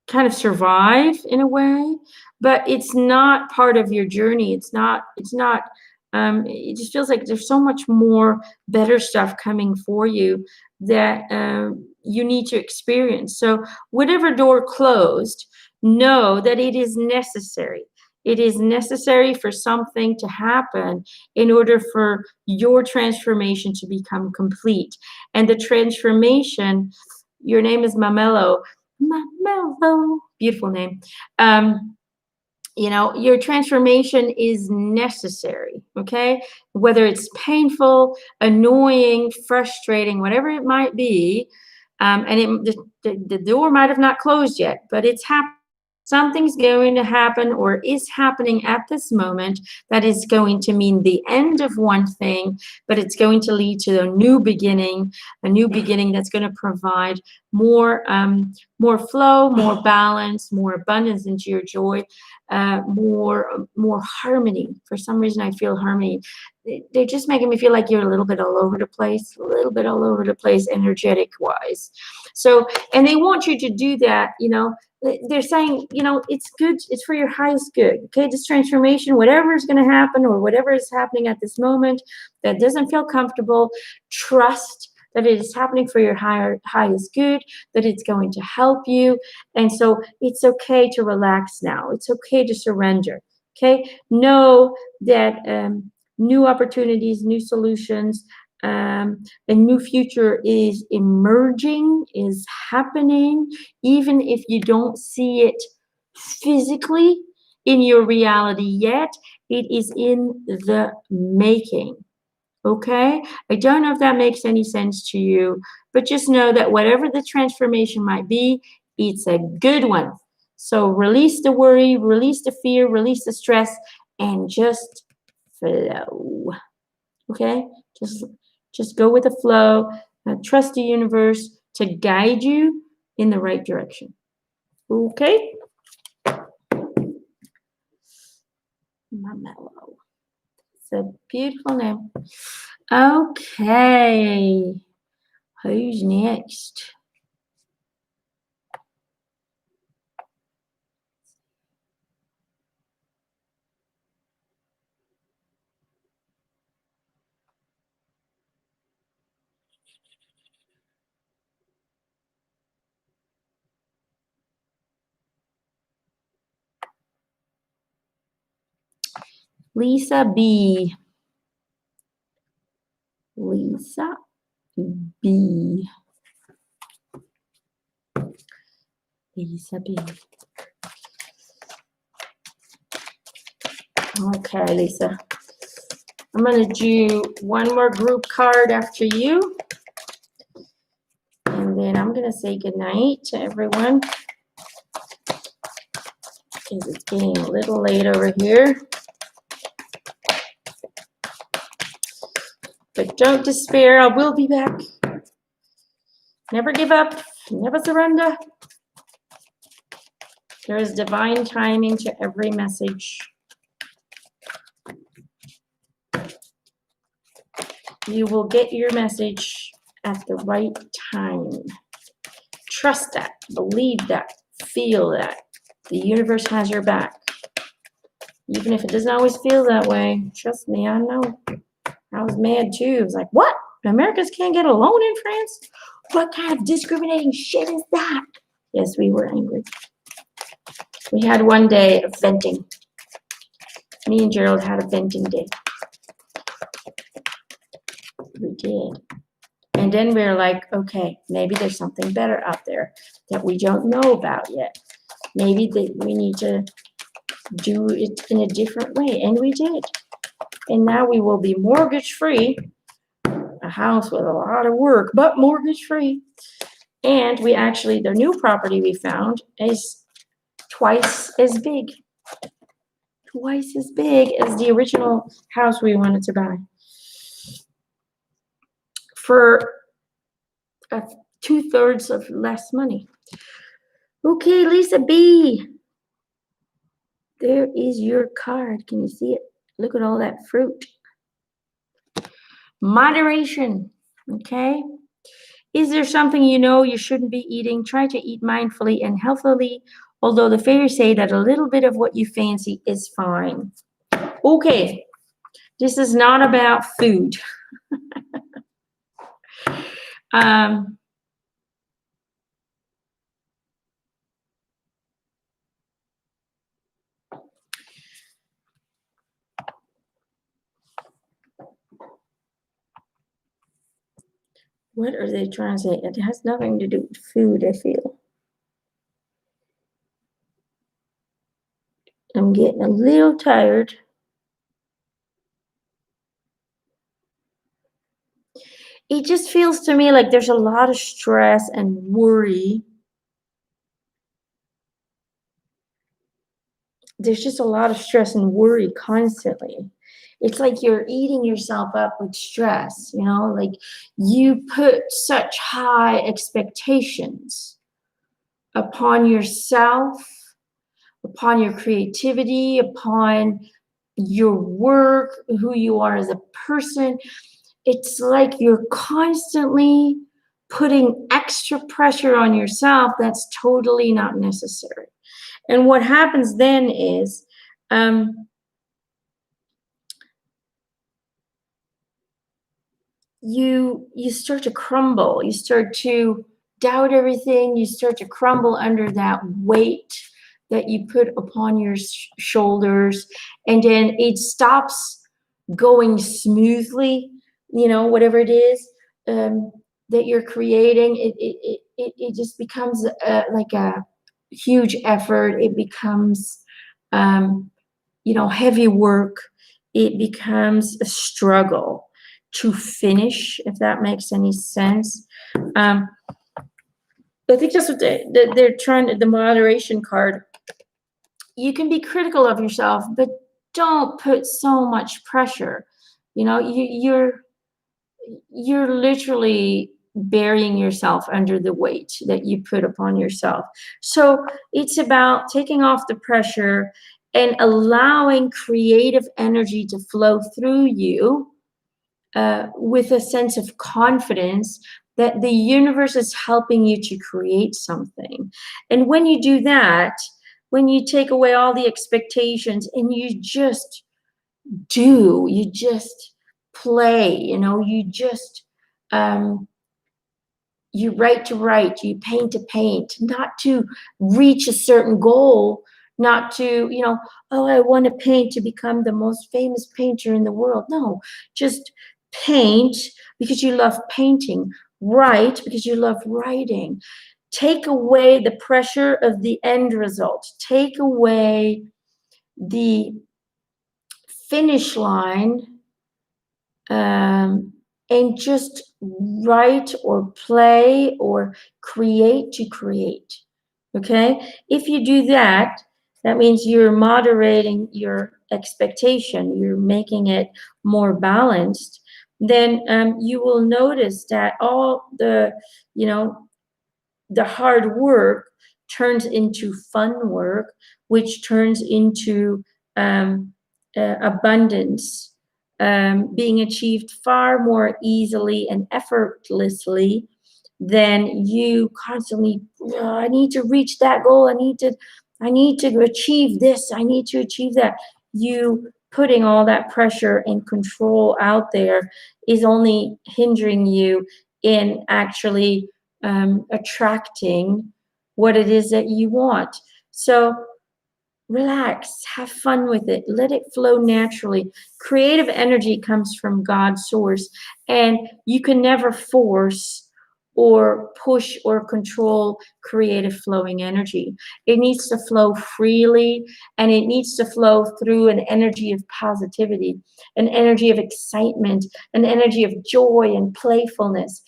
kind of survive in a way, but it's not part of your journey. It just feels like there's so much more better stuff coming for you that you need to experience. So whatever door closed, know that it is necessary. It is necessary for something to happen in order for your transformation to become complete. And the transformation, your name is Mamelo. Mamelo, beautiful name. Your transformation is necessary, okay? Whether it's painful, annoying, frustrating, whatever it might be, and the door might have not closed yet, but it's happening. Something's going to happen or is happening at this moment that is going to mean the end of one thing, but it's going to lead to a new beginning that's going to provide more flow, more balance, more abundance into your joy, more harmony. For some reason, I feel harmony. They're just making me feel like you're a little bit all over the place, energetic wise. So, and they want you to do that, they're saying, it's good, it's for your highest good. Okay, this transformation, whatever is going to happen or whatever is happening at this moment that doesn't feel comfortable, trust that it is happening for your highest good, that it's going to help you. And so it's okay to relax now. It's okay to surrender. Okay, know that new opportunities, new solutions, a new future is emerging, is happening, even if you don't see it physically in your reality yet. It is in the making. Okay? I don't know if that makes any sense to you, but just know that whatever the transformation might be, it's a good one. So release the worry, release the fear, release the stress, and just flow. Okay? Just go with the flow. Trust the universe to guide you in the right direction. Okay? Mamelo. It's a beautiful name. Okay. Who's next? Lisa B. Lisa B. Lisa B. Okay, Lisa. I'm going to do one more group card after you. And then I'm going to say goodnight to everyone, because it's getting a little late over here. But don't despair. I will be back. Never give up. Never surrender. There is divine timing to every message. You will get your message at the right time. Trust that, believe that, feel that. The universe has your back. Even if it doesn't always feel that way, trust me, I know. I was mad too. I was like, what? Americans can't get a loan in France? What kind of discriminating shit is that? Yes, we were angry. We had one day of venting. Me and Gerald had a venting day. We did. And then we were like, okay, maybe there's something better out there that we don't know about yet. Maybe we need to do it in a different way. And we did. And now we will be mortgage free. A house with a lot of work, but mortgage free. And we actually, the new property we found is twice as big. Twice as big as the original house we wanted to buy. For 2/3 of less money. Okay, Lisa B. There is your card. Can you see it? Look at all that fruit. Moderation. Okay. Is there something you know you shouldn't be eating? Try to eat mindfully and healthily, although the fairies say that a little bit of what you fancy is fine. Okay. This is not about food. What are they trying to say? It has nothing to do with food, I feel. I'm getting a little tired. It just feels to me like there's a lot of stress and worry. There's just a lot of stress and worry constantly. It's like you're eating yourself up with stress, you know, like you put such high expectations upon yourself, upon your creativity, upon your work, who you are as a person. It's like you're constantly putting extra pressure on yourself that's totally not necessary. And what happens then is you start to crumble. You start to doubt everything. You start to crumble under that weight that you put upon your shoulders. And then it stops going smoothly, you know, whatever it is that you're creating. It just becomes like a huge effort. It becomes, you know, heavy work. It becomes a struggle to finish, if that makes any sense. I think that's what they're trying to, the moderation card. You can be critical of yourself, but don't put so much pressure. You know, you're literally burying yourself under the weight that you put upon yourself. So it's about taking off the pressure and allowing creative energy to flow through you with a sense of confidence that the universe is helping you to create something. And when you do that, when you take away all the expectations and you just do, you just play, you know, you just, you write to write, you paint to paint, not to reach a certain goal, not to, you know, oh, I want to paint to become the most famous painter in the world. No, just paint because you love painting, write because you love writing. Take away the pressure of the end result. Take away the finish line and just write or play or create to create. Okay? If you do that, that means you're moderating your expectation, you're making it more balanced. Then you will notice that all the, you know, the hard work turns into fun work, which turns into abundance, being achieved far more easily and effortlessly than you constantly, "Oh, I need to reach that goal. I need to achieve this. I need to achieve that." You putting all that pressure and control out there is only hindering you in actually attracting what it is that you want. So relax, have fun with it, let it flow naturally. Creative energy comes from God's source, and you can never force or push or control creative flowing energy. It needs to flow freely, and it needs to flow through an energy of positivity, an energy of excitement, an energy of joy and playfulness.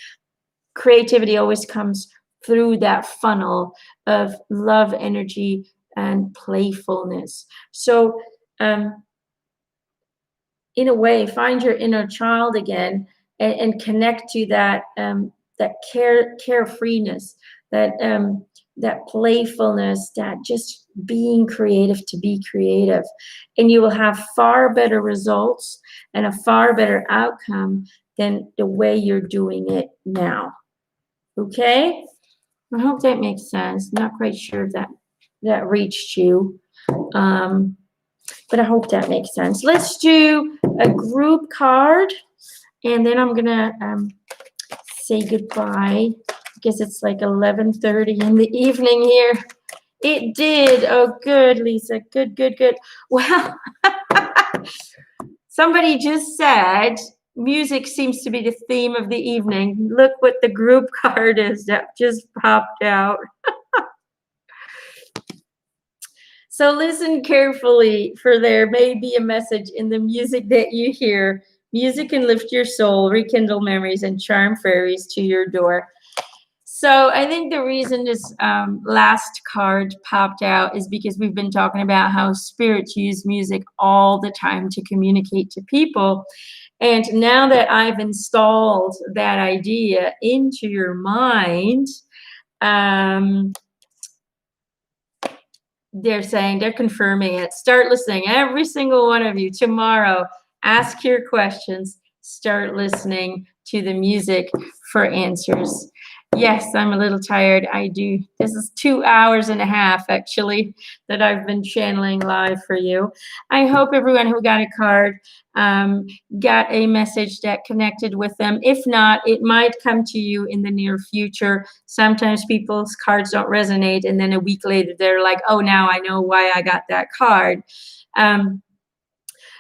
Creativity always comes through that funnel of love, energy, and playfulness. So, in a way, find your inner child again, and connect to that that carefreeness, that playfulness, that just being creative to be creative, and you will have far better results and a far better outcome than the way you're doing it now. Okay? I hope that makes sense. Not quite sure if that reached you. But I hope that makes sense. Let's do a group card, and then I'm gonna say goodbye because it's like 11:30 in the evening here. It did. Oh, good, Lisa. Good, good, good. Well, somebody just said music seems to be the theme of the evening. Look what the group card is that just popped out. So listen carefully, for there may be a message in the music that you hear. Music can lift your soul, rekindle memories, and charm fairies to your door. So I think the reason this last card popped out is because we've been talking about how spirits use music all the time to communicate to people. And now that I've installed that idea into your mind, they're saying, they're confirming it. Start listening, every single one of you, tomorrow. Ask your questions. Start listening to the music for answers. Yes, I'm a little tired. I do. This is 2.5 hours, actually, that I've been channeling live for you. I hope everyone who got a card got a message that connected with them. If not, it might come to you in the near future. Sometimes people's cards don't resonate, and then a week later, they're like, oh, now I know why I got that card.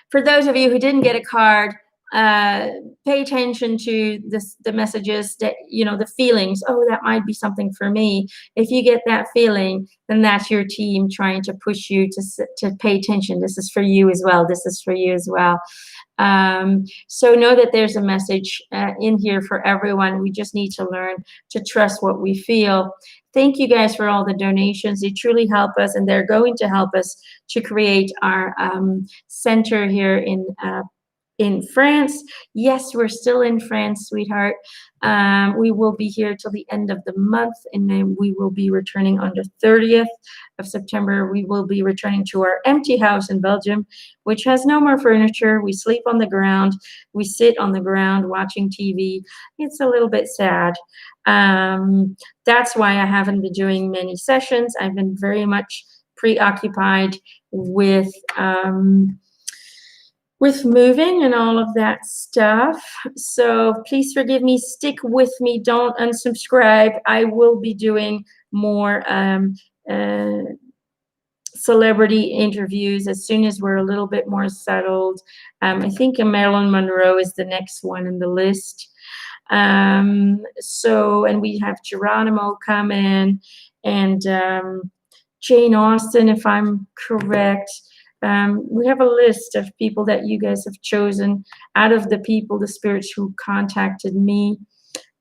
For those of you who didn't get a card, pay attention to the messages that, the feelings. Oh, that might be something for me. If you get that feeling, then that's your team trying to push you to pay attention. This is for you as well. This is for you as well. So know that there's a message in here for everyone. We just need to learn to trust what we feel. Thank you guys for all the donations. They truly help us, and they're going to help us to create our center here in France. Yes, we're still in France, sweetheart. We will be here till the end of the month, and then we will be returning on the 30th of September. We will be returning to our empty house in Belgium, which has no more furniture. We sleep on the ground. We sit on the ground watching TV. It's a little bit sad. That's why I haven't been doing many sessions. I've been very much preoccupied with moving and all of that stuff. So please forgive me. Stick with me. Don't unsubscribe. I will be doing more celebrity interviews as soon as we're a little bit more settled. I think Marilyn Monroe is the next one in the list. And we have Geronimo coming, and Jane Austen, if I'm correct. We have a list of people that you guys have chosen out of the people, the spirits who contacted me.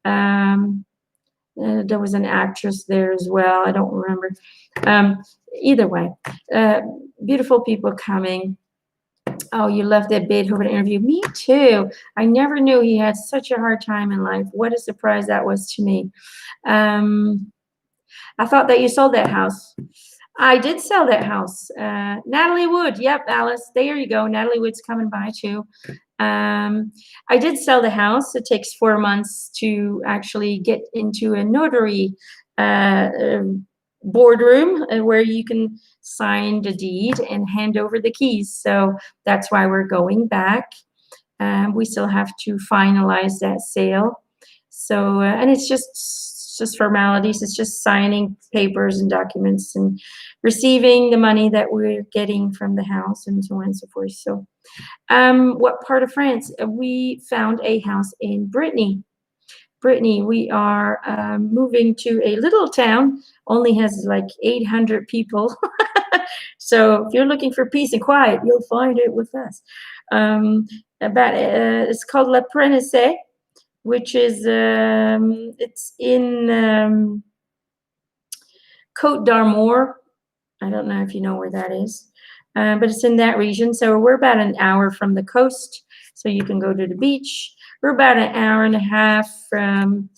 There was an actress there as well. I don't remember. Either way, beautiful people coming. Oh, you love that Beethoven interview. Me too. I never knew he had such a hard time in life. What a surprise that was to me. I thought that you sold that house. I did sell that house. Natalie Wood. Yep, Alice. There you go. Natalie Wood's coming by too. I did sell the house. It takes 4 months to actually get into a notary uh, boardroom where you can sign the deed and hand over the keys. So that's why we're going back. We still have to finalize that sale. So, and it's just formalities. It's just signing papers and documents and receiving the money that we're getting from the house and so on and so forth. So, what part of France? We found a house in Brittany. Brittany, we are moving to a little town, only has like 800 people. So if you're looking for peace and quiet, you'll find it with us. It's called La Prenice, which is it's in Côte d'Armor. I don't know if you know where that is, but it's in that region. So we're about an hour from the coast, so you can go to the beach. We're about an hour and a half from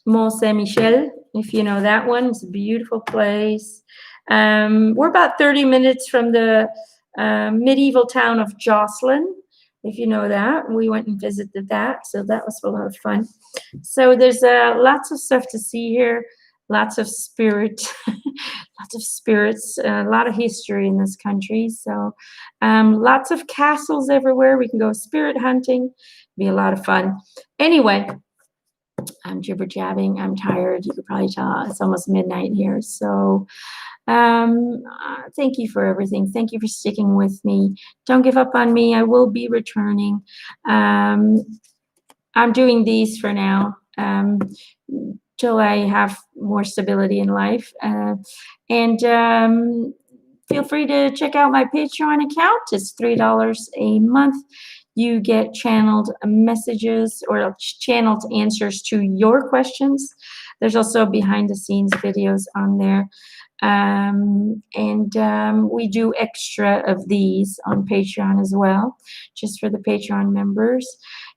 Mont Saint-Michel, if you know that one. It's a beautiful place. We're about 30 minutes from the medieval town of Jocelyn, if you know that. We went and visited that, so that was a lot of fun. So there's lots of stuff to see here, lots of spirit, lots of spirits, a lot of history in this country. So lots of castles everywhere. We can go spirit hunting, be a lot of fun. Anyway, I'm jibber jabbing. I'm tired. You could probably tell it's almost midnight here. So thank you for everything. Thank you for sticking with me. Don't give up on me. I will be returning. I'm doing these for now till I have more stability in life. And feel free to check out my Patreon account. It's $3 a month. You get channeled messages or channeled answers to your questions. There's also behind the scenes videos on there. We do extra of these on Patreon as well, just for the Patreon members.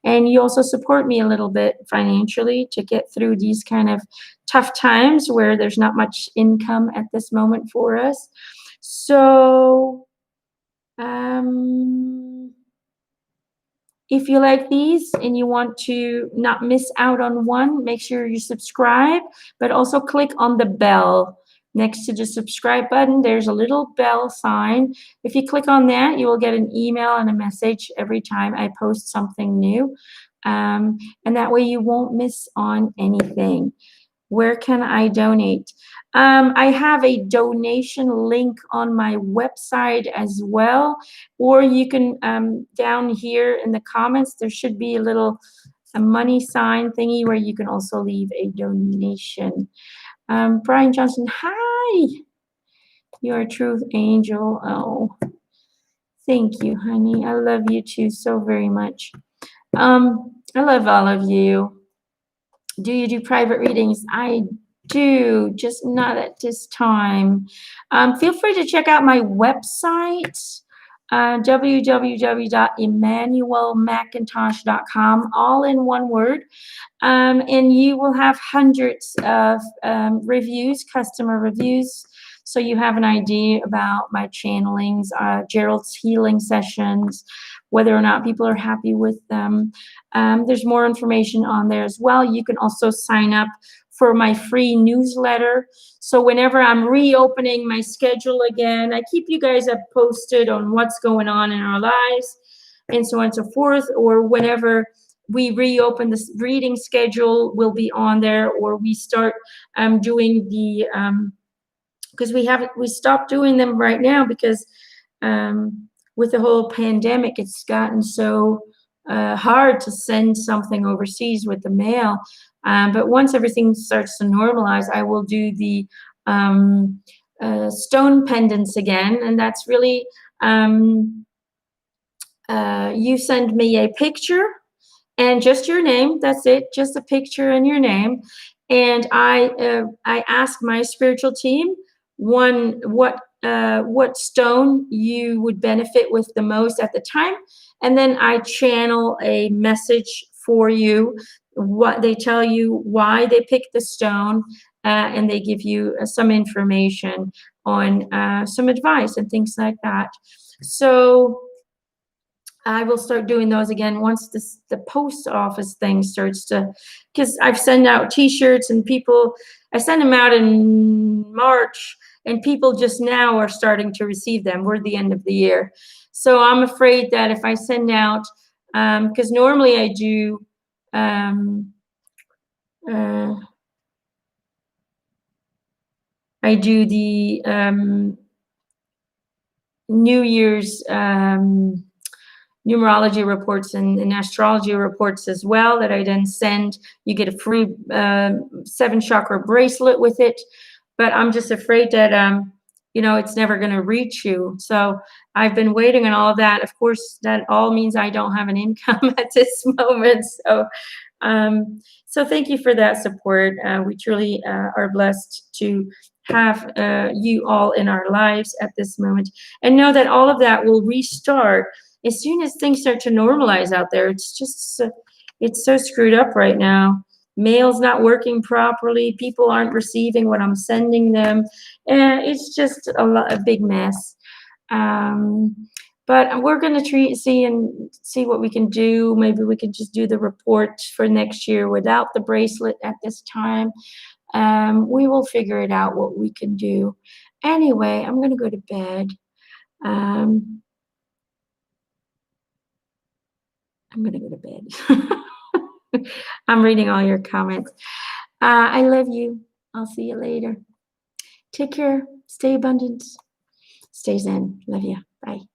And you also support me a little bit financially to get through these kind of tough times where there's not much income at this moment for us. So, if you like these and you want to not miss out on one, make sure you subscribe, but also click on the bell. Next to the subscribe button, there's a little bell sign. If you click on that, you will get an email and a message every time I post something new. And that way you won't miss on anything. Where can I donate? I have a donation link on my website as well, or you can, down here in the comments, there should be a money sign thingy where you can also leave a donation. Brian Johnson, hi. You're a truth angel. Oh, thank you, honey. I love you too so very much. I love all of you. Do you do private readings? I do, just not at this time. Feel free to check out my website, www.emanuellemcintosh.com, all in one word. And you will have hundreds of reviews, customer reviews, so you have an idea about my channelings, Gerald's healing sessions, whether or not people are happy with them. There's more information on there as well. You can also sign up for my free newsletter. So whenever I'm reopening my schedule again, I keep you guys up posted on what's going on in our lives and so on and so forth. Or whenever we reopen this reading schedule, will be on there, or we start doing the because we stopped doing them right now because with the whole pandemic, it's gotten so hard to send something overseas with the mail. But once everything starts to normalize, I will do the stone pendants again, and that's really you send me a picture and just your name. That's it, just a picture and your name. And I ask my spiritual team what stone you would benefit with the most at the time, and then I channel a message for you what they tell you, why they picked the stone, and they give you some information on some advice and things like that. So I will start doing those again once the post office thing starts to, because I've sent out T-shirts and people, I sent them out in March, and people just now are starting to receive them. We're at the end of the year. So I'm afraid that if I send out, because normally um, uh, I do the New Year's numerology reports and astrology reports as well that I then send. You get a free 7-chakra bracelet with it, but I'm just afraid that it's never going to reach you. So I've been waiting on all of that. Of course, that all means I don't have an income at this moment. So thank you for that support. We truly are blessed to have you all in our lives at this moment, and know that all of that will restart as soon as things start to normalize out there. It's just, it's so screwed up right now. Mail's not working properly. People aren't receiving what I'm sending them. And it's just a big mess. Um, but we're going to see what we can do. Maybe we can just do the report for next year without the bracelet at this time. We will figure it out what we can do. Anyway, I'm going to go to bed. I'm going to go to bed. I'm reading all your comments. I love you. I'll see you later. Take care. Stay abundant. Stay zen. Love you. Bye.